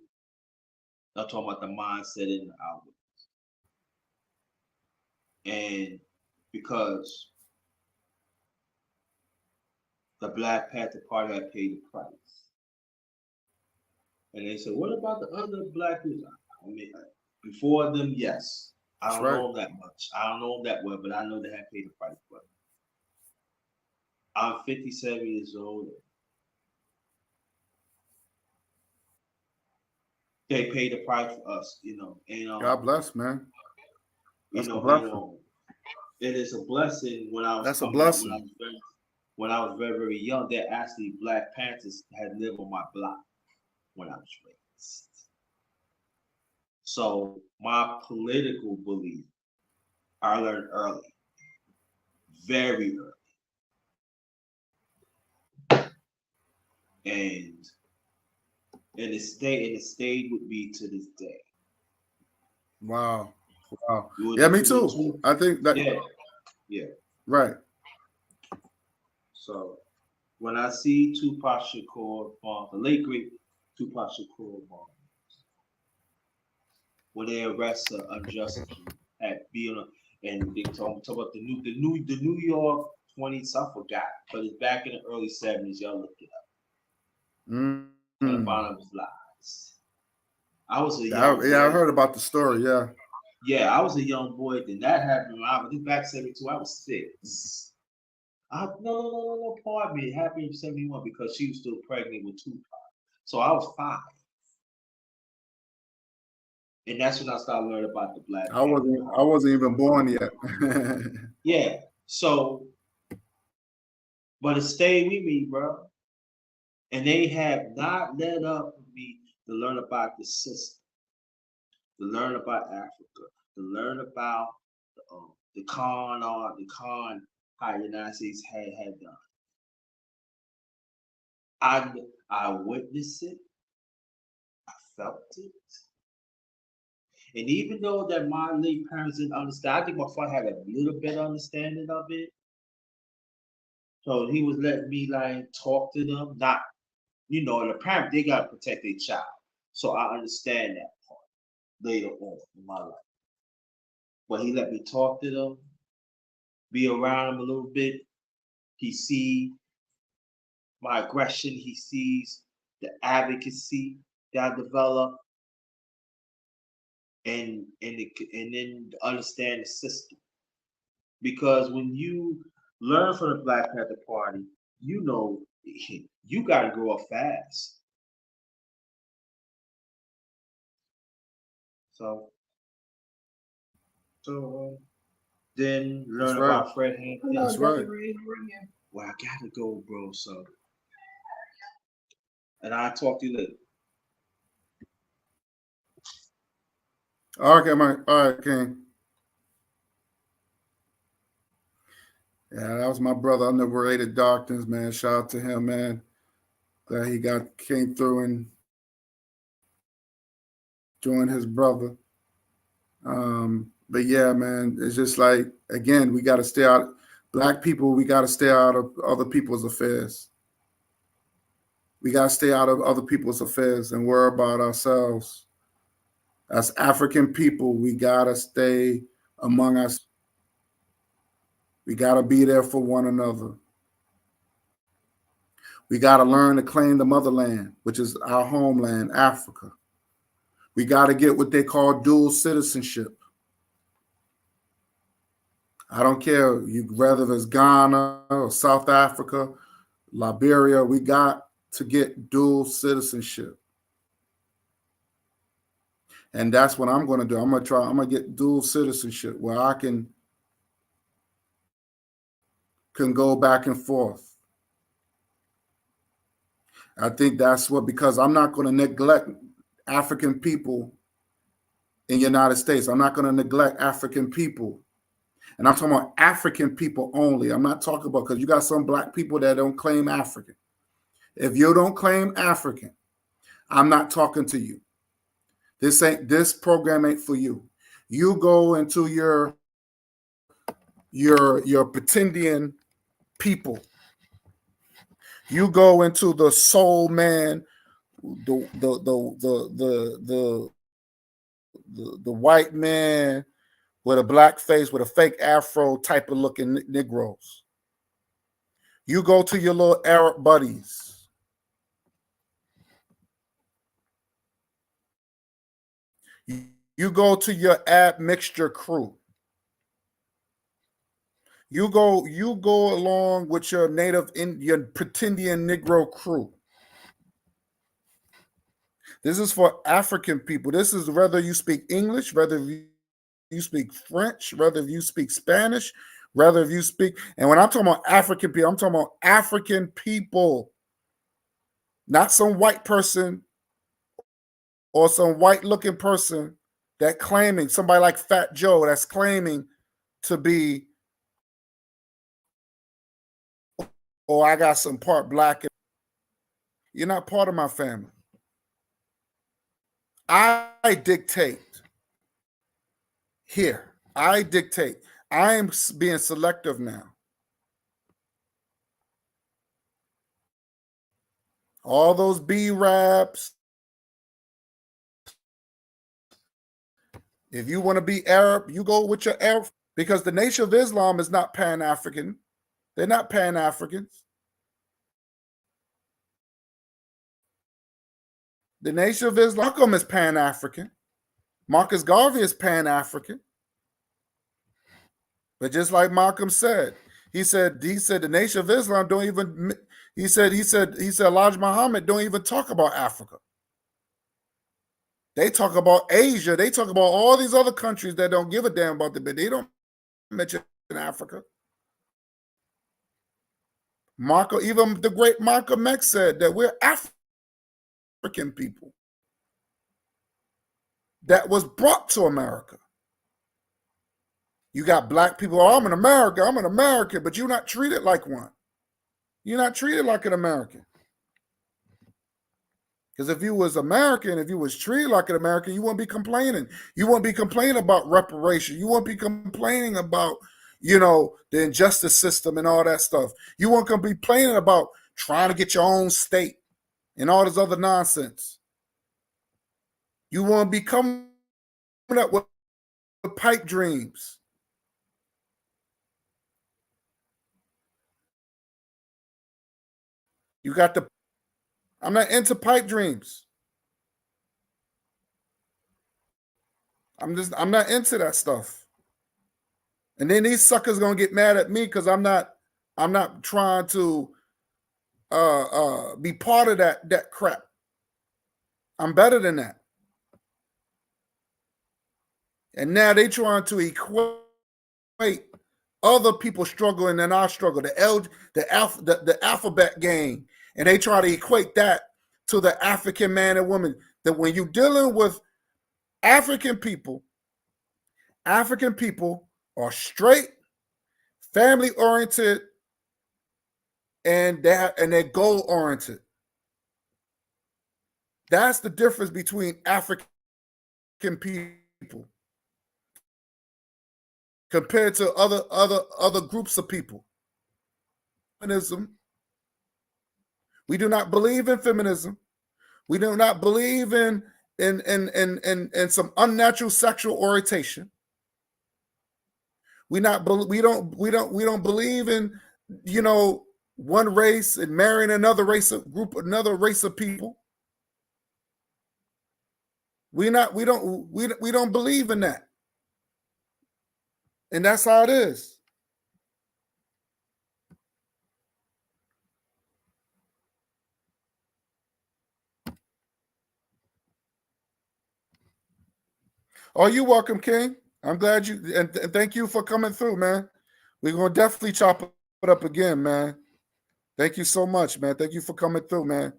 I'm talking about the mindset and the outlook. And because the Black Panther Party had paid the price. And they said, what about the other black people? I mean, before them, yes. I don't know them that much. I don't know them that well, but I know they had paid the price for it. I'm 57 years old. They paid the price for us, And God bless, man. That's a blessing. It is a blessing. When I was when I was very, very young, that actually Black Panthers had lived on my block when I was raised. So my political belief, I learned early, very early, and it stayed with me to this day. Wow. Yeah, me too. I think that. Yeah. Right. So when I see Tupac Shakur, the late great Tupac Shakur, when they arrest unjustly at being, and they talk about the New York 20s, I forgot, but it's back in the early 70s. Y'all look it up. And the bottom was lies. I was a young boy. I heard about the story. Yeah. Yeah, I was a young boy. Then that happened when I was back 72. I was 6. No, pardon me. It happened in 71 because she was still pregnant with Tupac. So I was 5. And that's when I started learning about the Black. I wasn't even born yet. Yeah. So But it stayed with me, bro. And they have not let up for me to learn about the system, to learn about Africa, to learn about the con art, the con how the United States had done. I witnessed it, I felt it. And even though that my late parents didn't understand, I think my father had a little bit of understanding of it. So he was letting me like talk to them. Not, the parent, they gotta protect their child. So I understand that part later on in my life. But he let me talk to them, be around them a little bit. He see my aggression, he sees the advocacy that I develop, and then understand the system. Because when you learn from the Black Panther Party, you got to grow up fast. So, then That's learn right. about Fred Hampton. That's right. Well, I gotta go, bro. So, and I'll talk to you later. Okay, Mike. All right, King. Yeah, that was my brother. I never rated Darkness, man. Shout out to him, man. Glad he came through and joined his brother. But yeah, man, it's just like, again, we got to stay out. Black people, we got to stay out of other people's affairs. We got to stay out of other people's affairs and worry about ourselves. As African people, we got to stay among us. We got to be there for one another. We got to learn to claim the motherland, which is our homeland, Africa. We got to get what they call dual citizenship. I don't care whether it's Ghana or South Africa, Liberia, we got to get dual citizenship. And that's what I'm going to do. I'm going to get dual citizenship where I can go back and forth. I think that's because I'm not going to neglect African people in the United States. I'm not going to neglect African people. And I'm talking about African people only. I'm not talking about, because you got some Black people that don't claim African. If you don't claim African, I'm not talking to you. This program ain't for you. You go into your pretendian people. You go into the soul man, the white man with a black face with a fake afro type of looking Negroes. You go to your little Arab buddies. You go to your admixture crew. You go along with your native Indian pretendian Negro crew. This is for African people. This is whether you speak English, whether you speak French, whether you speak Spanish, whether you speak, and when I'm talking about African people, I'm talking about African people, not some white person or some white looking person that claiming, somebody like Fat Joe that's claiming to be, oh, I got some part black. You're not part of my family. I dictate here. I dictate. I am being selective now. All those B-raps. If you want to be Arab, you go with your Arab, because the Nation of Islam is not Pan-African. They're not Pan-Africans. The Nation of Islam, Malcolm is Pan-African. Marcus Garvey is Pan-African. But just like Malcolm said, he said the Nation of Islam don't even, he said Elijah Muhammad don't even talk about Africa. They talk about Asia. They talk about all these other countries that don't give a damn about them, but they don't mention Africa. Even the great Malcolm X said that we're African people that was brought to America. You got black people, oh, I'm an American, but you're not treated like one. You're not treated like an American. Because if you was American, if you was treated like an American, you wouldn't be complaining. You wouldn't be complaining about reparation. You wouldn't be complaining about, the injustice system and all that stuff. You wouldn't be complaining about trying to get your own state and all this other nonsense. You won't be coming up with pipe dreams. I'm not into pipe dreams. I'm not into that stuff. And then these suckers gonna get mad at me because I'm not trying to be part of that crap. I'm better than that. And now they trying to equate other people struggling than our struggle, the alphabet game, and they try to equate that to the African man and woman. That when you're dealing with African people are straight, family oriented, and they're goal oriented. That's the difference between African people compared to other groups of people. Feminism. We do not believe in feminism. We do not believe in some unnatural sexual orientation. We don't believe in one race and marrying another race of people. We don't believe in that. And that's how it is. Oh, you're welcome, King. I'm glad and thank you for coming through, man. We're gonna definitely chop it up again, man. Thank you so much, man. Thank you for coming through, man.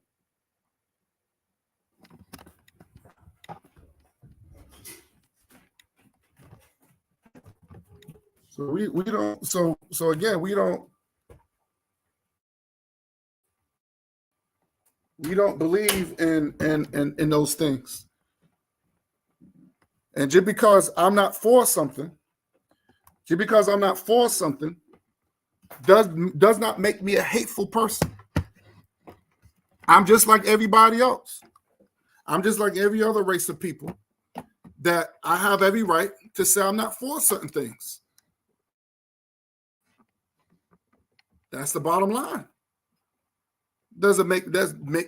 So we don't so again we don't believe in those things. And just because I'm not for something, does not make me a hateful person. I'm just like everybody else. I'm just like every other race of people that I have every right to say I'm not for certain things. That's the bottom line. Doesn't make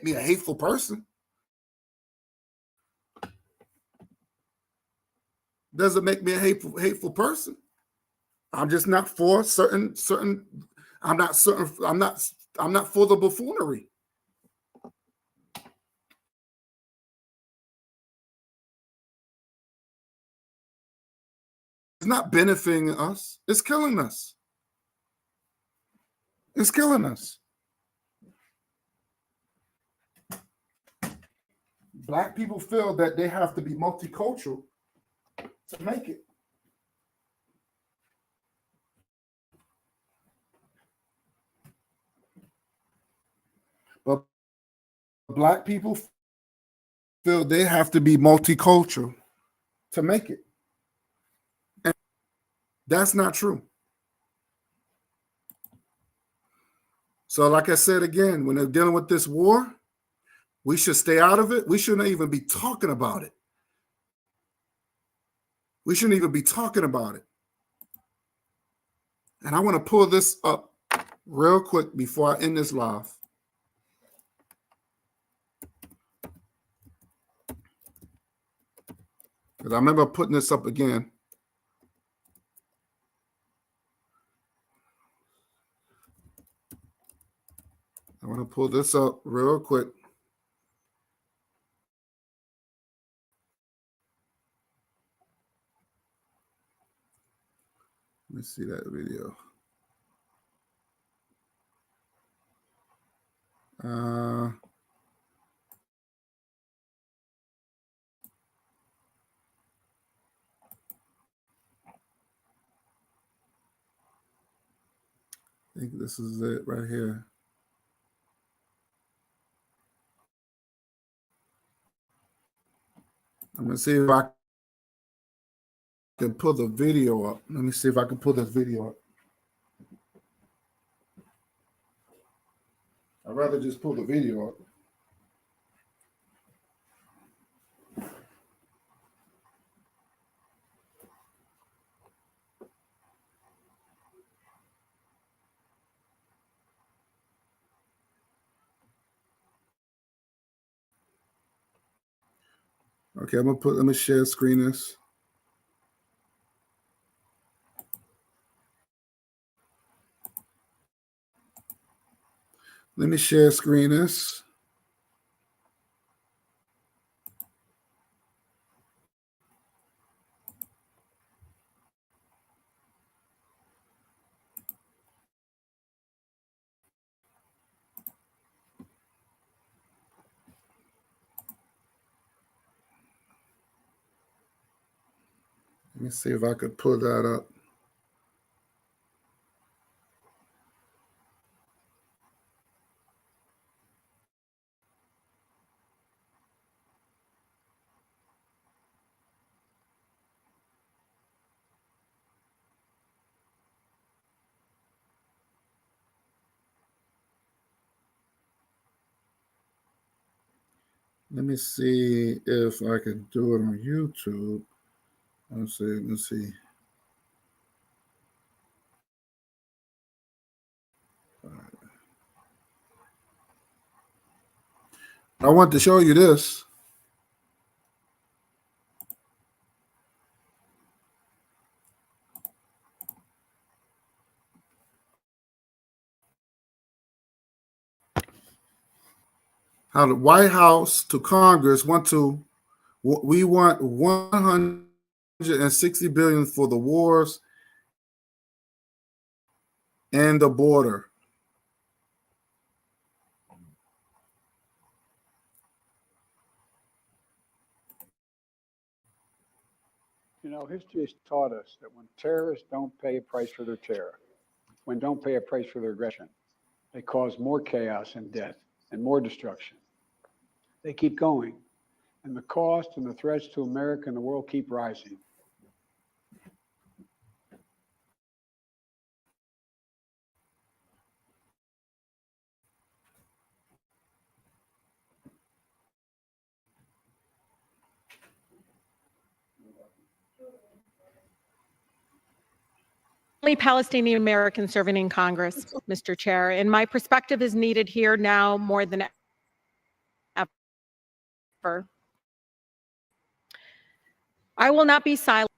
me a hateful person. Doesn't make me a hateful person. I'm just not for certain. I'm not for the buffoonery. It's not benefiting us. It's killing us. It's killing us. Black people feel that they have to be multicultural to make it. But Black people feel they have to be multicultural to make it. And that's not true. So like I said again, when they're dealing with this war, we should stay out of it. We shouldn't even be talking about it. We shouldn't even be talking about it. And I want to pull this up real quick before I end this live. Because I remember putting this up again. I want to pull this up real quick. Let me see that video. Uh, I think this is it right here. I'm gonna see if I can pull the video up. Let me see if I can pull this video up. I'd rather just pull the video up. Okay, let me share screen this. Let me share screen this. Let me see if I could pull that up. Let me see if I can do it on YouTube. Let's see. I want to show you this. How the White House to Congress we want 160 billion for the wars and the border. You know, history has taught us that when terrorists don't pay a price for their terror, when don't pay a price for their aggression, they cause more chaos and death and more destruction. They keep going, and the cost and the threats to America and the world keep rising. Palestinian American serving in Congress, Mr. Chair, and my perspective is needed here now more than ever. I will not be silent.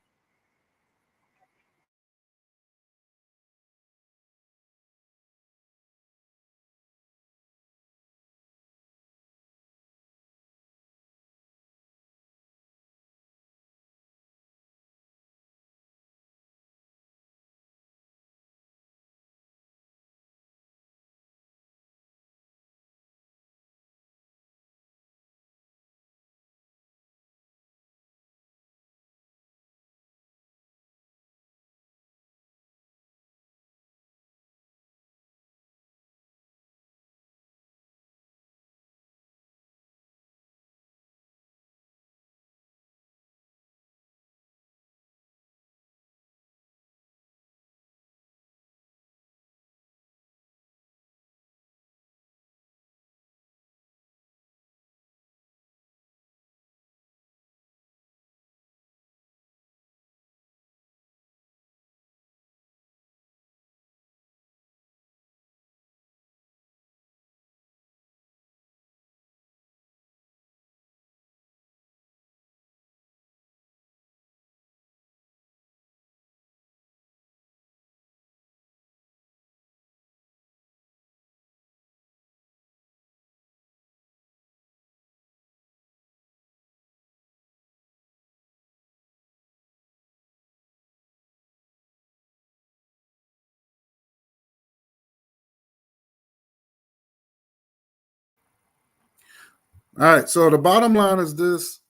All right. So the bottom line is this.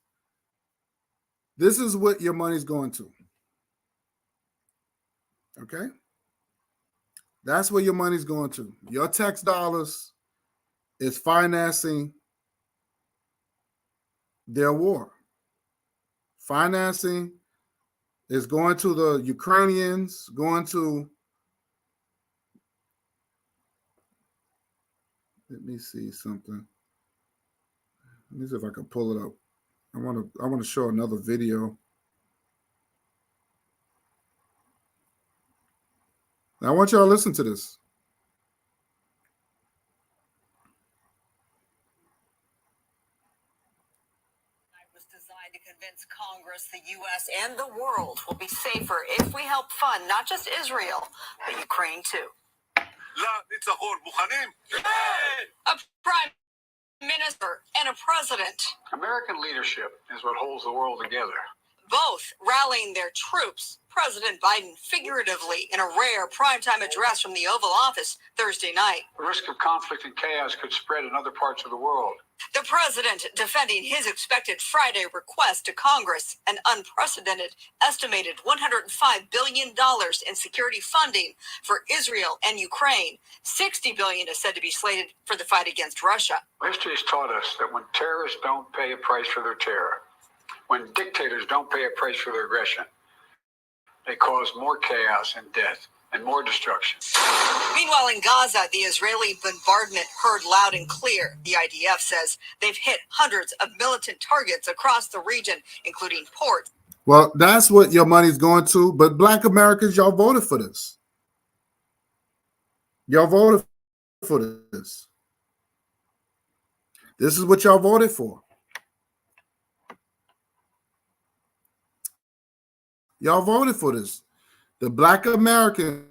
This is what your money's going to. Okay? That's where your money's going to. Your tax dollars is financing their war. Financing is going to the Ukrainians, going to, let me see something. Let me see if I can pull it up. I want to show another video. I want y'all to listen to this. Was designed to convince Congress the U.S. and the world will be safer if we help fund not just Israel, but Ukraine too. A prime minister and a president, American leadership is what holds the world together. both rallying their troops. President Biden figuratively in a rare primetime address from the Oval Office Thursday night. The risk of conflict and chaos could spread in other parts of the world. The president defending his expected Friday request to Congress, an unprecedented estimated $105 billion in security funding for Israel and Ukraine. $60 billion is said to be slated for the fight against Russia. History has taught us that when terrorists don't pay a price for their terror, when dictators don't pay a price for their aggression, they cause more chaos and death and more destruction. Meanwhile, in Gaza, the Israeli bombardment heard loud and clear. The IDF says they've hit hundreds of militant targets across the region, including ports. Well, that's what your money's going to. But Black Americans, y'all voted for this. Y'all voted for this. This is what y'all voted for. Y'all voted for this. The Black Americans,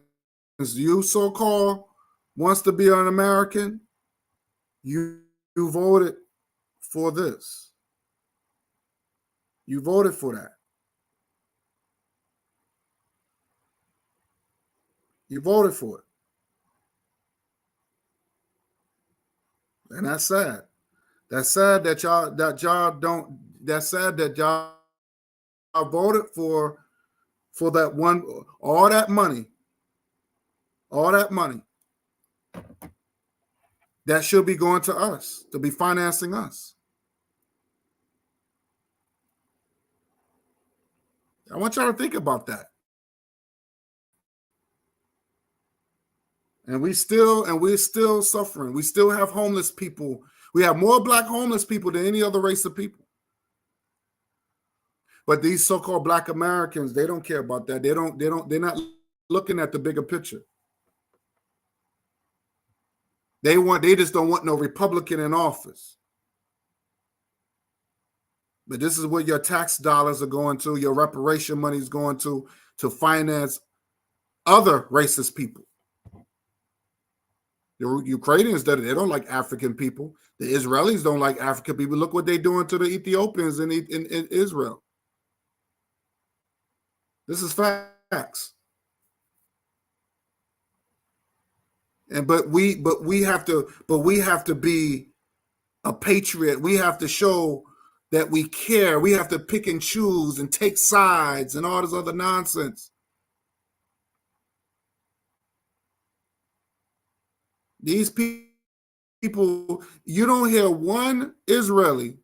you so-called wants to be an American, you voted for this. You voted for that. You voted for it. And that's sad. That's sad that y'all don't, that's sad that y'all voted for that one, all that money that should be going to us, to be financing us. I want y'all to think about that. And we're still suffering. We still have homeless people. We have more Black homeless people than any other race of people. But these so-called Black Americans, they don't care about that. They're not looking at the bigger picture. They just don't want no Republican in office. But this is where your tax dollars are going to, your reparation money is going to finance other racist people. The Ukrainians, they don't like African people. The Israelis don't like African people. Look what they're doing to the Ethiopians in Israel. This is facts. But we have to be a patriot. We have to show that we care. We have to pick and choose and take sides and all this other nonsense. These people, you don't hear one Israeli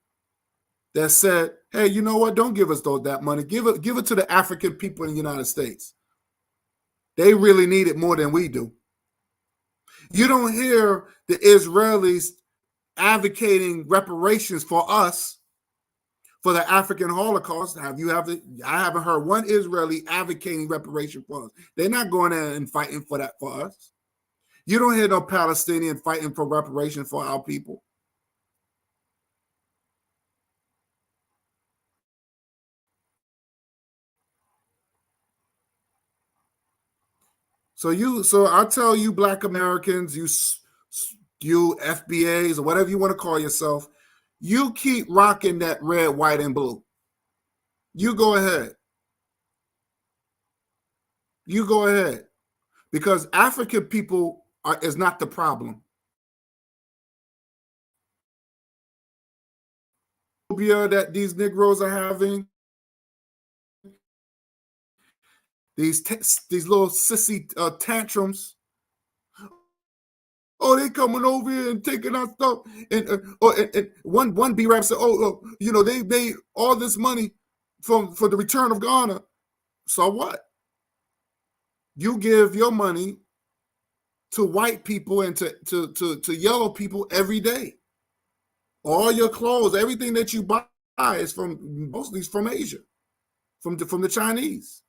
that said, hey, you know what? Don't give us that money. Give it to the African people in the United States. They really need it more than we do. You don't hear the Israelis advocating reparations for us for the African Holocaust. I haven't heard one Israeli advocating reparation for us. They're not going there and fighting for that for us. You don't hear no Palestinian fighting for reparation for our people. So I tell you, Black Americans, you FBAs or whatever you want to call yourself, you keep rocking that red, white, and blue. You go ahead. You go ahead. Because African people is not the problem. that these Negroes are having, these little sissy tantrums. Oh, they coming over here and taking our stuff. And one B-Rap said, oh, they made all this money for the return of Ghana. So what? You give your money to white people and to yellow people every day. All your clothes, everything that you buy is mostly from Asia, from the Chinese.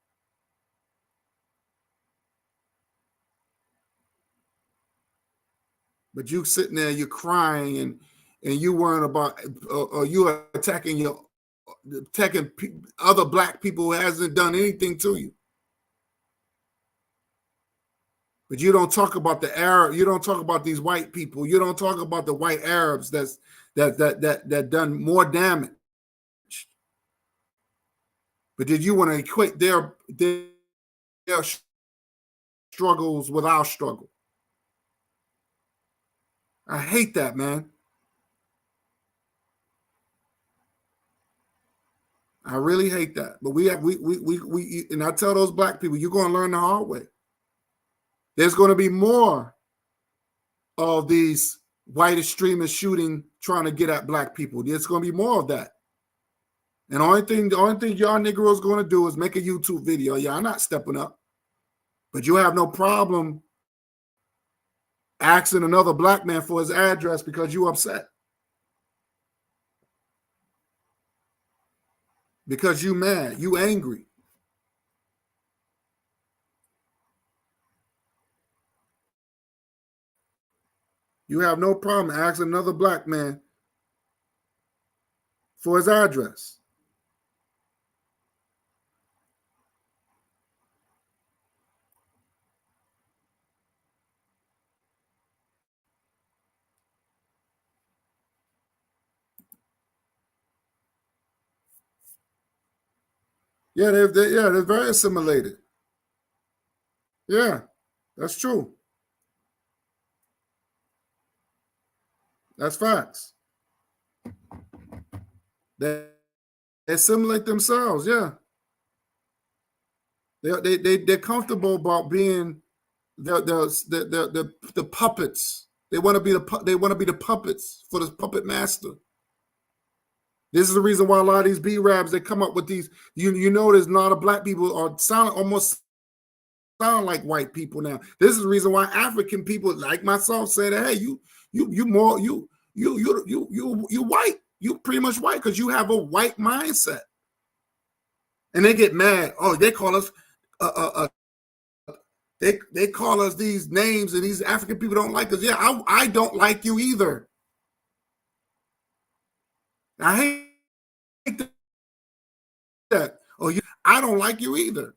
But you sitting there, you're crying, and you worrying about, or you are attacking other black people who hasn't done anything to you. But you don't talk about the Arab. You don't talk about these white people. You don't talk about the white Arabs that done more damage. But did you want to equate their struggles with our struggle? I hate that, man. I really hate that. But we and I tell those black people, you're going to learn the hard way. There's going to be more of these white extremists trying to get at black people. There's going to be more of that. And the only thing y'all Negroes going to do is make a YouTube video. Y'all not stepping up. But you have no problem asking another black man for his address because you upset. Because you mad, you angry. You have no problem asking another black man for his address. Yeah, they're very assimilated. Yeah, that's true. That's facts. They assimilate themselves. Yeah, they're comfortable about being the puppets. They want to be the puppets for the puppet master. This is the reason why a lot of these B-Rabs, they come up with these. You notice a lot of black people are almost sound like white people now. This is the reason why African people like myself say that, hey, you white. You pretty much white because you have a white mindset. And they get mad. Oh, they call us they call us these names, and these African people don't like us. Yeah, I don't like you either. I hate that. Oh, I don't like you either.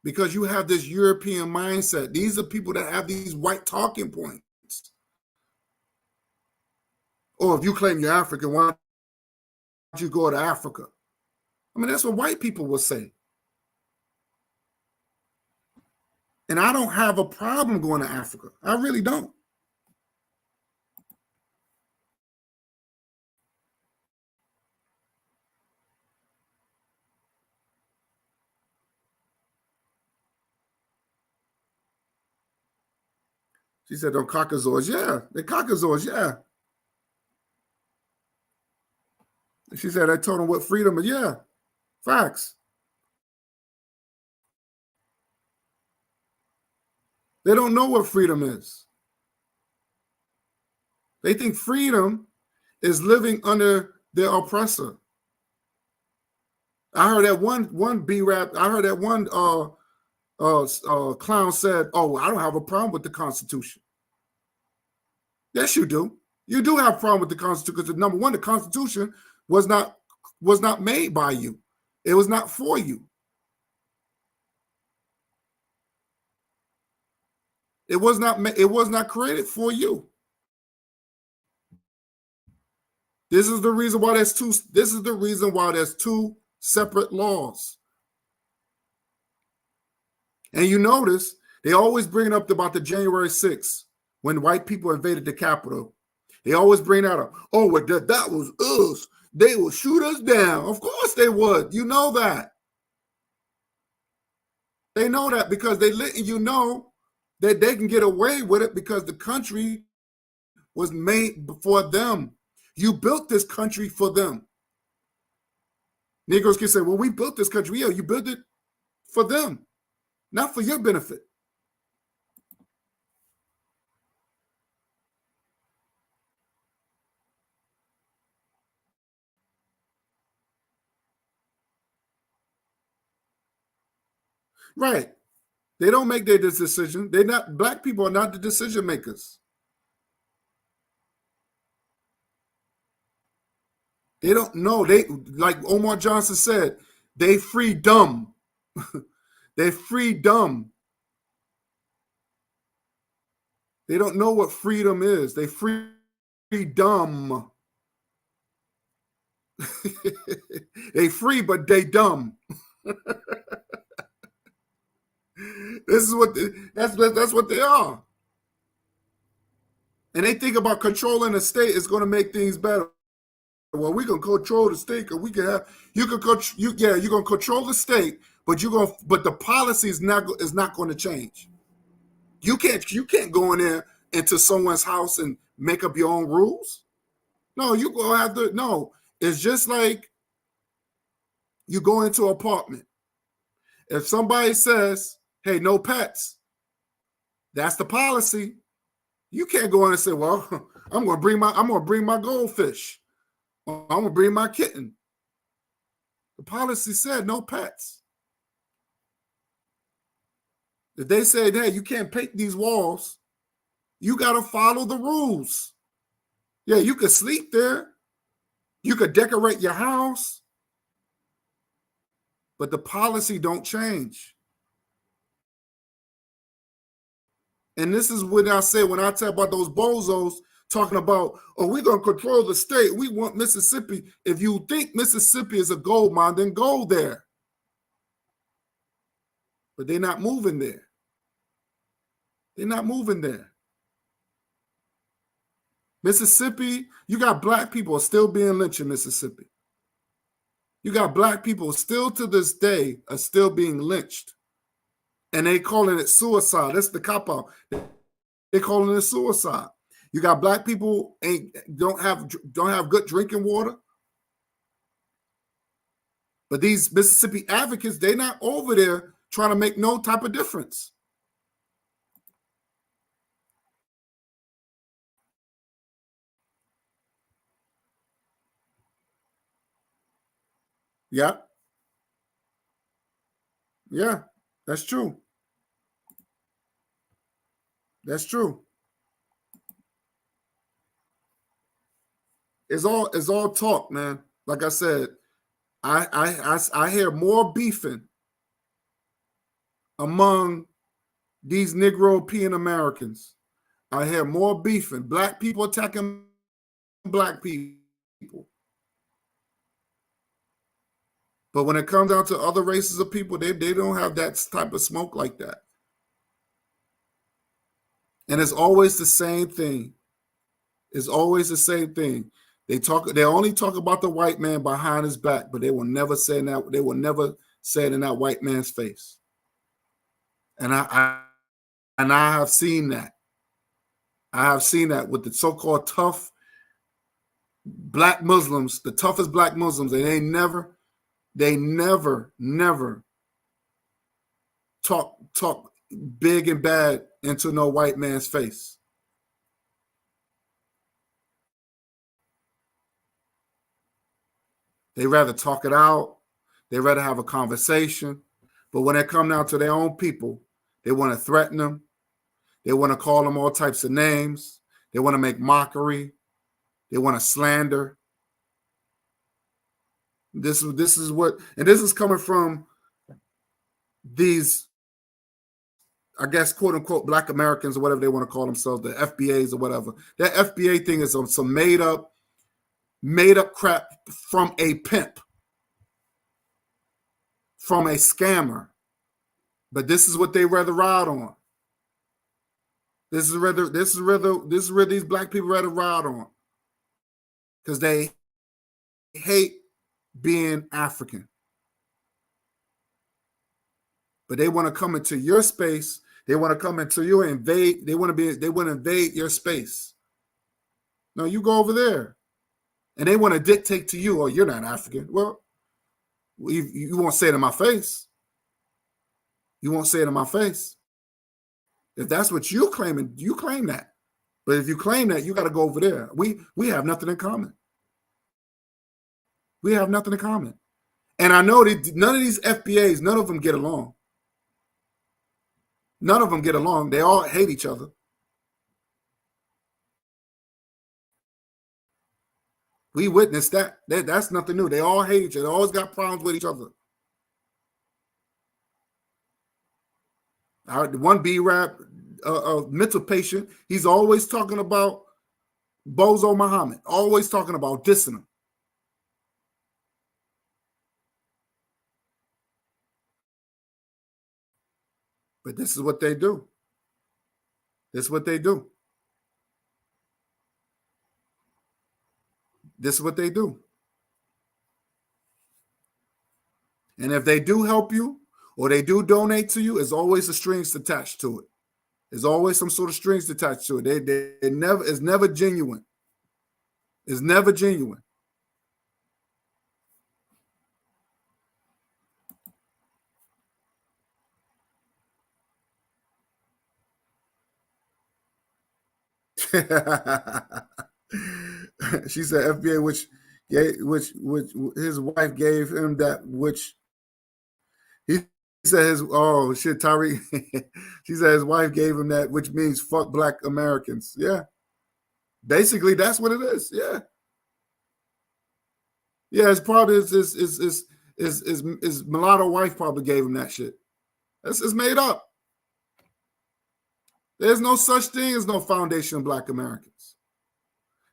Because you have this European mindset. These are people that have these white talking points. Or if you claim you're African, why don't you go to Africa? I mean, that's what white people will say. And I don't have a problem going to Africa. I really don't. She said, "They're Caucasoids." Yeah, they're Caucasoids. Yeah. She said, "I told them what freedom is." Yeah, facts. They don't know what freedom is. They think freedom is living under their oppressor. I heard that one B-Rap. I heard that one clown said, "Oh, I don't have a problem with the Constitution." Yes, you do. You do have a problem with the Constitution because, number one, the Constitution was not made by you. It was not for you. It was not created for you. This is the reason why there's two separate laws. And you notice they always bring it up about the January 6th when white people invaded the Capitol. They always bring that up. Oh, well, that was us. They will shoot us down. Of course they would. You know that. They know that because they letting you know that they can get away with it because the country was made for them. You built this country for them. Negroes can say, well, we built this country. Yeah, you built it for them, not for your benefit. Right. They don't make their decision. They're not, black people are not the decision makers. They don't know. They, like Omar Johnson said, they free dumb. They free dumb. They don't know what freedom is. They free dumb. They free, but they dumb. This is what that's what they are. And they think about controlling the state is going to make things better. Well, we can control the state because we can have you're gonna control the state, but the policy is not going to change. You can't go in there into someone's house and make up your own rules. No, you go have to. No, it's just like you go into an apartment. If somebody says, "Hey, no pets," that's the policy. You can't go in and say, "Well, I'm going to bring my goldfish. I'm going to bring my kitten." The policy said no pets. If they say, "Hey, you can't paint these walls," you got to follow the rules. Yeah, you could sleep there. You could decorate your house. But the policy don't change. And this is what I say when I talk about those bozos talking about, oh, we're going to control the state. We want Mississippi. If you think Mississippi is a gold mine, then go there. But they're not moving there. They're not moving there. Mississippi, you got black people still being lynched in Mississippi. You got black people still to this day are still being lynched. And they calling it suicide. That's the cop out. They calling it suicide. You got black people don't have good drinking water. But these Mississippi advocates, they're not over there trying to make no type of difference. Yeah. Yeah, that's true. That's true. It's all talk, man. Like I said, I hear more beefing among these Negro European Americans. I hear more beefing. Black people attacking black people. But when it comes down to other races of people, they don't have that type of smoke like that. And it's always the same thing. It's always the same thing. They only talk about the white man behind his back, but they will never say it in that white man's face. And I have seen that. I have seen that with the so-called tough black Muslims, the toughest black Muslims, and they never talk big and bad into no white man's face. They rather talk it out. They rather have a conversation. But when it comes down to their own people, they want to threaten them. They want to call them all types of names. They want to make mockery. They want to slander. This is coming from these, I guess, quote unquote, black Americans or whatever they want to call themselves, the FBAs or whatever. That FBA thing is some made up crap from a pimp, from a scammer. But this is what they rather ride on. This is where these black people rather ride on, because they hate being African. But they want to come into your space. They want to come into you and invade. They want to invade your space. No, you go over there. And they want to dictate to you, oh, you're not African. Well, you won't say it in my face. You won't say it in my face. If that's what you claiming, you claim that. But if you claim that, you got to go over there. We have nothing in common. We have nothing in common. And I know that none of these FBAs, none of them get along. None of them get along. They all hate each other. We witnessed that. That's nothing new. They all hate each other. They always got problems with each other. One B-Rap mental patient, he's always talking about Bozo Muhammad, always talking about dissing him. But this is what they do. This is what they do. This is what they do. And if they do help you or they do donate to you, there's always the strings attached to it. There's always some sort of strings attached to it. It's never genuine. It's never genuine. She said FBA, which his wife gave him that, which he said Tariq. She said his wife gave him that, which means fuck Black Americans. Yeah. Basically, that's what it is. Yeah. Yeah, it's probably his mulatto wife probably gave him that shit. It's made up. There's no such thing as no foundation of Black Americans.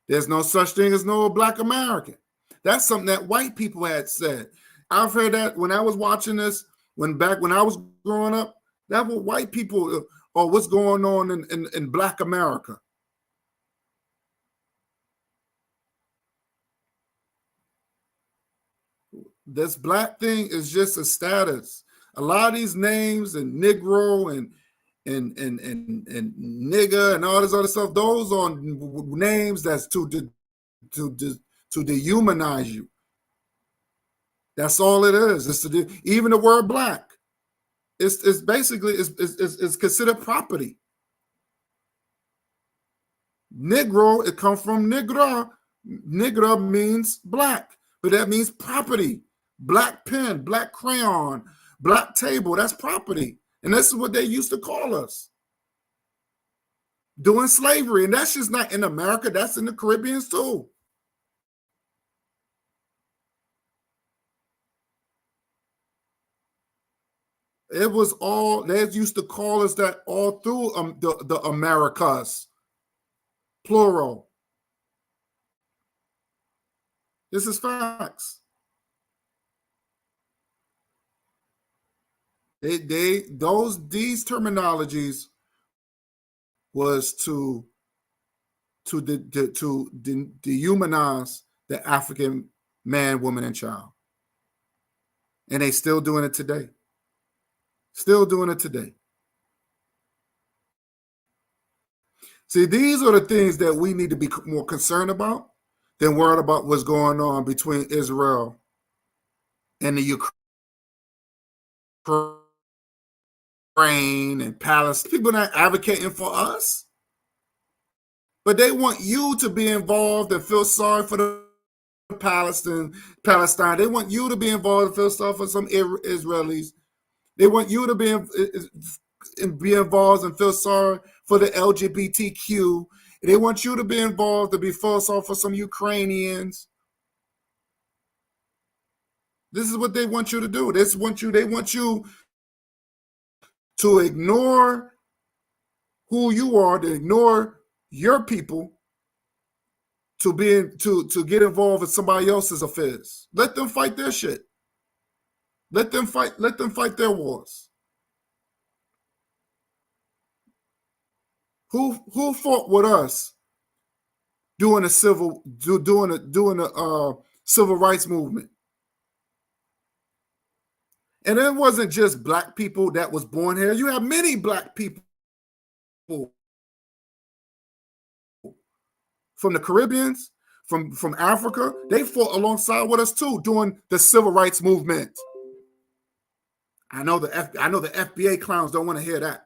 There's no such thing as no Black American. That's something that white people had said. I've heard that when I was watching this, when I was growing up, that was white people, or what's going on in Black America. This Black thing is just a status. A lot of these names and Negro and nigger and all this other stuff, those are names that's to dehumanize you. That's all it is. Even the word Black, it's basically it's considered property. Negro, it comes from Negra. Negra means black, but that means property. Black pen, black crayon, black table, that's property. And this is what they used to call us during slavery. And that's just not in America, that's in the Caribbean too. It was all, they used to call us that all through the Americas, plural. This is facts. These terminologies was to dehumanize the African man, woman, and child. And they still doing it today. Still doing it today. See, these are the things that we need to be more concerned about than worried about what's going on between Israel and the Ukraine and Palestine. People not advocating for us, but they want you to be involved and feel sorry for the Palestine. They want you to be involved and feel sorry for some Israelis. They want you to be involved and feel sorry for the LGBTQ. They want you to be involved to feel sorry for some Ukrainians. This is what they want you to do. They want you to ignore who you are, to ignore your people, to get involved in somebody else's affairs. Let them fight their shit. Let them fight their wars. Who fought with us during the civil rights movement? And it wasn't just black people that was born here. You have many black people from the Caribbeans, from Africa. They fought alongside with us too during the civil rights movement. I know the FBA clowns don't want to hear that.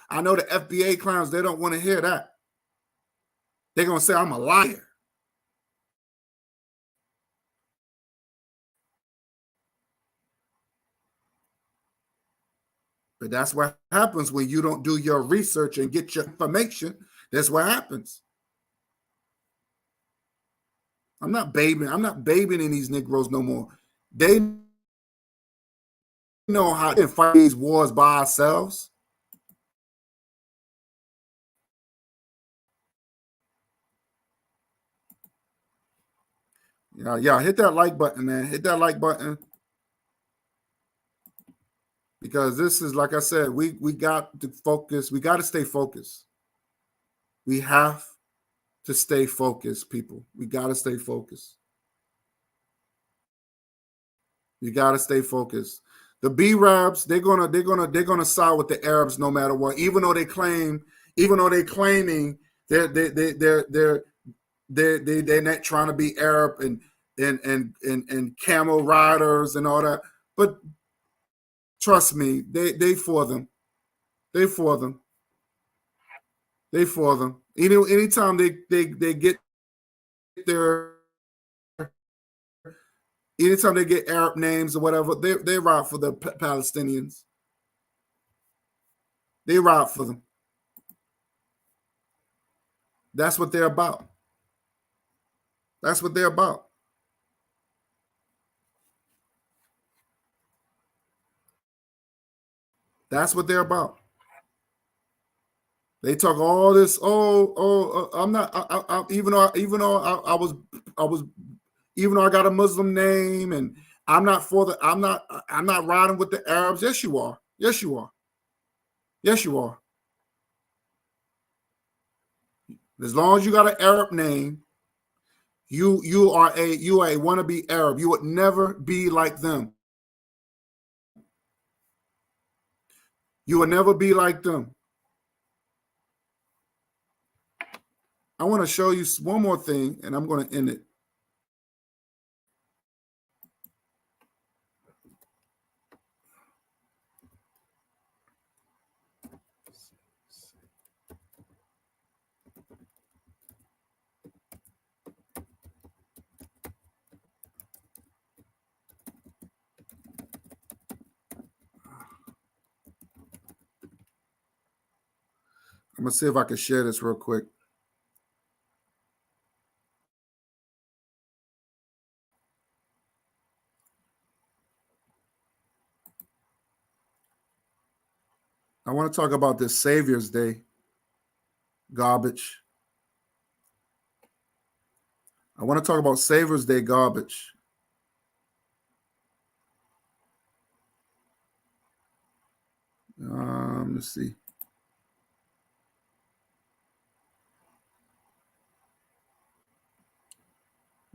I know the FBA clowns, they don't want to hear that. They're going to say I'm a liar. But that's what happens when you don't do your research and get your information. That's what happens. I'm not babying in these Negroes no more. They know how to fight these wars by ourselves. Yeah, hit that like button, man. Hit that like button. Because this is, like I said, we got to focus. We got to stay focused. We have to stay focused, people. We got to stay focused. You got to stay focused. The B-Rabs, they're gonna side with the Arabs no matter what. Even though they're claiming they're not trying to be Arab and camel riders and all that. But trust me, they for them. They for them. They for them. Anytime they get their, anytime they get Arab names or whatever, they ride for the Palestinians. They ride for them. That's what they're about. That's what they're about. That's what they're about. They talk all this. I'm not. Even though I was, even though I got a Muslim name, and I'm not for the. I'm not riding with the Arabs. Yes, you are. Yes, you are. Yes, you are. As long as you got an Arab name, you are a wannabe Arab. You would never be like them. You would never be like them. I want to show you one more thing, and I'm going to end it. I'm going to see if I can share this real quick. I want to talk about this Savior's Day garbage. I want to talk about Savior's Day garbage. Let's see.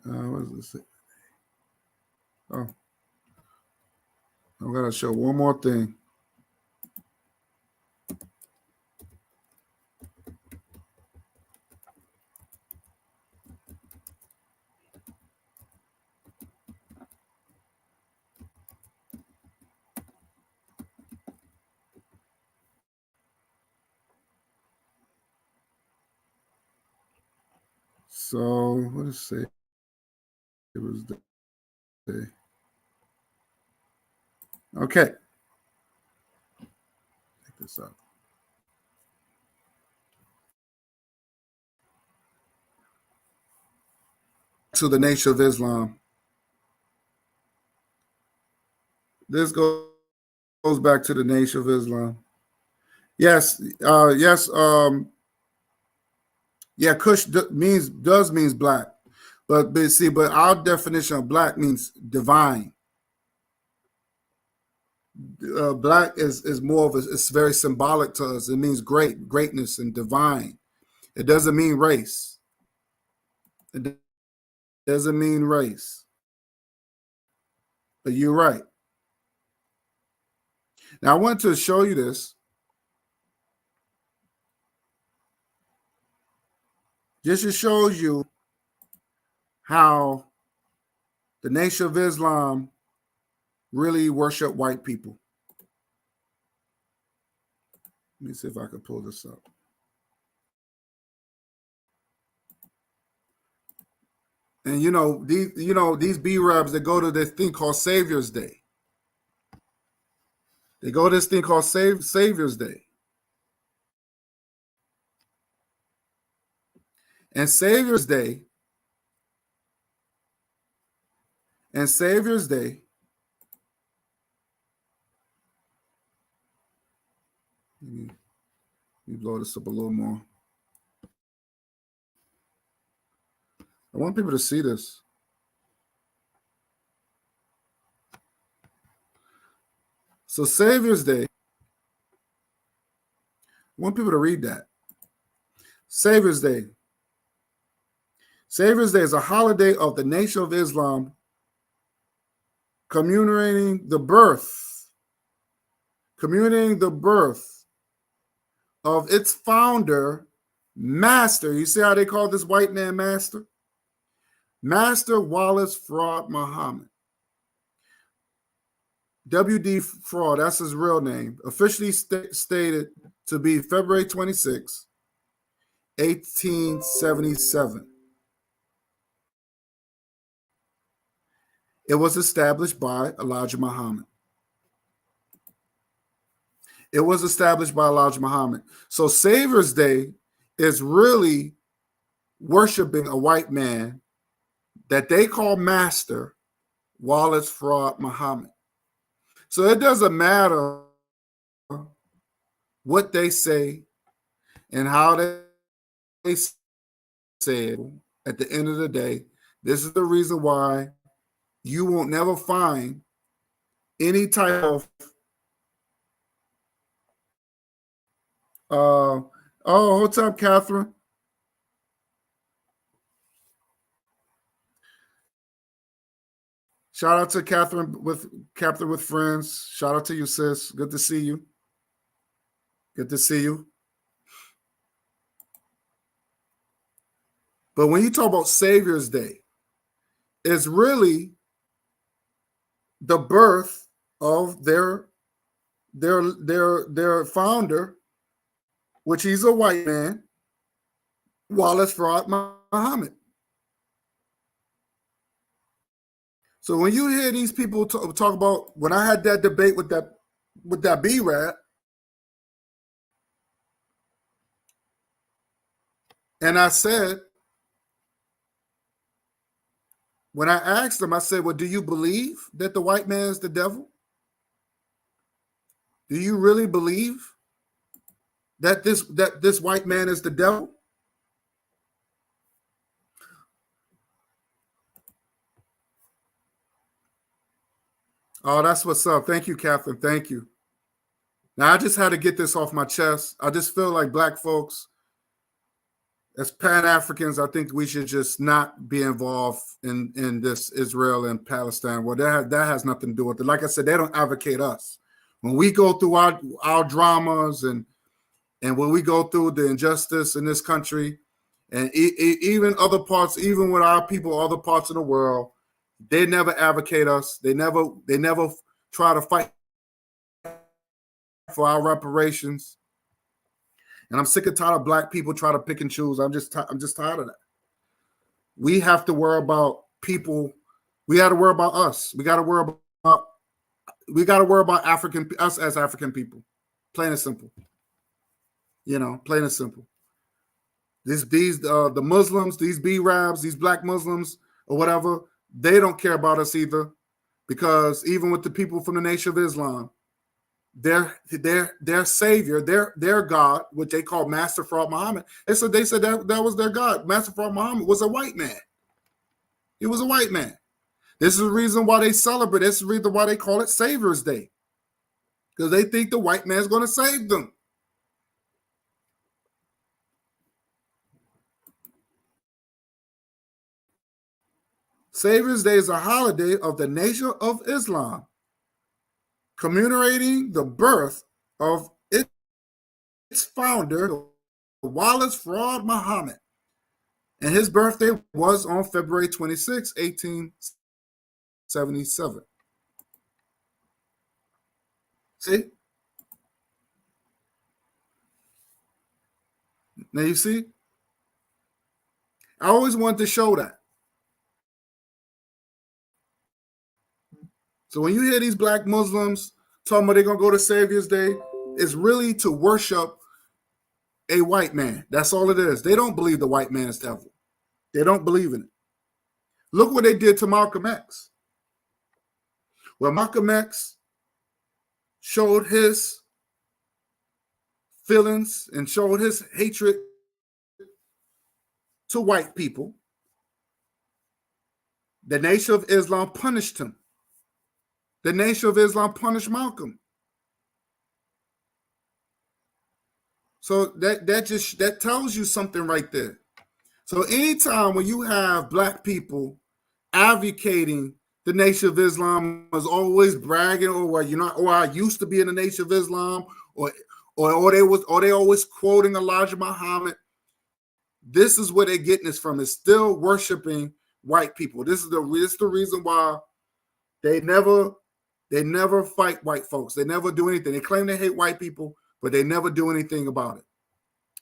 What does it say? Oh, I'm going to show one more thing. So, what does it say? It was the day. Okay. Check this out. To the Nation of Islam. This goes back to the Nation of Islam. Yes, yes. Yeah, Kush means black, but see, but our definition of black means divine. Black is more of it's very symbolic to us. It means greatness, and divine. It doesn't mean race. It doesn't mean race. But you're right. Now I want to show you this. This shows you how the Nation of Islam really worship white people. Let me see if I can pull this up. And these B-Rabs, they go to this thing called Savior's Day. They go to this thing called Savior's Day. And Savior's Day, let me blow this up a little more. I want people to see this. So Savior's Day, I want people to read that. Savior's Day. Savior's Day is a holiday of the Nation of Islam commemorating the birth of its founder, Master. You see how they call this white man Master? Master Wallace Fraud Muhammad. W.D. Fraud, that's his real name, officially stated to be February 26, 1877. It was established by Elijah Muhammad. So Savior's Day is really worshiping a white man that they call Master Wallace Fraud Muhammad. So it doesn't matter what they say and how they say it. At the end of the day, this is the reason why you won't never find any type of what's up, Catherine? Shout out to Catherine with Captain with Friends. Shout out to you, sis. Good to see you. Good to see you. But when you talk about Savior's Day, it's really the birth of their founder, which he's a white man, Wallace Fraud Muhammad. So when you hear these people talk about, when I had that debate with that B-Rad, and I said, when I asked them, I said, well, do you believe that the white man is the devil? Do you really believe that this white man is the devil? Oh, that's what's up. Thank you, Catherine. Thank you. Now, I just had to get this off my chest. I just feel like black folks, as Pan-Africans, I think we should just not be involved in this Israel and Palestine. Well, that has nothing to do with it. Like I said, they don't advocate us. When we go through our dramas and when we go through the injustice in this country, and even other parts, even with our people, other parts of the world, they never advocate us. They never try to fight for our reparations. And I'm sick and tired of black people trying to pick and choose. I'm just tired of that. We have to worry about people. We got to worry about us. We got to worry about us as African people. Plain and simple. Plain and simple. The Muslims, these B-Rabs, these black Muslims or whatever, they don't care about us either, because even with the people from the Nation of Islam, their savior, their God, what they call Master Fraud Muhammad, they said that was their God. Master Fraud Muhammad was a white man. He was a white man. This is the reason why they celebrate. This is the reason why they call it Savior's Day. because they think the white man's going to save them. Savior's Day is a holiday of the Nation of Islam, commemorating the birth of its founder, Wallace Fraud Muhammad. And his birthday was on February 26, 1877. See? Now you see? I always wanted to show that. So when you hear these black Muslims talking about they're going to go to Savior's Day, it's really to worship a white man. That's all it is. They don't believe the white man is the devil. They don't believe in it. Look what they did to Malcolm X. Well, Malcolm X showed his feelings and showed his hatred to white people. The Nation of Islam punished him. The Nation of Islam punished Malcolm. So that tells you something right there. So anytime when you have black people advocating the Nation of Islam, is always bragging, or you're not, or I used to be in the Nation of Islam, or they always quoting Elijah Muhammad. This is where they're getting this from. Is still worshiping white people. This is the reason why they never fight white folks. They never do anything. They claim they hate white people, but they never do anything about it.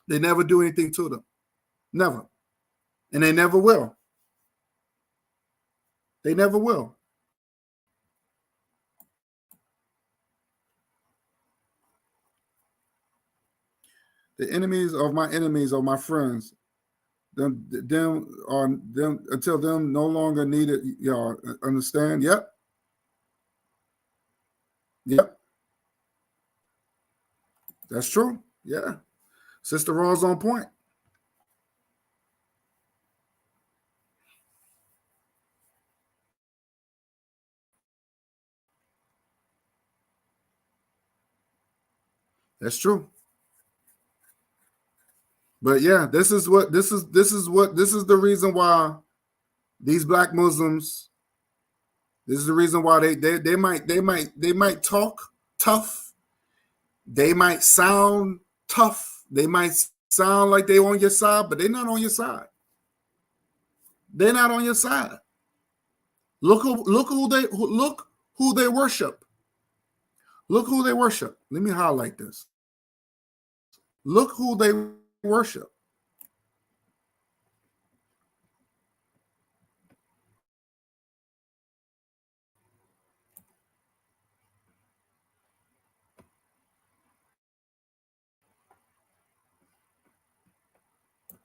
They never do anything to them. Never. And they never will. They never will. The enemies of my enemies are my friends. Them until them no longer needed. Y'all understand? Yep. Yep. That's true. Yeah. Sister Raw's on point. That's true. But yeah, this is the reason why these black Muslims, this is the reason why they might talk tough. They might sound tough. They might sound like they're on your side, but they're not on your side. They're not on your side. Look who they worship. Look who they worship. Let me highlight this. Look who they worship.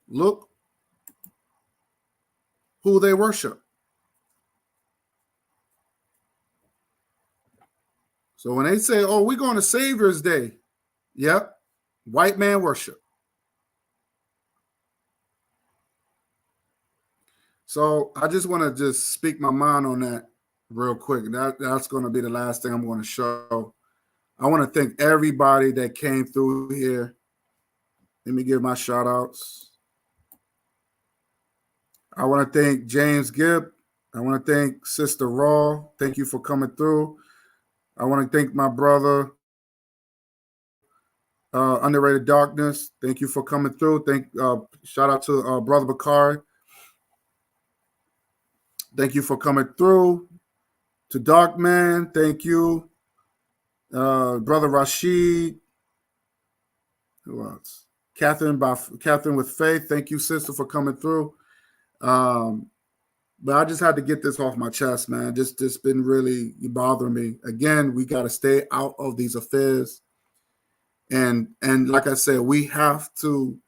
Look who they worship. So when they say, oh, we're going to Savior's Day, yep, white man worship. So I just want to just speak my mind on that real quick. That's going to be the last thing I'm going to show. I want to thank everybody that came through here. Let me give my shout outs. I want to thank James Gibb. I want to thank Sister Raw. Thank you for coming through. I want to thank my brother, Underrated Darkness. Thank you for coming through. Shout out to Brother Bakari. Thank you for coming through. To Dark Man, thank you. Brother Rashid. Who else? Catherine with Faith. Thank you, sister, for coming through. But I just had to get this off my chest, man. Just been really bothering me. Again, we got to stay out of these affairs. And like I said, we have to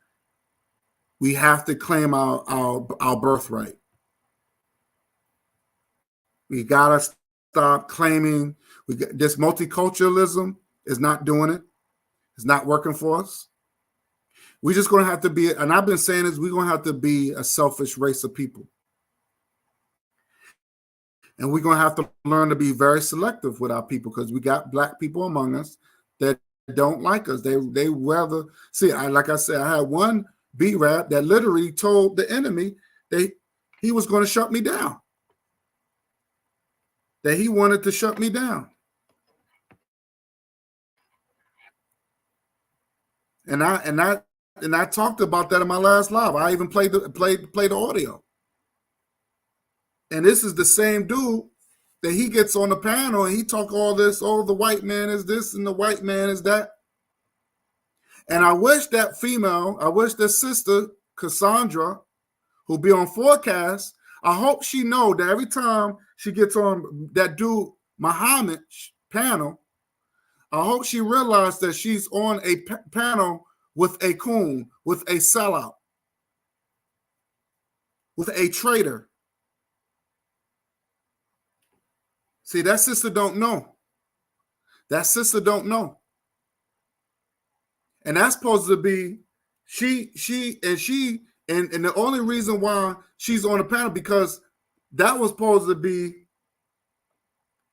claim our birthright. We gotta stop claiming this multiculturalism is not doing it. It's not working for us. We're just gonna have to be, and I've been saying this, we're gonna have to be a selfish race of people. And we're going to have to learn to be very selective with our people, because we got black people among us that don't like us. They rather see. Like I said, I had one B-rap that literally told the enemy he was going to shut me down. That he wanted to shut me down. And I talked about that in my last live. I even played the audio. And this is the same dude that he gets on the panel and he talk all this, oh, the white man is this and the white man is that. And I wish that sister, Cassandra, who be on Forecast, I hope she know that every time she gets on that dude Muhammad panel, I hope she realized that she's on a panel with a coon, with a sellout, with a traitor. See, that sister don't know. That sister don't know. And that's supposed to be and the only reason why she's on the panel, because that was supposed to be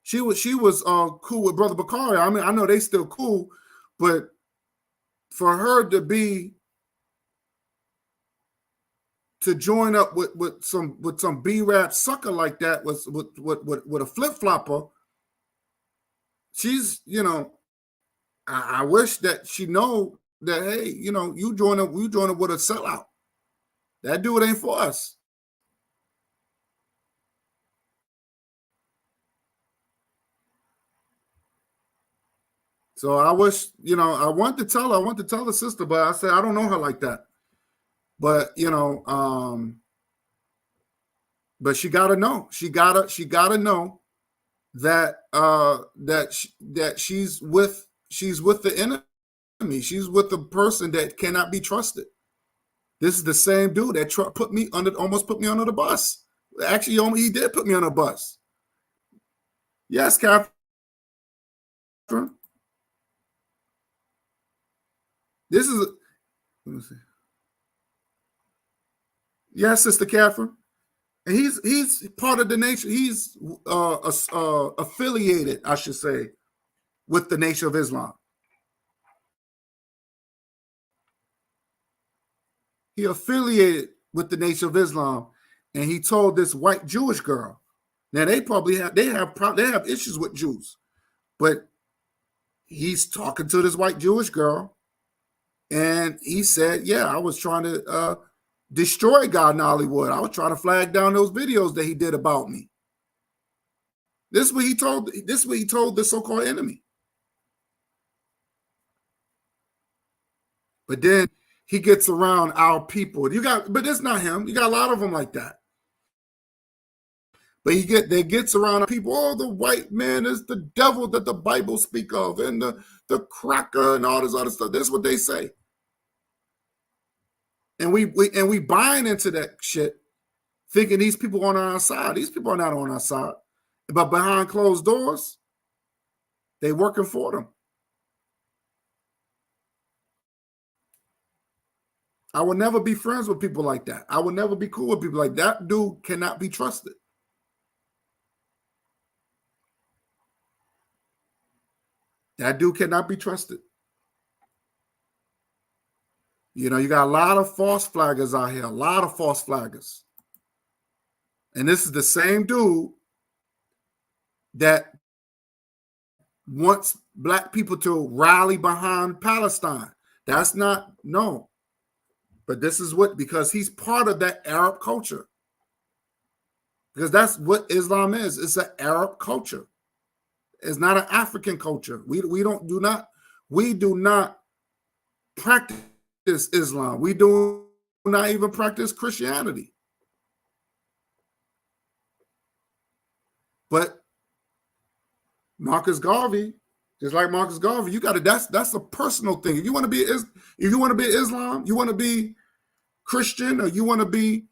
she was cool with Brother Bakari. I mean, I know they still cool, but for her to join up with some B-rap sucker like that with a flip-flopper, she's, I wish that she know that, hey, you join up with a sellout. That dude ain't for us. So I wish, I want to tell the sister, but I said I don't know her like that. But but she gotta know. She gotta know that that she's with the enemy. She's with the person that cannot be trusted. This is the same dude that almost put me under the bus. Actually, he did put me on a bus. Yes, Catherine. Let me see. Yes, Sister Catherine. And he's part of the nation. He's affiliated, I should say, with the Nation of Islam. He affiliated with the Nation of Islam, and he told this white Jewish girl. Now they have issues with Jews, but he's talking to this white Jewish girl, and he said, "Yeah, I was trying to destroy God in Hollywood. I was trying to flag down those videos that he did about me." This is what he told the so-called enemy. But then he gets around our people. But it's not him. You got a lot of them like that. But they gets around our people. Oh, the white man is the devil that the Bible speak of, and the cracker and all this other stuff. That's what they say. And we buying into that shit, thinking these people are on our side. These people are not on our side. But behind closed doors, they working for them. I will never be friends with people like that. I will never be cool with people like that. Dude cannot be trusted. That dude cannot be trusted. You got a lot of false flaggers out here, a lot of false flaggers. And this is the same dude that wants black people to rally behind Palestine. That's not, no. But this is because he's part of that Arab culture. Because that's what Islam is. It's an Arab culture. It's not an African culture. We do not practice Islam. We do not even practice Christianity. But Marcus Garvey, just like Marcus Garvey, that's a personal thing. If you want to be Islam, you want to be Christian, or you want to be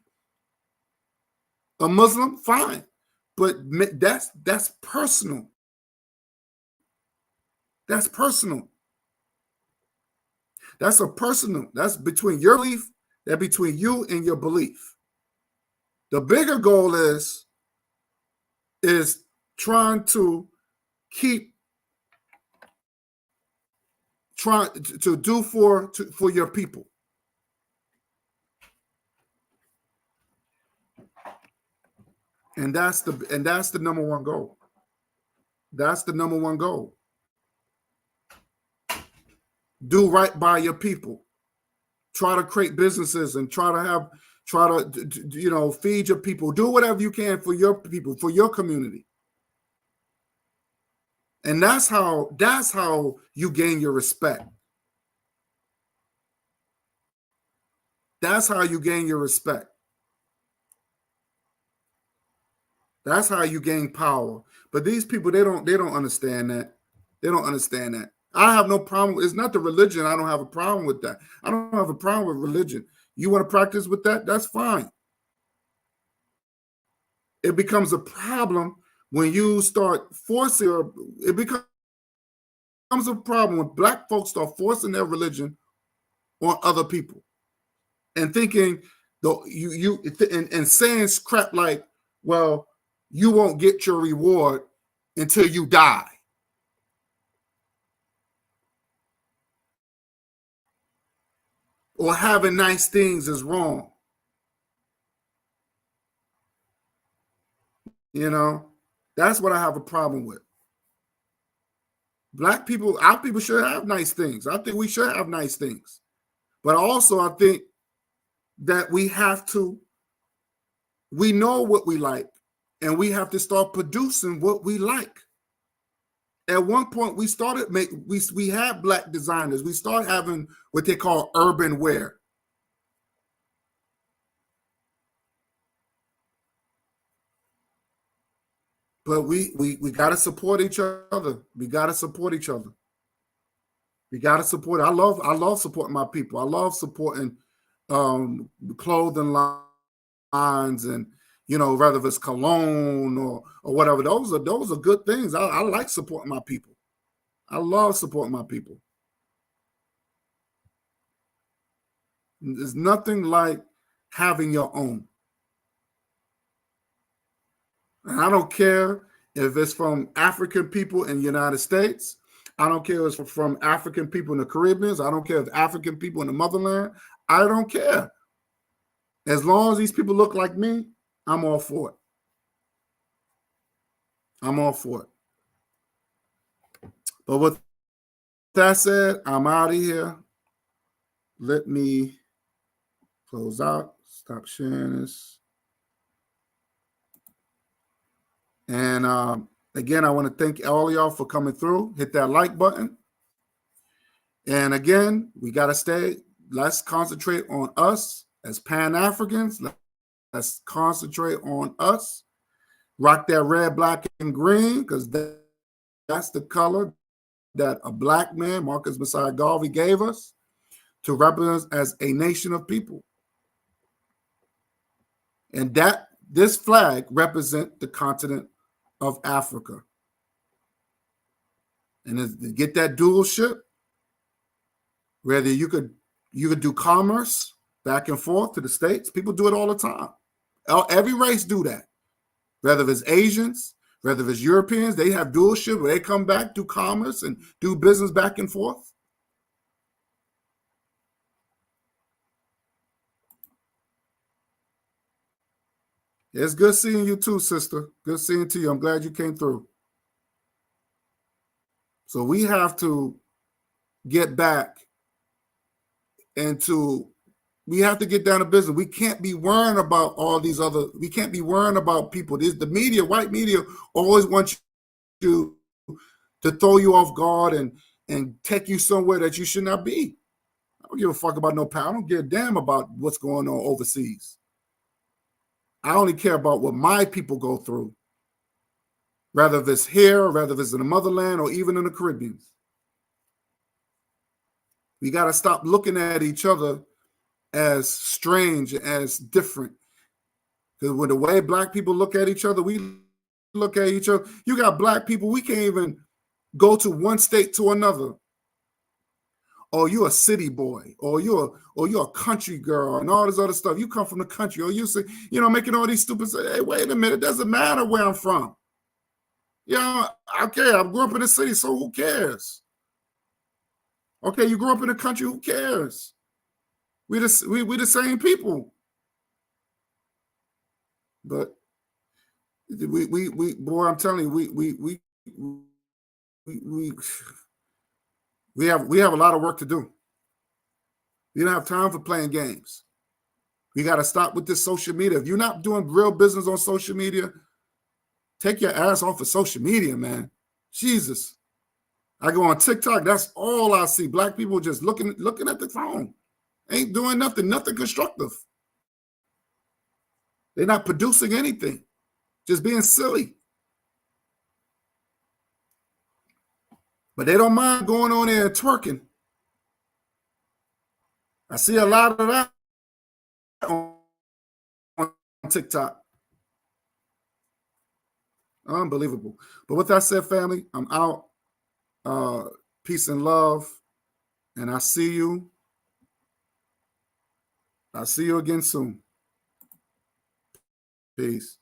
a Muslim, fine. But that's personal. That's personal. That's between your belief, that's between you and your belief. The bigger goal is is trying to do for your people. And that's the number one goal. That's the number one goal. Do right by your people. Try to create businesses and try to feed your people. Do whatever you can for your people, for your community. And that's how you gain your respect. That's how you gain your respect. That's how you gain power. But these people, they don't understand that. They don't understand that. I have no problem. It's not the religion. I don't have a problem with that. I don't have a problem with religion. You want to practice with that? That's fine. It becomes a problem when you start forcing, or it becomes a problem when Black folks start forcing their religion on other people and thinking and saying crap like, well, you won't get your reward until you die. Or having nice things is wrong. You know, that's what I have a problem with. Black people, our people should have nice things. I think we should have nice things. But also, I think that we know what we like, and we have to start producing what we like. At one point, we had Black designers. We started having what they call urban wear. But we got to support each other. We got to support each other. We got to support. I love supporting my people. I love supporting clothing lines, and whether it's cologne or whatever. Those are good things. I like supporting my people. I love supporting my people. There's nothing like having your own. And I don't care if it's from African people in the United States. I don't care if it's from African people in the Caribbean. I don't care if African people in the motherland. I don't care. As long as these people look like me, I'm all for it. I'm all for it. But with that said, I'm out of here. Let me close out. Stop sharing this. And again, I want to thank all of y'all for coming through. Hit that like button. And again, we got to let's concentrate on us as Pan-Africans. Let's concentrate on us. Rock that red, black, and green, because that's the color that a Black man, Marcus Messiah Garvey, gave us to represent us as a nation of people. And that this flag represents the continent of Africa. And to get that dual ship, whether you could do commerce back and forth to the States. People do it all the time. Every race do that. Whether it's Asians, whether it's Europeans, they have dual ship where they come back, do commerce and do business back and forth. It's good seeing you too, sister. Good seeing you. I'm glad you came through. So we have to get back we have to get down to business. We can't be worrying about we can't be worrying about people. The media, white media, always wants you to throw you off guard and take you somewhere that you should not be. I don't give a fuck about no power. I don't give a damn about what's going on overseas. I only care about what my people go through, whether it's here, whether it's in the motherland, or even in the Caribbean. We got to stop looking at each other as strange, as different. Because with the way Black people look at each other, we look at each other. You got Black people, we can't even go to one state to another. Or you're a city boy, or you're a country girl, and all this other stuff. You come from the country, or you say, making all these stupid. Hey, wait a minute, it doesn't matter where I'm from. Yeah, okay, I grew up in the city, so who cares? Okay, you grew up in the country, who cares? We the same people. But we boy, I'm telling you, we have a lot of work to do. We don't have time for playing games. We got to stop with this social media. If you're not doing real business on social media, take your ass off of social media, man. Jesus. I go on TikTok, that's all I see. Black people just looking at the phone. Ain't doing nothing constructive. They're not producing anything. Just being silly. But they don't mind going on there and twerking. I see a lot of that on TikTok. Unbelievable. But with that said, family, I'm out. Peace and love. And I see you. I'll see you again soon. Peace.